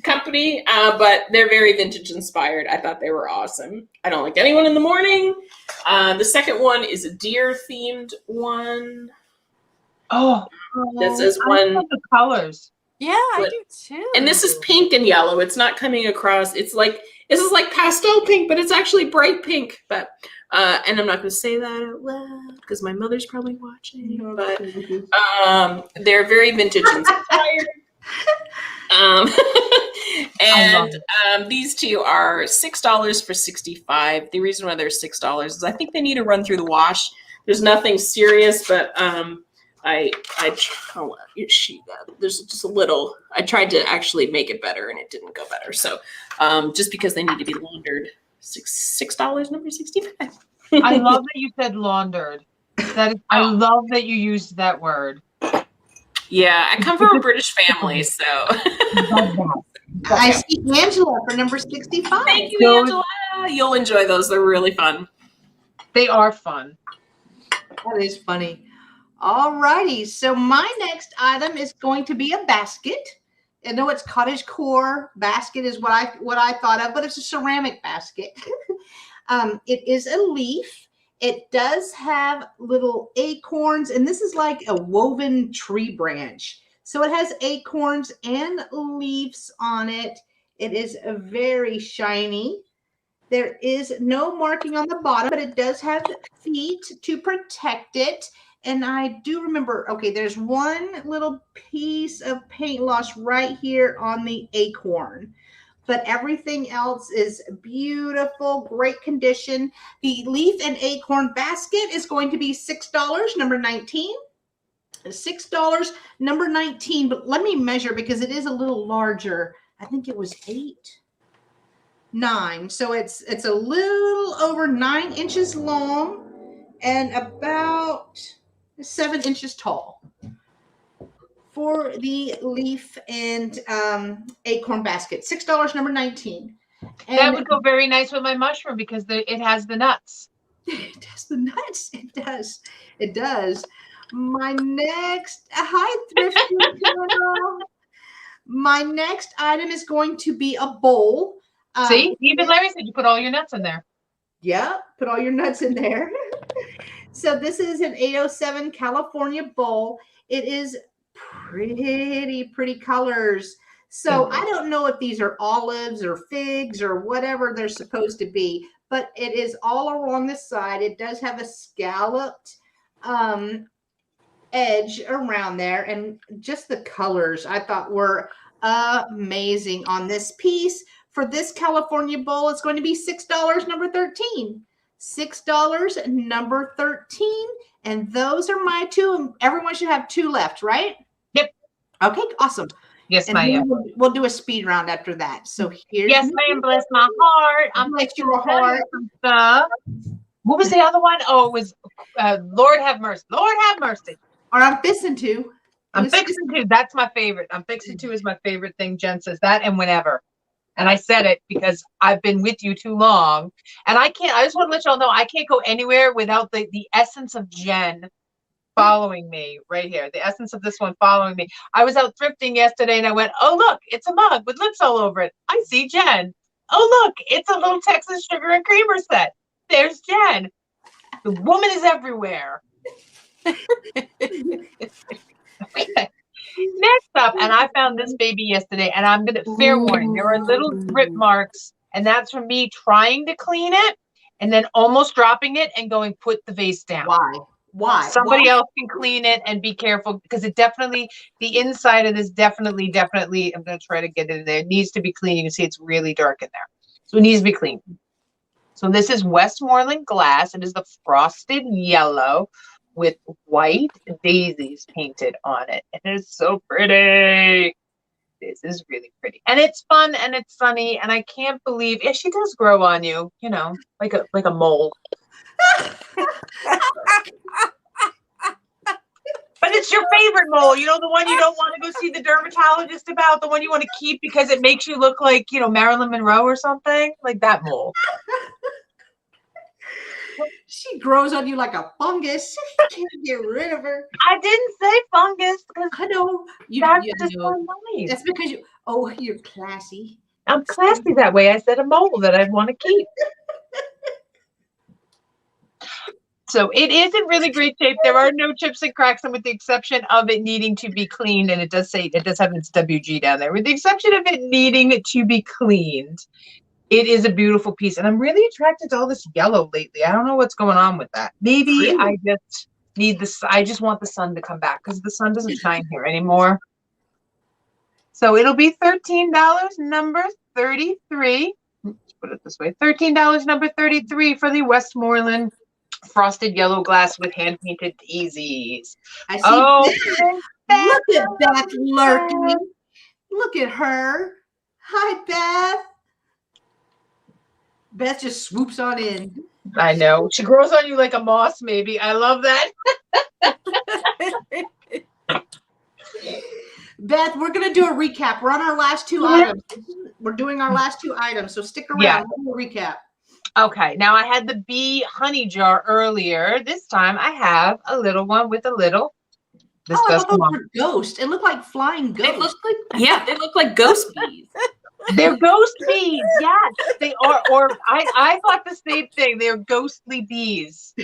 company, but they're very vintage inspired. I thought they were awesome. I don't like anyone in the morning. The second one is a deer themed one. Oh, this is I one. love the colors. Yeah, I do too. And this is pink and yellow. It's not coming across. It's like, this is like pastel pink, but it's actually bright pink. But and I'm not going to say that out loud because my mother's probably watching. But they're very vintage inspired. These two are $6 for 65. The reason why they're $6 is I think they need to run through the wash. There's nothing serious, but there's just a little. I tried to actually make it better, and it didn't go better. So, just because they need to be laundered, $6, number 65. I love that you said laundered. I love that you used that word. Yeah, I come from a British family, so. I see Angela for number 65. Thank you, Angela. You'll enjoy those. They're really fun. They are fun. That is funny. All righty. So my next item is going to be a basket. I know it's cottage core basket is what I thought of, but it's a ceramic basket. It is a leaf. It does have little acorns, and this is like a woven tree branch. So it has acorns and leaves on it. It is very shiny. There is no marking on the bottom, but it does have feet to protect it. And I do remember, okay, there's one little piece of paint loss right here on the acorn, but everything else is beautiful, great condition. The leaf and acorn basket is going to be $6, number 19. $6, number 19, but let me measure because it is a little larger. I think it was 8, 9. So it's a little over 9 inches long and about 7 inches tall for the leaf and acorn basket. $6, number 19. And that would go very nice with my mushroom because it has the nuts. It has the nuts. It does. It does. My next, hi, Thrift Channel. My next item is going to be a bowl. See, even Larry said you put all your nuts in there. Yeah, put all your nuts in there. So this is an 807 California bowl. It is pretty colors. So I don't know if these are olives or figs or whatever they're supposed to be, but it is all along the side. It does have a scalloped edge around there, and just the colors I thought were amazing on this piece. For this California bowl, it's going to be $6, number 13. $6, number 13. And those are my two. And everyone should have 2 left, right? Yep. Okay, awesome. Yes, ma'am. We'll do a speed round after that. So here's. Yes, ma'am. Bless my heart. I'm bless your heart. What was the other one? Oh, it was Lord have mercy. Lord have mercy. Or I'm fixing to. I'm fixing to. That's my favorite. I'm fixing to is my favorite thing. Jen says that and whenever. And I said it because I've been with you too long. And I just want to let y'all know I can't go anywhere without the essence of Jen following me right here. The essence of this one following me. I was out thrifting yesterday and I went, oh, look, it's a mug with lips all over it. I see Jen. Oh, look, it's a little Texas sugar and creamer set. There's Jen. The woman is everywhere. Okay. Next up, and I found this baby yesterday, and I'm gonna fair warning, there are little drip marks, and that's from me trying to clean it and then almost dropping it and going, put the vase down. Why? Somebody else can clean it, and be careful because it definitely, the inside of this definitely, I'm gonna try to get it in there. It needs to be clean. You can see it's really dark in there. So it needs to be clean. So this is Westmoreland glass. It is the frosted yellow with white daisies painted on it. And it is so pretty. This is really pretty. And it's fun and it's sunny. And I can't believe she does grow on you, you know, like a mole. But it's your favorite mole, you know, the one you don't want to go see the dermatologist about, the one you want to keep because it makes you look like, you know, Marilyn Monroe or something, like that mole. She grows on you like a fungus. You can't get rid of her. I didn't say fungus. I know. That's just my mind. That's because you're classy. I'm classy that way. I said a mole that I'd want to keep. So it is in really great shape. There are no chips and cracks, and with the exception of it needing to be cleaned, and it does have its WG down there. With the exception of it needing to be cleaned, it is a beautiful piece. And I'm really attracted to all this yellow lately. I don't know what's going on with that. Maybe I just need this. I just want the sun to come back because the sun doesn't shine here anymore. So it'll be $13, number 33. Let's put it this way. $13, number 33 for the Westmoreland frosted yellow glass with hand painted daisies. I see. Look at Beth lurking. Look at her. Hi, Beth. Beth just swoops on in. I know. She grows on you like a moss, maybe. I love that. Beth, we're going to do a recap. We're on our last two items. We're doing our last two items, so stick around. Yeah. We'll recap. Okay, now I had the bee honey jar earlier. This time I have a little one with a little. This does come on. Ghost. It looked like flying ghosts. They look like ghost bees. They're ghost bees. Yes, they are. Or I thought the same thing. They're ghostly bees.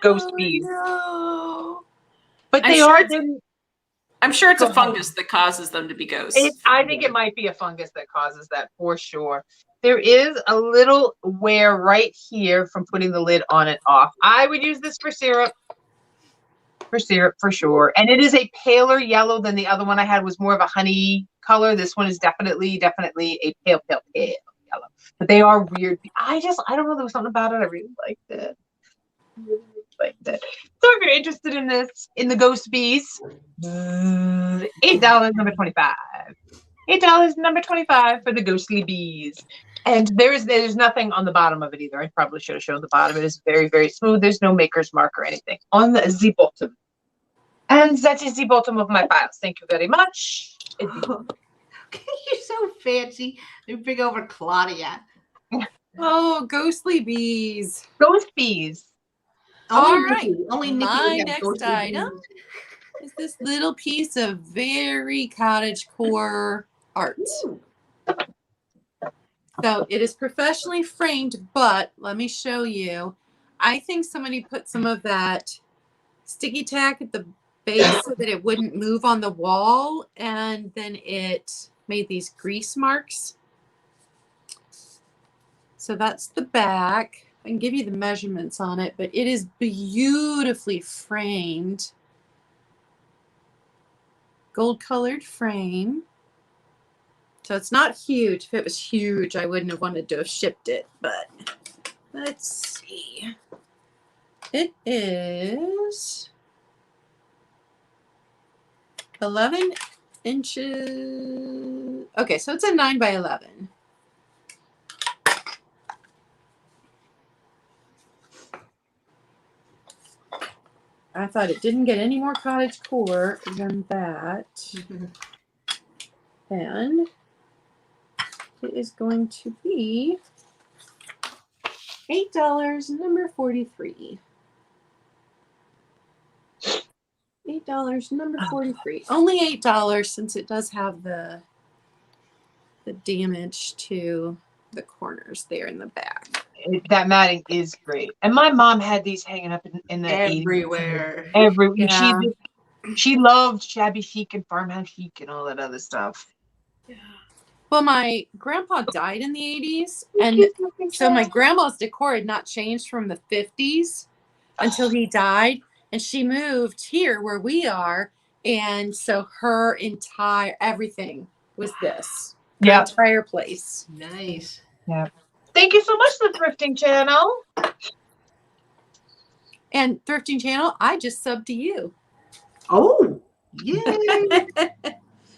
Ghost bees. No. But they are. I'm sure it's a fungus that causes them to be ghosts. I think it might be a fungus that causes that for sure. There is a little wear right here from putting the lid on and off. I would use this for syrup. For syrup, for sure. And it is a paler yellow than the other one I had was more of a honey color. This one is definitely a pale yellow. But they are weird. I don't know. There was something about it. I really liked it. So if you're interested in this, in the ghost bees, $8, number 25. $8, number 25 for the ghostly bees. And there's nothing on the bottom of it either. I probably should have shown the bottom. It is very, very smooth. There's no maker's mark or anything on the bottom. And that is the bottom of my files. Thank you very much. Okay, you're so fancy. You bring over Claudia. Oh, ghostly bees. Ghost bees. All right. Only my next item is this little piece of very cottage core art. Ooh. So it is professionally framed, but let me show you. I think somebody put some of that sticky tack at the base so that it wouldn't move on the wall, and then it made these grease marks. So that's the back. I can give you the measurements on it, but it is beautifully framed. Gold colored frame. So it's not huge. If it was huge, I wouldn't have wanted to have shipped it, but let's see. It is 11 inches. Okay, so it's a 9 by 11. I thought it didn't get any more cottage core than that. And it is going to be $8, number 43. $8, number 43. Only $8 since it does have the damage to the corners there in the back. That matting is great. And my mom had these hanging up in the everywhere. 80s. Everywhere. Yeah. She loved shabby chic and farmhouse chic and all that other stuff. Yeah. Well, my grandpa died in the 80s, and so my grandma's decor had not changed from the 50s until he died, and she moved here where we are, and so her entire everything was this. Yeah, entire place. Nice. Yeah. Thank you so much, the Thrifting Channel. And Thrifting Channel, I just subbed to you. Oh, yay!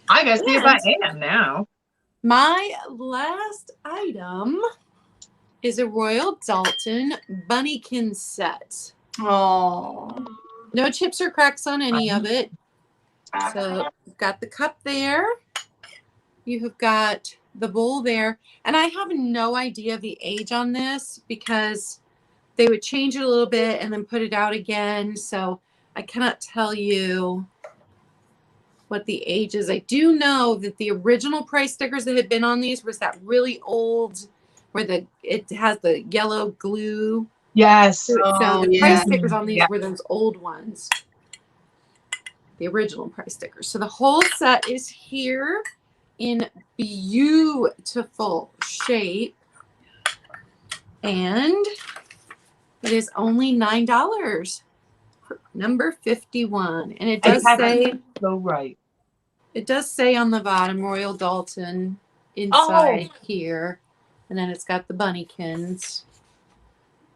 I gotta see if I am now. My last item is a Royal Dalton Bunnykin set. Oh, no chips or cracks on any of it. So you've got the cup there. You have got the bowl there. And I have no idea of the age on this because they would change it a little bit and then put it out again. So I cannot tell you what the age is. I do know that the original price stickers that had been on these was that really old where it has the yellow glue. Yes. So Oh, the yeah. price stickers on these were those old ones. The original price stickers. So the whole set is here in beautiful shape. And it is only $9 for number 51. And it does say so right. It does say on the bottom Royal Dalton inside here. And then it's got the bunnykins.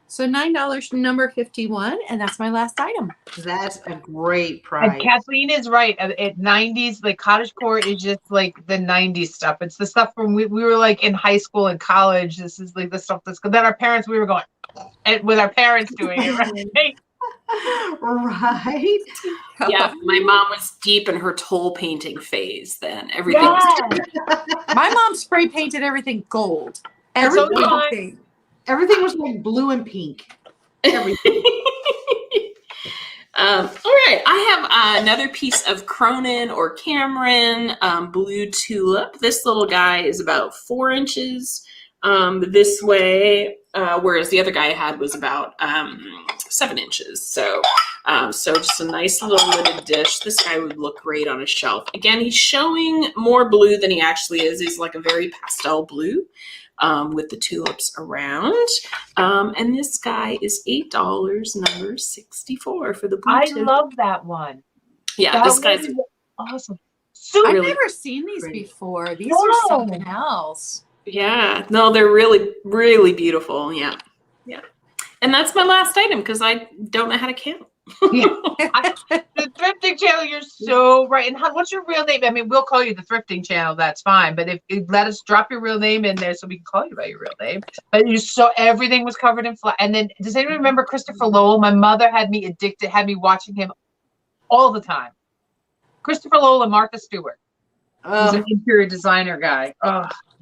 So $9 for number 51, and that's my last item. That's a great price. And Kathleen is right. At 90s, like cottagecore is just like the 90s stuff. It's the stuff from we were like in high school and college. This is like the stuff that our parents, we were going and with our parents doing it, right? Right. Yeah, my mom was deep in her toll painting phase then. Everything My mom spray painted everything gold. Everything. Everything was like blue and pink. Everything. All right, I have another piece of Cronin or Cameron blue tulip. This little guy is about 4 inches this way, whereas the other guy I had was about 7 inches. So just a nice little lidded dish. This guy would look great on a shelf. Again, he's showing more blue than he actually is. He's like a very pastel blue. With the tulips around. And this guy is $8, number 64 for the blue I tulip. love that one. Yeah, this guy's awesome. I've never seen these before. These are something else. Yeah, no, they're really, really beautiful. Yeah. And that's my last item because I don't know how to count. The thrifting channel, you're so right. And what's your real name? I mean, we'll call you the thrifting channel, that's fine, but if let us drop your real name in there so we can call you by your real name. But everything was covered in flat. And then does anyone remember Christopher Lowell? My mother had me addicted, had me watching him all the time. Christopher Lowell and Martha Stewart. He's an interior designer guy.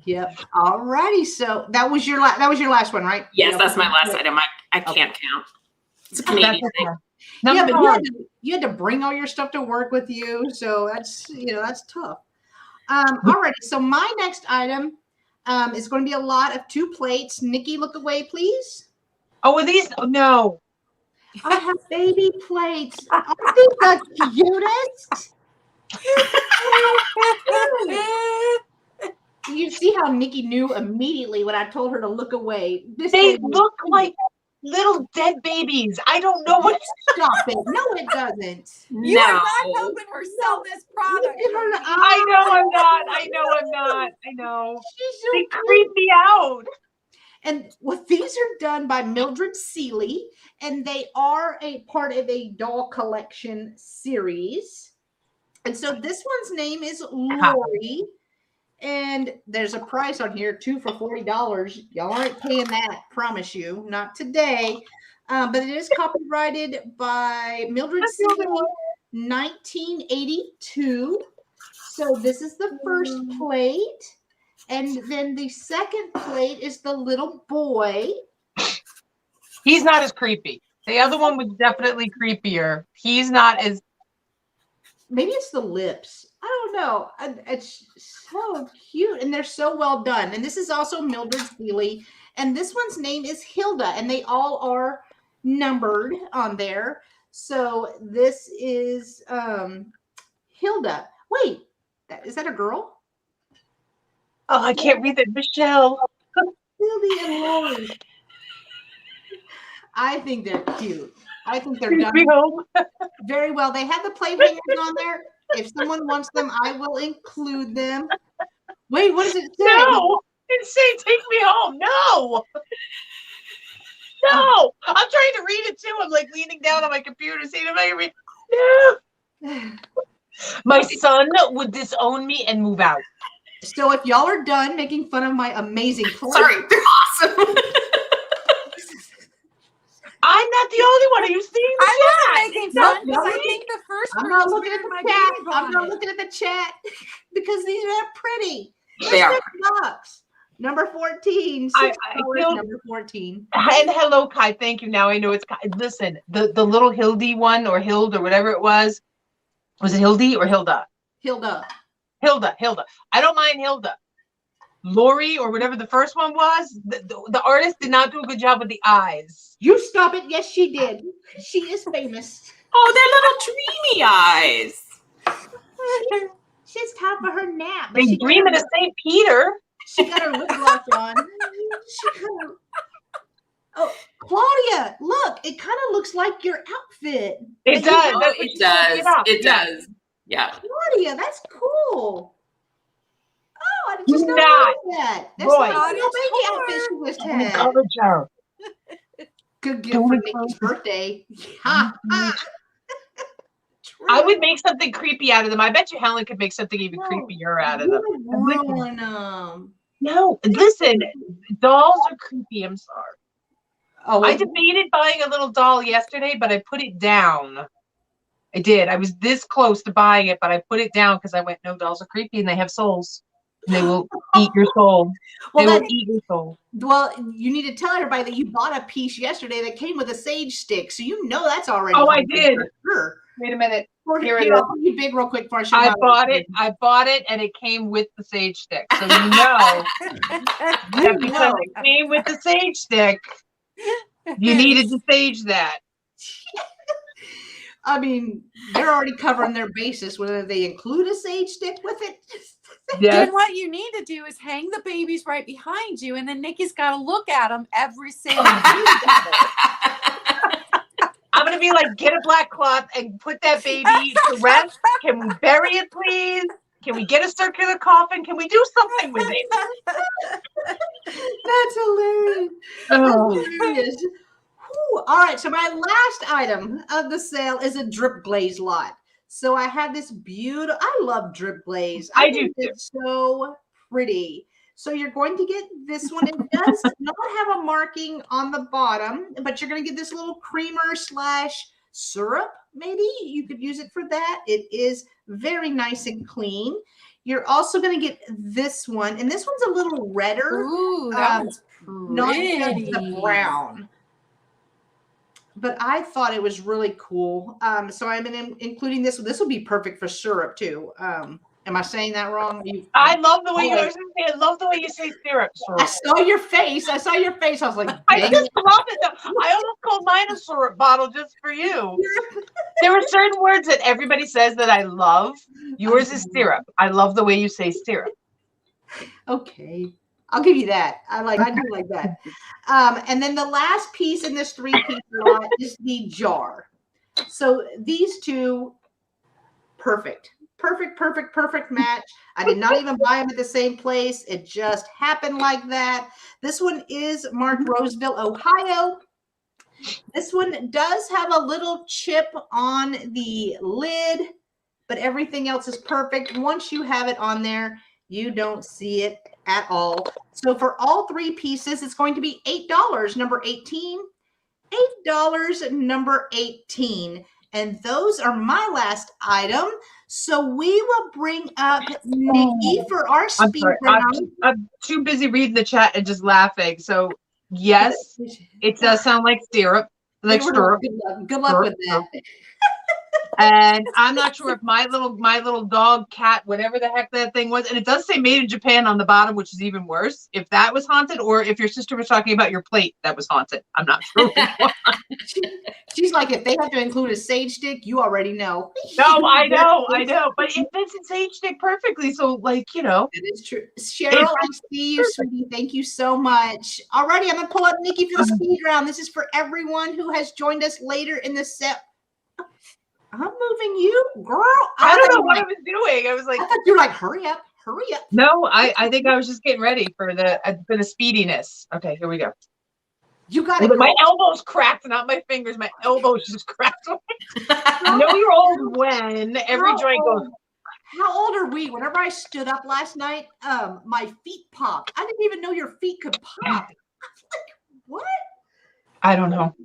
Yep. All righty. So that was your last one, right? Yes, that's my last item. I can't count. It's a Canadian thing. Yeah, but you had to bring all your stuff to work with you, so that's tough. All right, so my next item is going to be a lot of 2 plates. Nikki, look away, please. Oh, are these? Oh, no. I have baby plates. Aren't these the cutest? You see how Nikki knew immediately when I told her to look away. They look like little dead babies. I don't know what. Stop it. No, it doesn't. You are not helping her sell this product. I know I'm not. I know. They creep me out. And these are done by Mildred Seeley, and they are a part of a doll collection series. And so this one's name is Lori. And there's a price on here, 2 for $40. Y'all aren't paying that, promise you. Not today. But it is copyrighted by Mildred Seeley, 1982. So this is the first plate. And then the second plate is the little boy. He's not as creepy. The other one was definitely creepier. He's not as... Maybe it's the lips. I don't know. It's so cute, and they're so well done. And this is also Mildred Seeley, and this one's name is Hilda, and they all are numbered on there. So this is Hilda. Wait, is that a girl? Oh, I can't read that. Michelle. Hildy and Lori. I think they're cute. I think they're done very well. They have the plate hangers on there. If someone wants them, I will include them. Wait, what does it say? No, it's saying take me home. No. No. I'm trying to read it too. I'm like leaning down on my computer, seeing if I can read. No. My son would disown me and move out. So if y'all are done making fun of my amazing plate. Sorry, they're awesome. I'm not the only one. Are you seeing the chat? I'm making fun. No, I think the first I'm not looking at the chat. I'm not looking at the chat because these are pretty. They are. $6. Number 14. Number 14. And hello, Kai. Thank you. Now I know it's Kai. Listen, the little Hildy one or Hild or whatever it was it Hildy or Hilda? Hilda. I don't mind Hilda. Lori or whatever the first one was, the artist did not do a good job with the eyes. You stop it. Yes, she did. She is famous. Oh, they're little dreamy eyes. She's time for her nap. They dreaming of St. Peter. She got her lip gloss on. Oh, Claudia, look, it kind of looks like your outfit. It does. Oh, it does. It does. Yeah. Claudia, that's cool. Oh, I just know that. That's Boy, not a baby outfit she was had. Good gift for Nikki's birthday. I would make something creepy out of them. I bet you Helen could make something even creepier out of them. No, listen, dolls are creepy. I'm sorry. Oh, I debated buying a little doll yesterday, but I put it down. I did. I was this close to buying it, but I put it down because I went, no, dolls are creepy and they have souls. They will eat your soul. They will eat your soul. Well, you need to tell everybody that you bought a piece yesterday that came with a sage stick, so you know that's already. Oh, I did. Sure. Wait a minute. Here it is. You big real quick for a show. I bought it, and it came with the sage stick. So you know that because it came with the sage stick, you needed to sage that. I mean, they're already covering their basis, whether they include a sage stick with it. Yes. Then what you need to do is hang the babies right behind you, and then Nikki's got to look at them every single day. I'm going to be like, get a black cloth and put that baby to rest. Can we bury it, please? Can we get a circular coffin? Can we do something with it? That's hilarious. Oh. That's hilarious. Whew. All right, so my last item of the sale is a drip glaze lot. So I have this beautiful, I love drip glaze. I think it's so pretty. So you're going to get this one. It does not have a marking on the bottom, but you're going to get this little creamer / syrup. Maybe you could use it for that. It is very nice and clean. You're also going to get this one, and this one's a little redder. Ooh, that's not just the brown. But I thought it was really cool. So I'm including this. This will be perfect for syrup too. Am I saying that wrong? I love the way I love the way you say syrup. I saw your face. I was like, I just love it. I almost called mine a syrup bottle just for you. There are certain words that everybody says that I love. Yours is syrup. I love the way you say syrup. Okay. I'll give you that. I do like that. And then the last piece in this 3-piece lot is the jar. So these two, perfect match. I did not even buy them at the same place. It just happened like that. This one is marked Roseville, Ohio. This one does have a little chip on the lid, but everything else is perfect. Once you have it on there, you don't see it at all. So for all 3 pieces, it's going to be $8, number 18. $8, number 18. And those are my last item. So we will bring up Nikki for our speed round. I'm too busy reading the chat and just laughing. So yes, it does sound like syrup. Like syrup. Good luck with that. And I'm not sure if my little dog, cat, whatever the heck that thing was, and it does say made in Japan on the bottom, which is even worse, if that was haunted, or if your sister was talking about your plate that was haunted. I'm not sure. She's like, if they have to include a sage stick, you already know. No, I know. But it fits a sage stick perfectly. So, like, you know. It is true. Cheryl, I see you, sweetie. Thank you so much. Alrighty, I'm going to pull up Nikki for the speed round. This is for everyone who has joined us later in the set. I'm moving you, girl. I don't know what I was doing. I was like, I thought you were like, hurry up. No, I think I was just getting ready for the speediness. Okay, here we go. You got it. My elbows cracked, not my fingers. My elbows just cracked. Know you're old when every joint goes. How old are we? Whenever I stood up last night, my feet popped. I didn't even know your feet could pop. I was like, what? I don't know.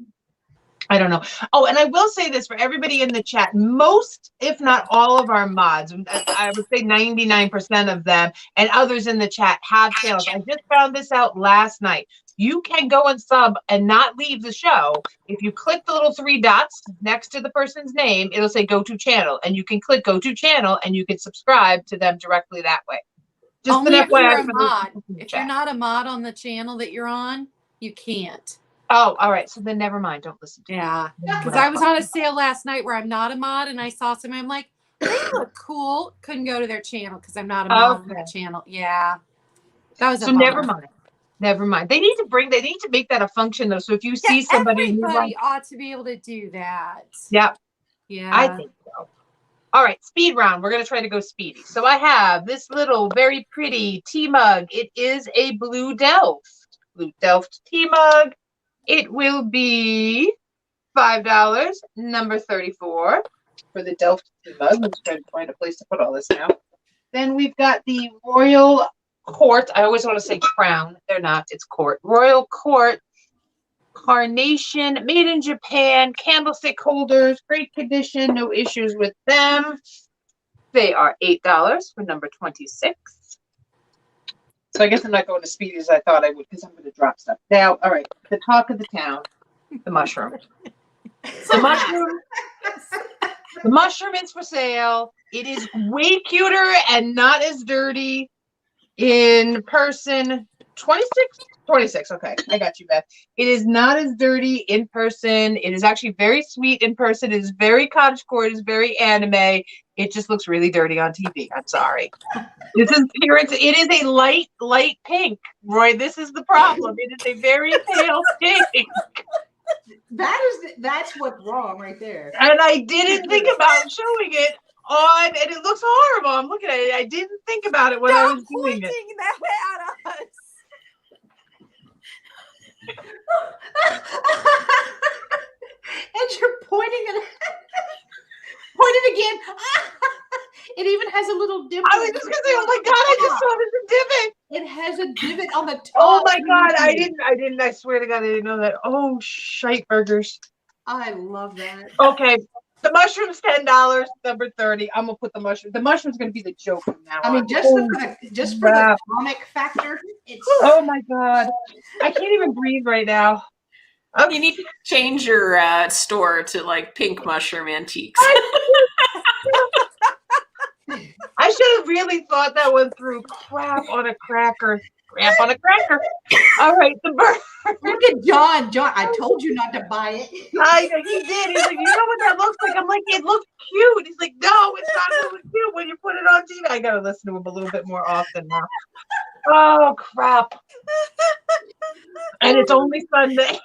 I don't know. Oh, and I will say this for everybody in the chat. Most, if not all of our mods, I would say 99% of them and others in the chat have channels. I just found this out last night. You can go and sub and not leave the show. If you click the little 3 dots next to the person's name, it'll say go to channel. And you can click go to channel and you can subscribe to them directly that way. Just only an if you're FYI a mod. If you're not a mod on the channel that you're on, you can't. Oh, all right. So then never mind. Don't listen to Yeah. Because I was on a sale last night where I'm not a mod and I saw some. I'm like, they look cool. Couldn't go to their channel because I'm not a mod on their channel. Yeah. That was so never mind. Never mind. They need to make that a function though. So if you see somebody, everybody ought to be able to do that. Yeah. Yeah. I think so. All right, speed round. We're going to try to go speedy. So I have this little very pretty tea mug. It is a Blue Delft tea mug. It will be $5, number 34 for the Delft tea mug. Let's try to find a place to put all this now. Then we've got the Royal Court. I always want to say crown. They're not. It's court. Royal Court Carnation, made in Japan, candlestick holders, great condition, no issues with them. They are $8 for number 26. So I guess I'm not going as speedy as I thought I would because I'm going to drop stuff. Now, all right, the talk of the town, the mushroom. The mushroom is for sale. It is way cuter and not as dirty in person. 26. Okay, I got you, Beth. It is not as dirty in person. It is actually very sweet in person. It is very cottagecore. It is very anime. It just looks really dirty on TV. I'm sorry. This is appearance. It is a light pink, Roy. This is the problem. It is a very pale pink. That's what's wrong right there. And I didn't think about showing it on, and it looks horrible. I'm looking at it. I didn't think about it when I was doing it. That at us. And you're pointing it. Point it again. It even has a little dimple. I was just gonna say, oh my god, I just saw there's a divot. It has a divot on the top. Oh my god, I didn't. I swear to God, I didn't know that. Oh, shite burgers. I love that. Okay, the mushroom's $10, number 30. I'm gonna put the mushroom. The mushroom's gonna be the joke from now on. I mean, just for the comic factor. It's oh my god, I can't even breathe right now. Okay. You need to change your store to like pink mushroom antiques. I should have really thought that one through. Crap on a cracker. Crap on a cracker. All right, the bird. Look at John. John, I told you not to buy it. He did. He's like, you know what that looks like? I'm like, it looks cute. He's like, no, it's not really cute when you put it on TV. I gotta listen to him a little bit more often now. Oh crap. And it's only Sunday.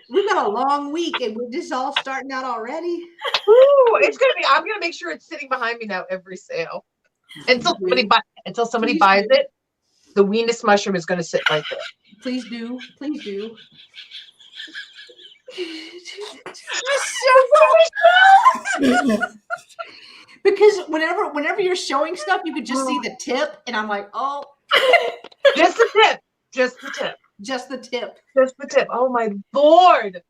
We've got a long week and we're just all starting out already. Ooh, it's gonna be. I'm gonna make sure it's sitting behind me now every sale until somebody buys it. The weenus mushroom is gonna sit right there. Please do. Please do. Because whenever you're showing stuff, you could just see the tip, and I'm like, oh, just the tip, just the tip. Just the tip. Just the tip. Oh my Lord.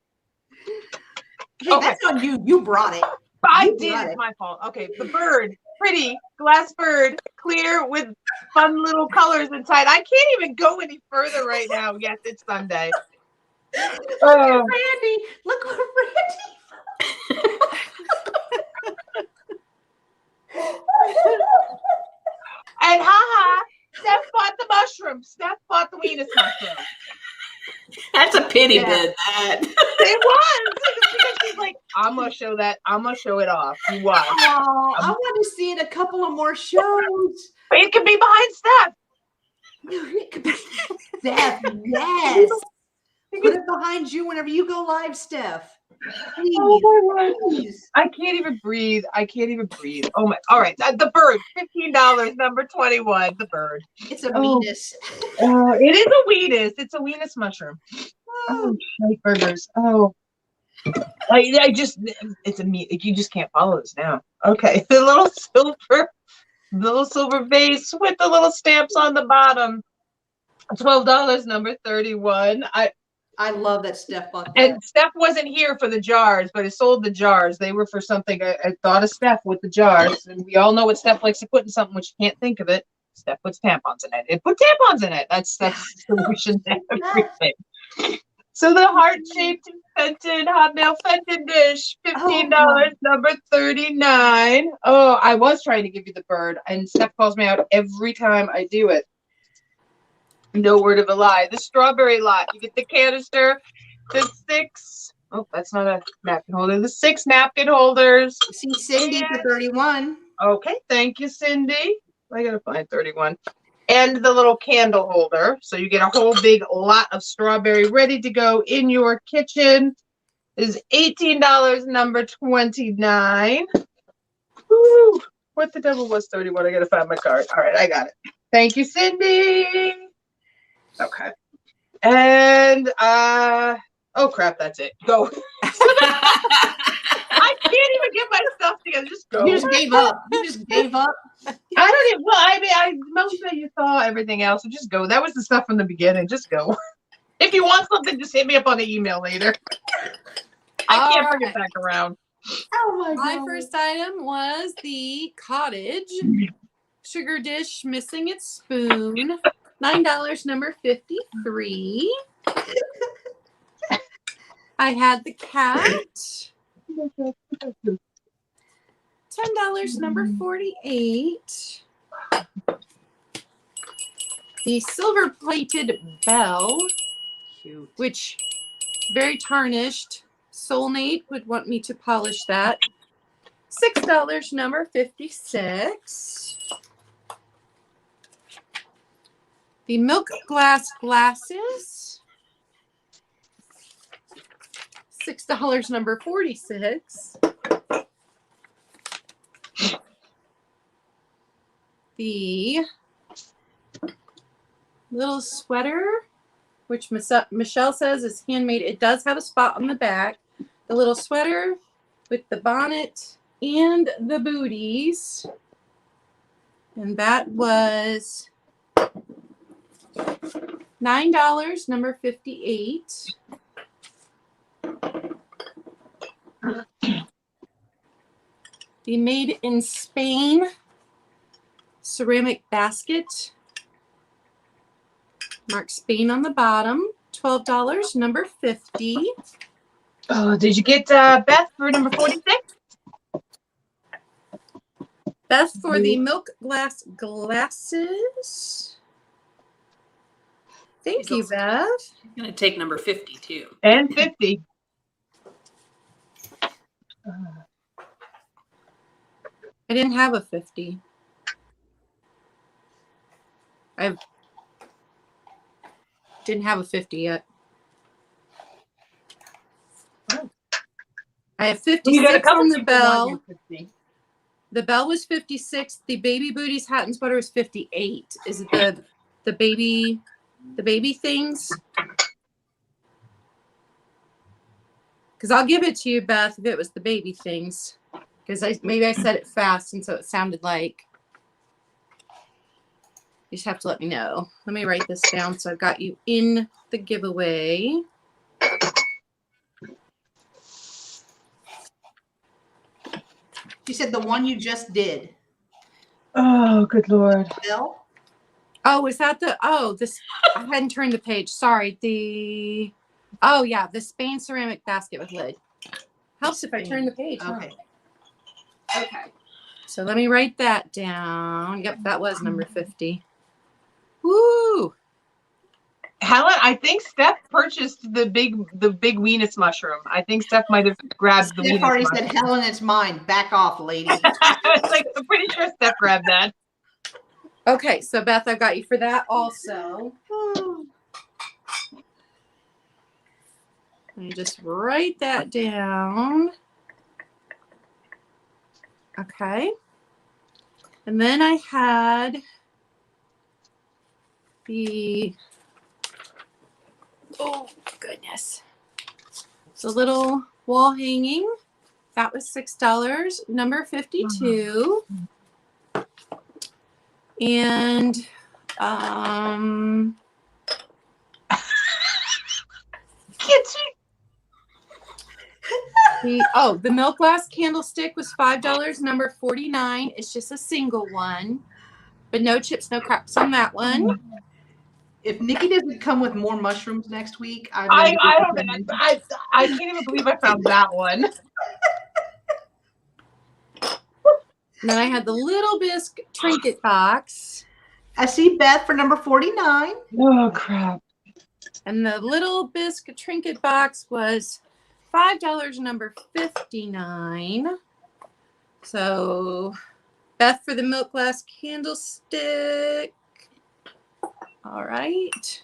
Hey, okay. That's on you. You brought it. I did. It's my fault. Okay. The bird. Pretty glass bird. Clear with fun little colors inside. I can't even go any further right now. Yes, it's Sunday. Look at Randy. Look what Randy. And haha. Steph bought the mushroom. Steph bought the weenus mushroom. That's a pity bid, that. It was. Because she's like, I'm going to show that. I'm going to show it off. You watch. Oh, I want to see it a couple of more shows. It could be behind Steph. It could be Steph, yes. Put it behind you whenever you go live, Steph. Please, oh my please. I can't even breathe. I can't even breathe. Oh my! All right, the bird, $15, number 21. The bird. It's a weenus. It is a weenus. It's a weenus mushroom. Oh, shite burgers. Oh, I just it's a meat. You just can't follow this now. Okay, the little silver vase with the little stamps on the bottom. $12, number 31. I love that Steph bought that. And Steph wasn't here for the jars, but it sold the jars. They were for something. I thought of Steph with the jars, and we all know what Steph likes to put in something when she can't think of it. Steph puts tampons in it. It put tampons in it. That's the solution to everything. So the heart-shaped Fenton Hotmail Fenton dish, $15, number 39. Oh, I was trying to give you the bird, and Steph calls me out every time I do it. No word of a lie. The strawberry lot. You get the canister, the 6. Oh, that's not a napkin holder. The 6 napkin holders. See Cindy for 31. Okay, thank you, Cindy. I gotta find 31. And the little candle holder. So you get a whole big lot of strawberry ready to go in your kitchen. It is $18, number 29. Woo! What the devil was 31? I gotta find my card. All right, I got it. Thank you, Cindy. Okay. And oh crap, that's it. Go. I can't even get my stuff together. Just go. You just gave up. You just gave up. I don't even, well, I mean, most of you saw everything else, so just go. That was the stuff from the beginning. Just go. If you want something, just hit me up on the email later. I can't bring it back around. Oh my God. My first item was the Cottage sugar dish missing its spoon. $9, number 53. I had the cat. $10, number 48. The silver plated bell, Cute. which very tarnished. Soulmate would want me to polish that. $6, number 56. The milk glass glasses. $6, number 46. The little sweater, which Michelle says is handmade. It does have a spot on the back. The little sweater with the bonnet and the booties. And that was $9, number 58. The Made in Spain ceramic basket. Mark Spain on the bottom. $12, number 50. Oh, did you get Beth for number 46? Beth for the milk glass glasses. Thank you, Beth. I'm going to take number 50 too. And 50. I didn't have a 50. I didn't have a 50 yet. I have 56 on the bell. The bell was 56. The baby booties hat and sweater was 58. Is it the baby things? Because I'll give it to you, Beth, if it was the baby things. Because maybe I said it fast, and so it sounded like. You just have to let me know. Let me write this down so I've got you in the giveaway. She said the one you just did. Oh, good Lord. Bill? Oh, is that this? I hadn't turned the page. Sorry. Oh, yeah, the Spain ceramic basket with lid. Helps if I turn the page. Okay. Huh? Okay. So let me write that down. Yep, that was number 50. Woo! Helen, I think Steph purchased the big weenus mushroom. I think Steph might have grabbed the weenus Steph already mushroom. said, Helen, it's mine. Back off, lady. It's like, I'm pretty sure Steph grabbed that. Okay, so Beth, I've got you for that also. Let me just write that down. Okay. And then I had oh goodness, the little wall hanging. That was $6, number 52. And The milk glass candlestick was $5, number 49. It's just a single one, but no chips, no cracks on that one. If Nikki doesn't come with more mushrooms next week, I can't even believe I found that one. And then I had the Little Bisque trinket box. I see Beth for number 49. Oh crap. And the Little Bisque trinket box was $5, number 59. So Beth for the milk glass candlestick. All right.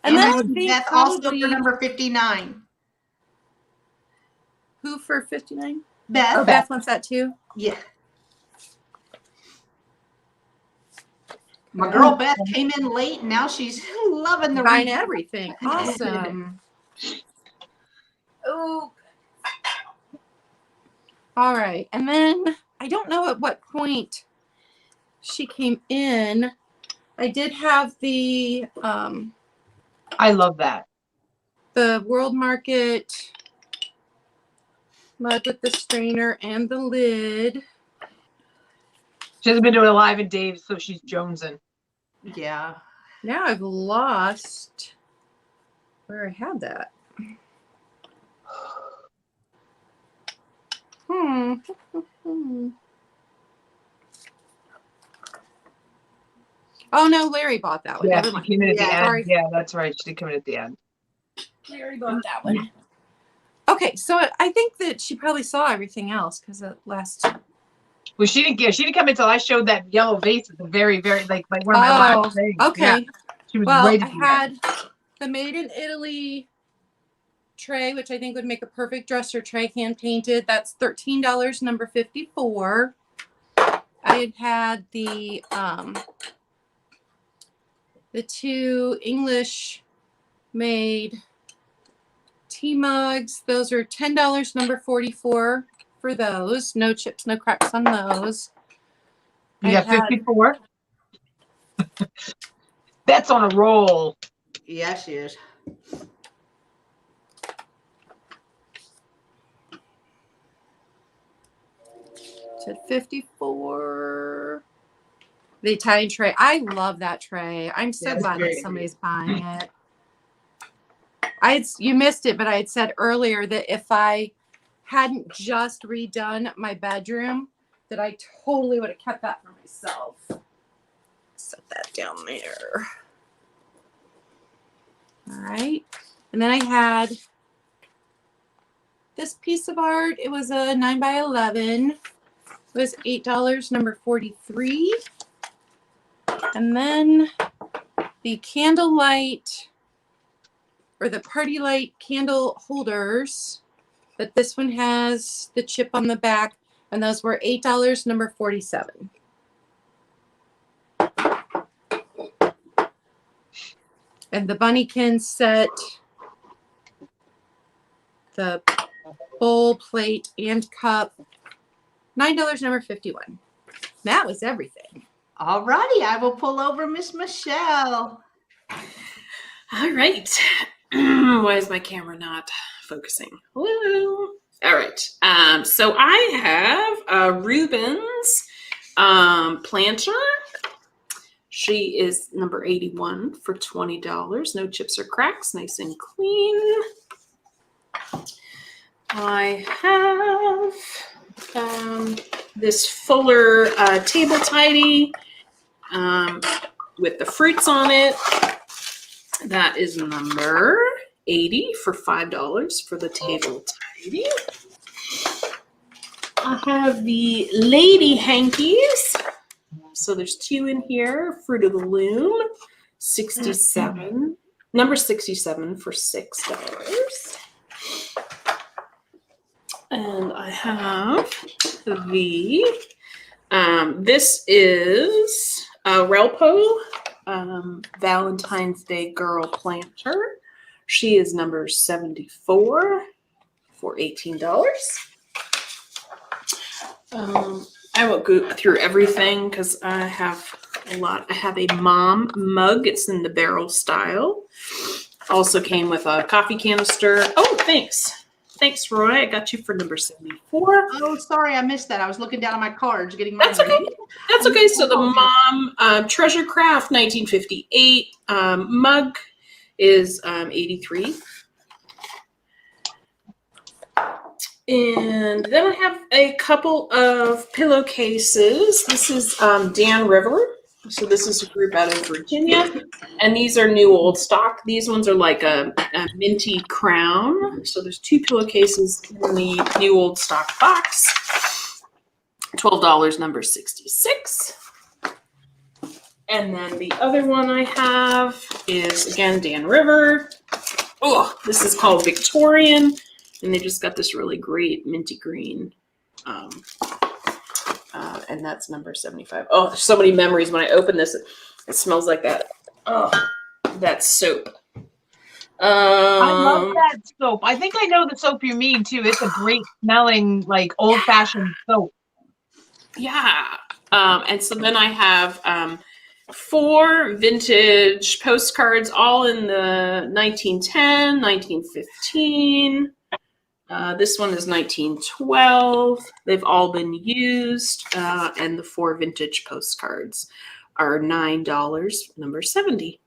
And then I think Beth also for number 59. Who for 59? Beth. Oh, Beth wants that too? Yeah. My girl Beth came in late, and now she's loving the buying everything. Awesome. Oh. All right. And then I don't know at what point she came in. I did have the I love that. The World Market mug with the strainer and the lid. She hasn't been to Alive and Dave, so she's jonesing. Yeah. Now I've lost where I had that. Oh no, Larry bought that one. Yeah, Never she mind. came in at the end. Sorry. Yeah, that's right. She did come in at the end. Larry bought that one. Okay, so I think that she probably saw everything else because the last. Well, she didn't come until I showed that yellow vase at the very, very like one of my last things. Okay. Yeah. She was Well, right I at the had end. the Made in Italy tray, which I think would make a perfect dresser tray, hand painted. That's $13, number 54. I had the two English made tea mugs. Those are $10, number 44 for those. No chips, no cracks on those. You got 54? That's on a roll. Yeah, she is. To 54. The Italian tray. I love that tray. I'm so glad that somebody's buying it. You missed it, but I had said earlier that if I hadn't just redone my bedroom, that I totally would have kept that for myself. Set that down there. All right. And then I had this piece of art. It was a 9x11. It was $8, number 43. And then the candlelight or the party light candle holders, but this one has the chip on the back, and those were $8, number 47. And the Bunnykin set, the bowl, plate, and cup, $9, number 51. That was everything. All righty, I will pull over Miss Michelle. All right. Why is my camera not focusing? Woo. All right. So I have Reuben's planter. She is number 81 for $20. No chips or cracks. Nice and clean. I have this Fuller table tidy with the fruits on it. That is number 80 for $5 for the table tidy. I have the lady hankies. So there's two in here. Fruit of the Loom, 67. Number 67 for $6. And I have the, this is Relpo Valentine's Day Girl Planter. She is number 74 for $18. I won't go through everything because I have a lot. I have a mom mug. It's in the barrel style. Also came with a coffee canister. Oh, thanks. Thanks, Roy. I got you for number 74. Oh, sorry, I missed that. I was looking down at my cards, getting my. That's okay. That's okay. So the mom Treasure Craft 1958 mug is 83. And then I have a couple of pillowcases. This is Dan River. So this is a group out of Virginia. And these are new old stock. These ones are like a minty crown. So there's 2 pillowcases in the new old stock box. $12, number 66. And then the other one I have is, again, Dan River. Oh, this is called Victorian. And they just got this really great minty green. And that's number 75. Oh, there's so many memories. When I open this, it smells like that. Oh, that soap. I love that soap. I think I know the soap you mean, too. It's a great smelling, like, old-fashioned soap. Yeah. And so then I have 4 vintage postcards, all in the 1910, 1915. This one is 1912. They've all been used. And the 4 vintage postcards are $9, number 70.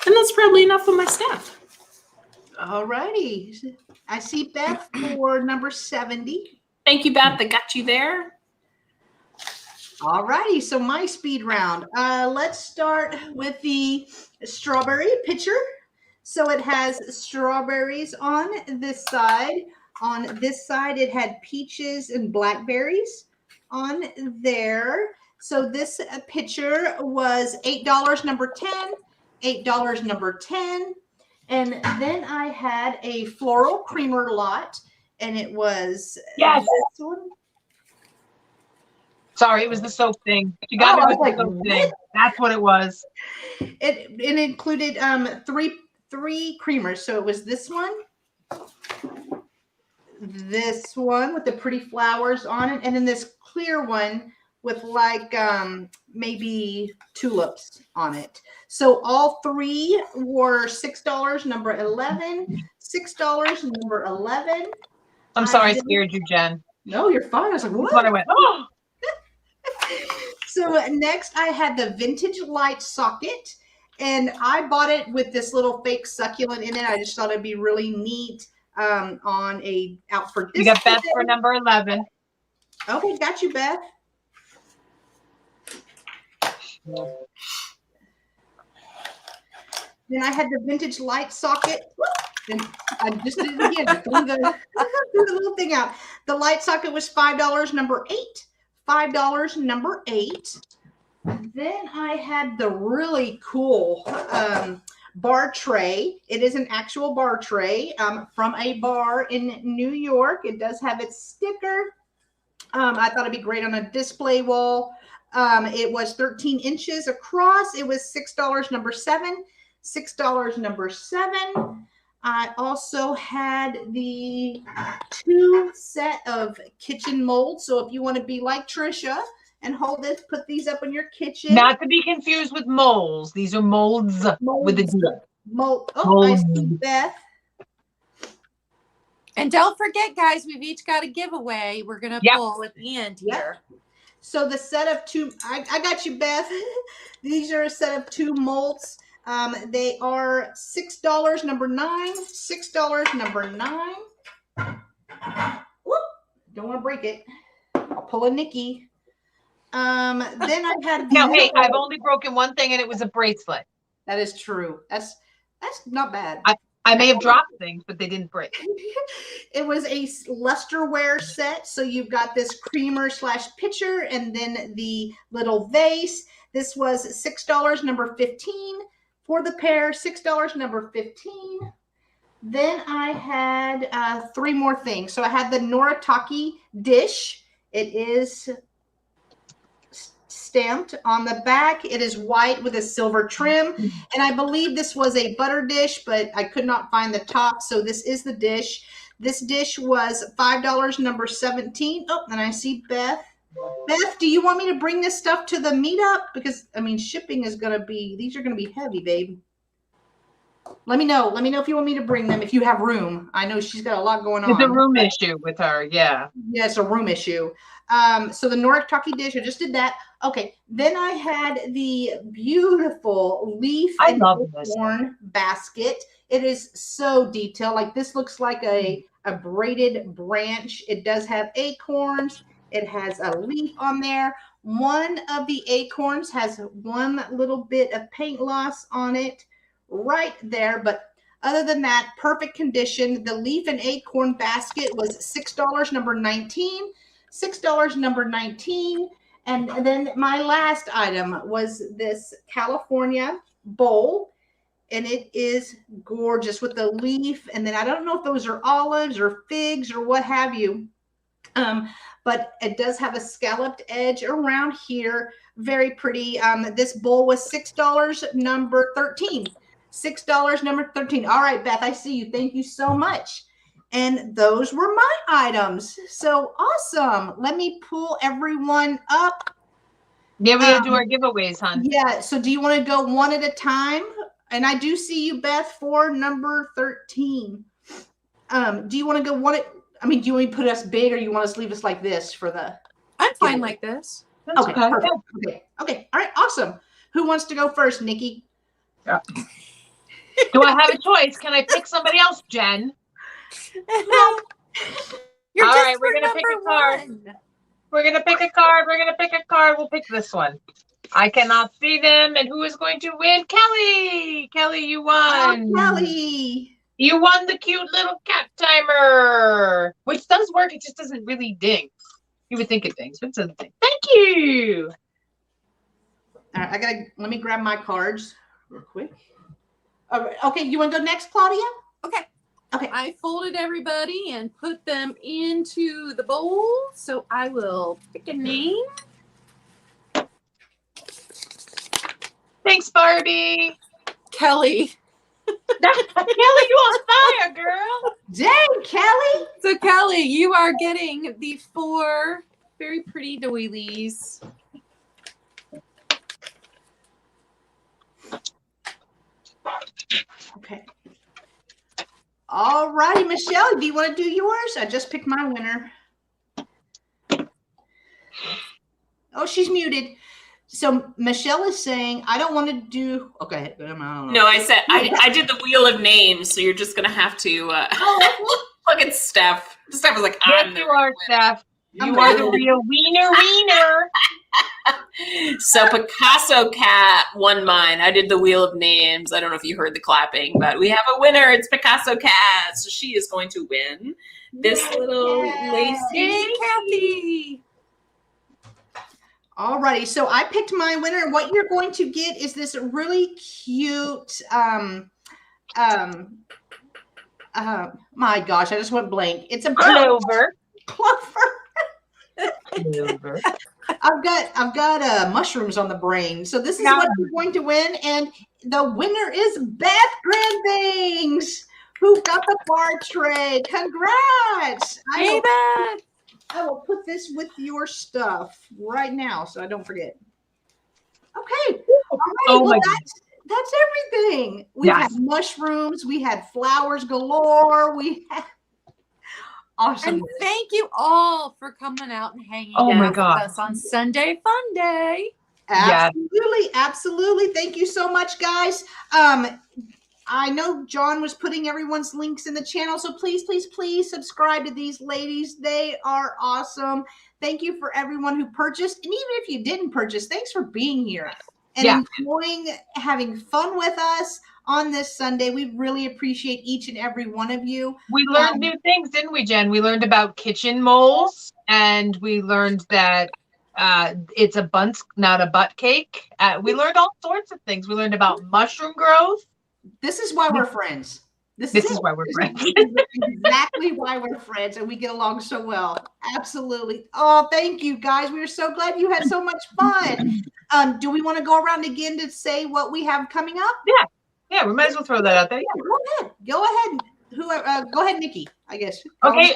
And that's probably enough of my stuff. All righty. I see Beth for number 70. Thank you, Beth. I got you there. All righty. So my speed round. Let's start with the strawberry pitcher. So it has strawberries on this side. On this side, it had peaches and blackberries on there. So this pitcher was $8, number 10. $8, number 10. And then I had a Floral Creamer Lot, and it was yes. This one. Sorry, it was the soap thing. You got me with the soap thing. That's what it was. It included three creamers. So it was this one with the pretty flowers on it, and then this clear one with like maybe tulips on it. So all 3 were $6, number 11. $6, number 11. I'm sorry I scared you, Jen. No, you're fine. I was like, what? I went, oh. So next I had the vintage light socket, and I bought it with this little fake succulent in it. I just thought it'd be really neat on a out for display. You got Beth for number 11. Okay, got you, Beth. Then I had the vintage light socket. And I just did it again. I threw the little thing out. The light socket was $5, number 8. $5, number 8. Then I had the really cool bar tray. It is an actual bar tray from a bar in New York. It does have its sticker. I thought it'd be great on a display wall. It was 13 inches across. It was $6, number 7. $6, number 7. I also had the 2 set of kitchen molds. So if you want to be like Trisha and hold this, put these up in your kitchen. Not to be confused with moles. These are molds with a D. Mold. Oh, I see Beth. And don't forget, guys, we've each got a giveaway. We're going to pull at the end here. So the set of 2, I got you, Beth. These are a set of 2 molds. They are $6, number 9. $6, number 9. Whoop! Don't want to break it. I'll pull a Nikki. Then I had. No, hey, I've only broken one thing, and it was a bracelet. That is true. That's not bad. I may have dropped things, but they didn't break. It was a lusterware set. So you've got this creamer / pitcher, and then the little vase. This was $6, number 15. For the pair, $6, number 15. Then I had 3 more things. So I had the Noritake dish. It is stamped on the back. It is white with a silver trim. And I believe this was a butter dish, but I could not find the top. So this is the dish. This dish was $5, number 17. Oh, and I see Beth. Beth, do you want me to bring this stuff to the meetup? Because, I mean, shipping is going to be, these are going to be heavy, babe. Let me know. Let me know if you want me to bring them, if you have room. I know she's got a lot going on. It's a room issue with her, yeah. Yeah, it's a room issue. So the Noritake dish, I just did that. Okay, then I had the beautiful leaf and acorn basket. It is so detailed. Like this looks like a braided branch. It does have acorns. It has a leaf on there. One of the acorns has one little bit of paint loss on it right there, but other than that, perfect condition. The leaf and acorn basket was $6, number 19. $6, number 19. And then my last item was this California bowl, and it is gorgeous with the leaf. And then I don't know if those are olives or figs or what have you, but it does have a scalloped edge around here. Very pretty. This bowl was $6, number 13. $6, number 13. All right, Beth, I see you. Thank you so much. And those were my items. So awesome. Let me pull everyone up. Yeah, we gotta do our giveaways, hon. Yeah. So do you want to go one at a time? And I do see you, Beth, for number 13. Do you want to go one at, I mean, do you want to put us big or you want us to leave us like this for the? I'm fine like this. Okay. Perfect. Okay. Okay. All right. Awesome. Who wants to go first, Nikki? Yeah. Do I have a choice? Can I pick somebody else, Jen? No. You're all just right, we're gonna pick a card. We're gonna pick a card. We're gonna pick a card. We'll pick this one. I cannot see them. And who is going to win? Kelly. Kelly, you won. Oh, Kelly. You won the cute little cat timer, which does work. It just doesn't really ding. You would think it dings, but it doesn't ding. Thank you. All right, let me grab my cards real quick. All right, okay, you want to go next, Claudia? Okay. Okay. I folded everybody and put them into the bowl. So I will pick a name. Thanks, Barbie. Kelly. Kelly, you on fire, girl. Dang, Kelly. So Kelly, you are getting the 4 very pretty doilies. Okay. All righty, Michelle, do you want to do yours? I just picked my winner. Oh, she's muted. So Michelle is saying, I don't want to do, okay. No, I said, I did the wheel of names. So you're just going to have to look at Steph. Steph was like, yes, you are, Steph. You are the real wiener. So Picasso Cat won mine. I did the wheel of names. I don't know if you heard the clapping, but we have a winner. It's Picasso Cat. So she is going to win this little lacy. Yay, Kathy. All righty. So I picked my winner. What you're going to get is this really cute, my gosh, I just went blank. It's a clover. Clover. I've got mushrooms on the brain. So this is what you're going to win. And the winner is Beth Grandbangs, who got the bar tray. Congrats. Hey, Beth. I will put this with your stuff right now so I don't forget. Okay. All right. Oh well, that's everything. We had mushrooms. We had flowers galore. We had awesome. And thank you all for coming out and hanging out with us on Sunday Fun Day. Absolutely. Absolutely. Thank you so much, guys. I know John was putting everyone's links in the channel, so please, please, please subscribe to these ladies. They are awesome. Thank you for everyone who purchased. And even if you didn't purchase, thanks for being here and enjoying having fun with us on this Sunday. We really appreciate each and every one of you. We learned new things, didn't we, Jen? We learned about kitchen moles, and we learned that it's a bundt, not a butt cake. We learned all sorts of things. We learned about mushroom growth. This is why we're friends. This is why we're friends. Exactly why we're friends, and we get along so well. Absolutely. Oh, thank you, guys. We are so glad you had so much fun. Do we want to go around again to say what we have coming up? Yeah, we might as well throw that out there. Yeah, go ahead. Go ahead. Whoever, go ahead, Nikki, I guess. Okay,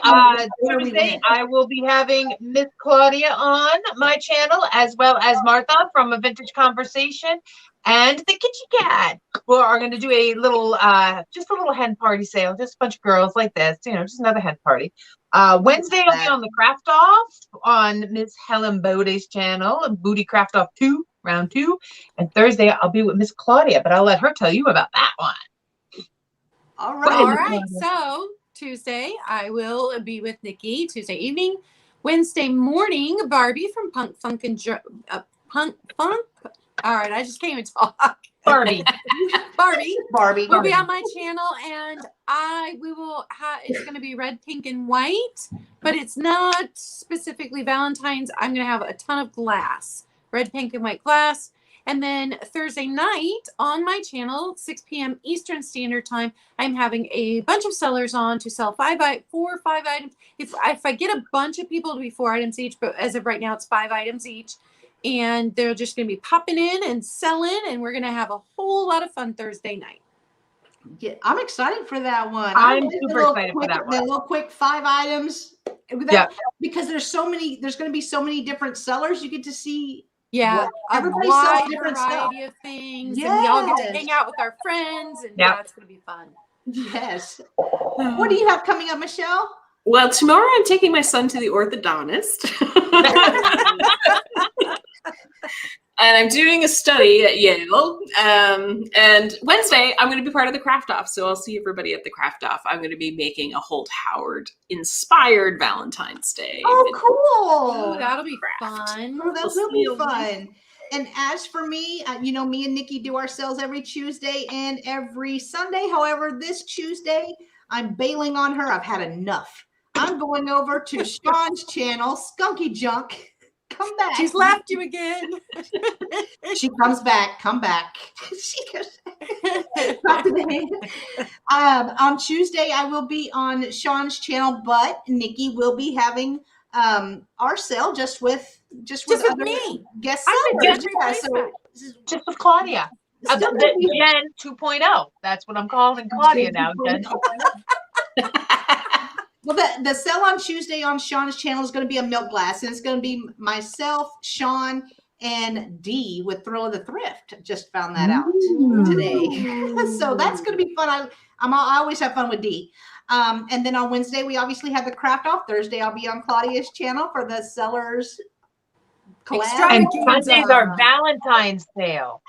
Tuesday I will be having Miss Claudia on my channel, as well as Martha from A Vintage Conversation and the Kitty Cat. We are going to do a little, just a little hen party sale, just a bunch of girls like this, you know, just another hen party. Wednesday I'll be on the Craft Off on Miss Helen Bode's channel, Booty Craft Off 2, round 2. And Thursday I'll be with Miss Claudia, but I'll let her tell you about that one. All right. So Tuesday, I will be with Nikki Tuesday evening. Wednesday morning, Barbie from Punk Funk and Punk Funk. All right, I just can't even talk. Barbie will be on my channel, and it's going to be red, pink, and white, but it's not specifically Valentine's. I'm going to have a ton of glass, red, pink, and white glass. And then Thursday night on my channel, 6 p.m. Eastern Standard Time, I'm having a bunch of sellers on to sell 4 or 5 items. If I get a bunch of people, to be 4 items each, but as of right now, it's 5 items each. And they're just going to be popping in and selling, and we're going to have a whole lot of fun Thursday night. Yeah, I'm excited for that one. I'm super excited for that one. The little quick 5 items. Because there's going to be so many different sellers. You get to see. Yeah, everybody sells different variety of things, and we all get to hang out with our friends, and it's going to be fun. Yes. What do you have coming up, Michelle? Well, tomorrow I'm taking my son to the orthodontist. And I'm doing a study at Yale. And Wednesday, I'm going to be part of the Craft Off. So I'll see everybody at the Craft Off. I'm going to be making a Holt Howard inspired Valentine's Day. Oh, cool. Ooh, that'll be fun. Oh, that will be fun. And as for me, you know, me and Nikki do our sales every Tuesday and every Sunday. However, this Tuesday, I'm bailing on her. I've had enough. I'm going over to Sean's channel, Skunky Junk. Come back. She's left you again. She comes back. Come back. She goes. On Tuesday, I will be on Sean's channel, but Nikki will be having our sale just with other me. Guest sellers. Just with Claudia. Jen 2.0. That's what I'm calling Claudia now. Jen 2.0. Well, the sale on Tuesday on Sean's channel is going to be a milk glass, and it's going to be myself, Sean, and Dee with Thrill of the Thrift. Just found that out today. So that's going to be fun. I always have fun with Dee. And then on Wednesday, we obviously have the Craft Off. Thursday, I'll be on Claudia's channel for the sellers collab. And Sunday's our Valentine's sale.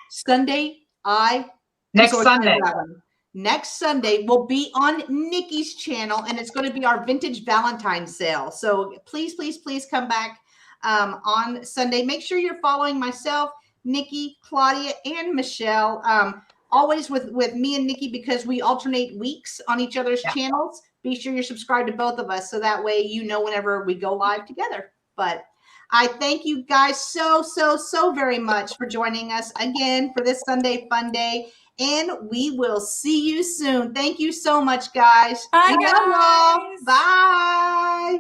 Next Sunday will be on Nikki's channel, and it's going to be our vintage Valentine's sale. So please, please, please come back on Sunday. Make sure you're following myself, Nikki, Claudia, and Michelle. Always with me and Nikki, because we alternate weeks on each other's channels. Be sure you're subscribed to both of us, so that way you know whenever we go live together. But I thank you guys so very much for joining us again for this Sunday Fun Day. And we will see you soon. Thank you so much, guys. Bye, guys. Bye.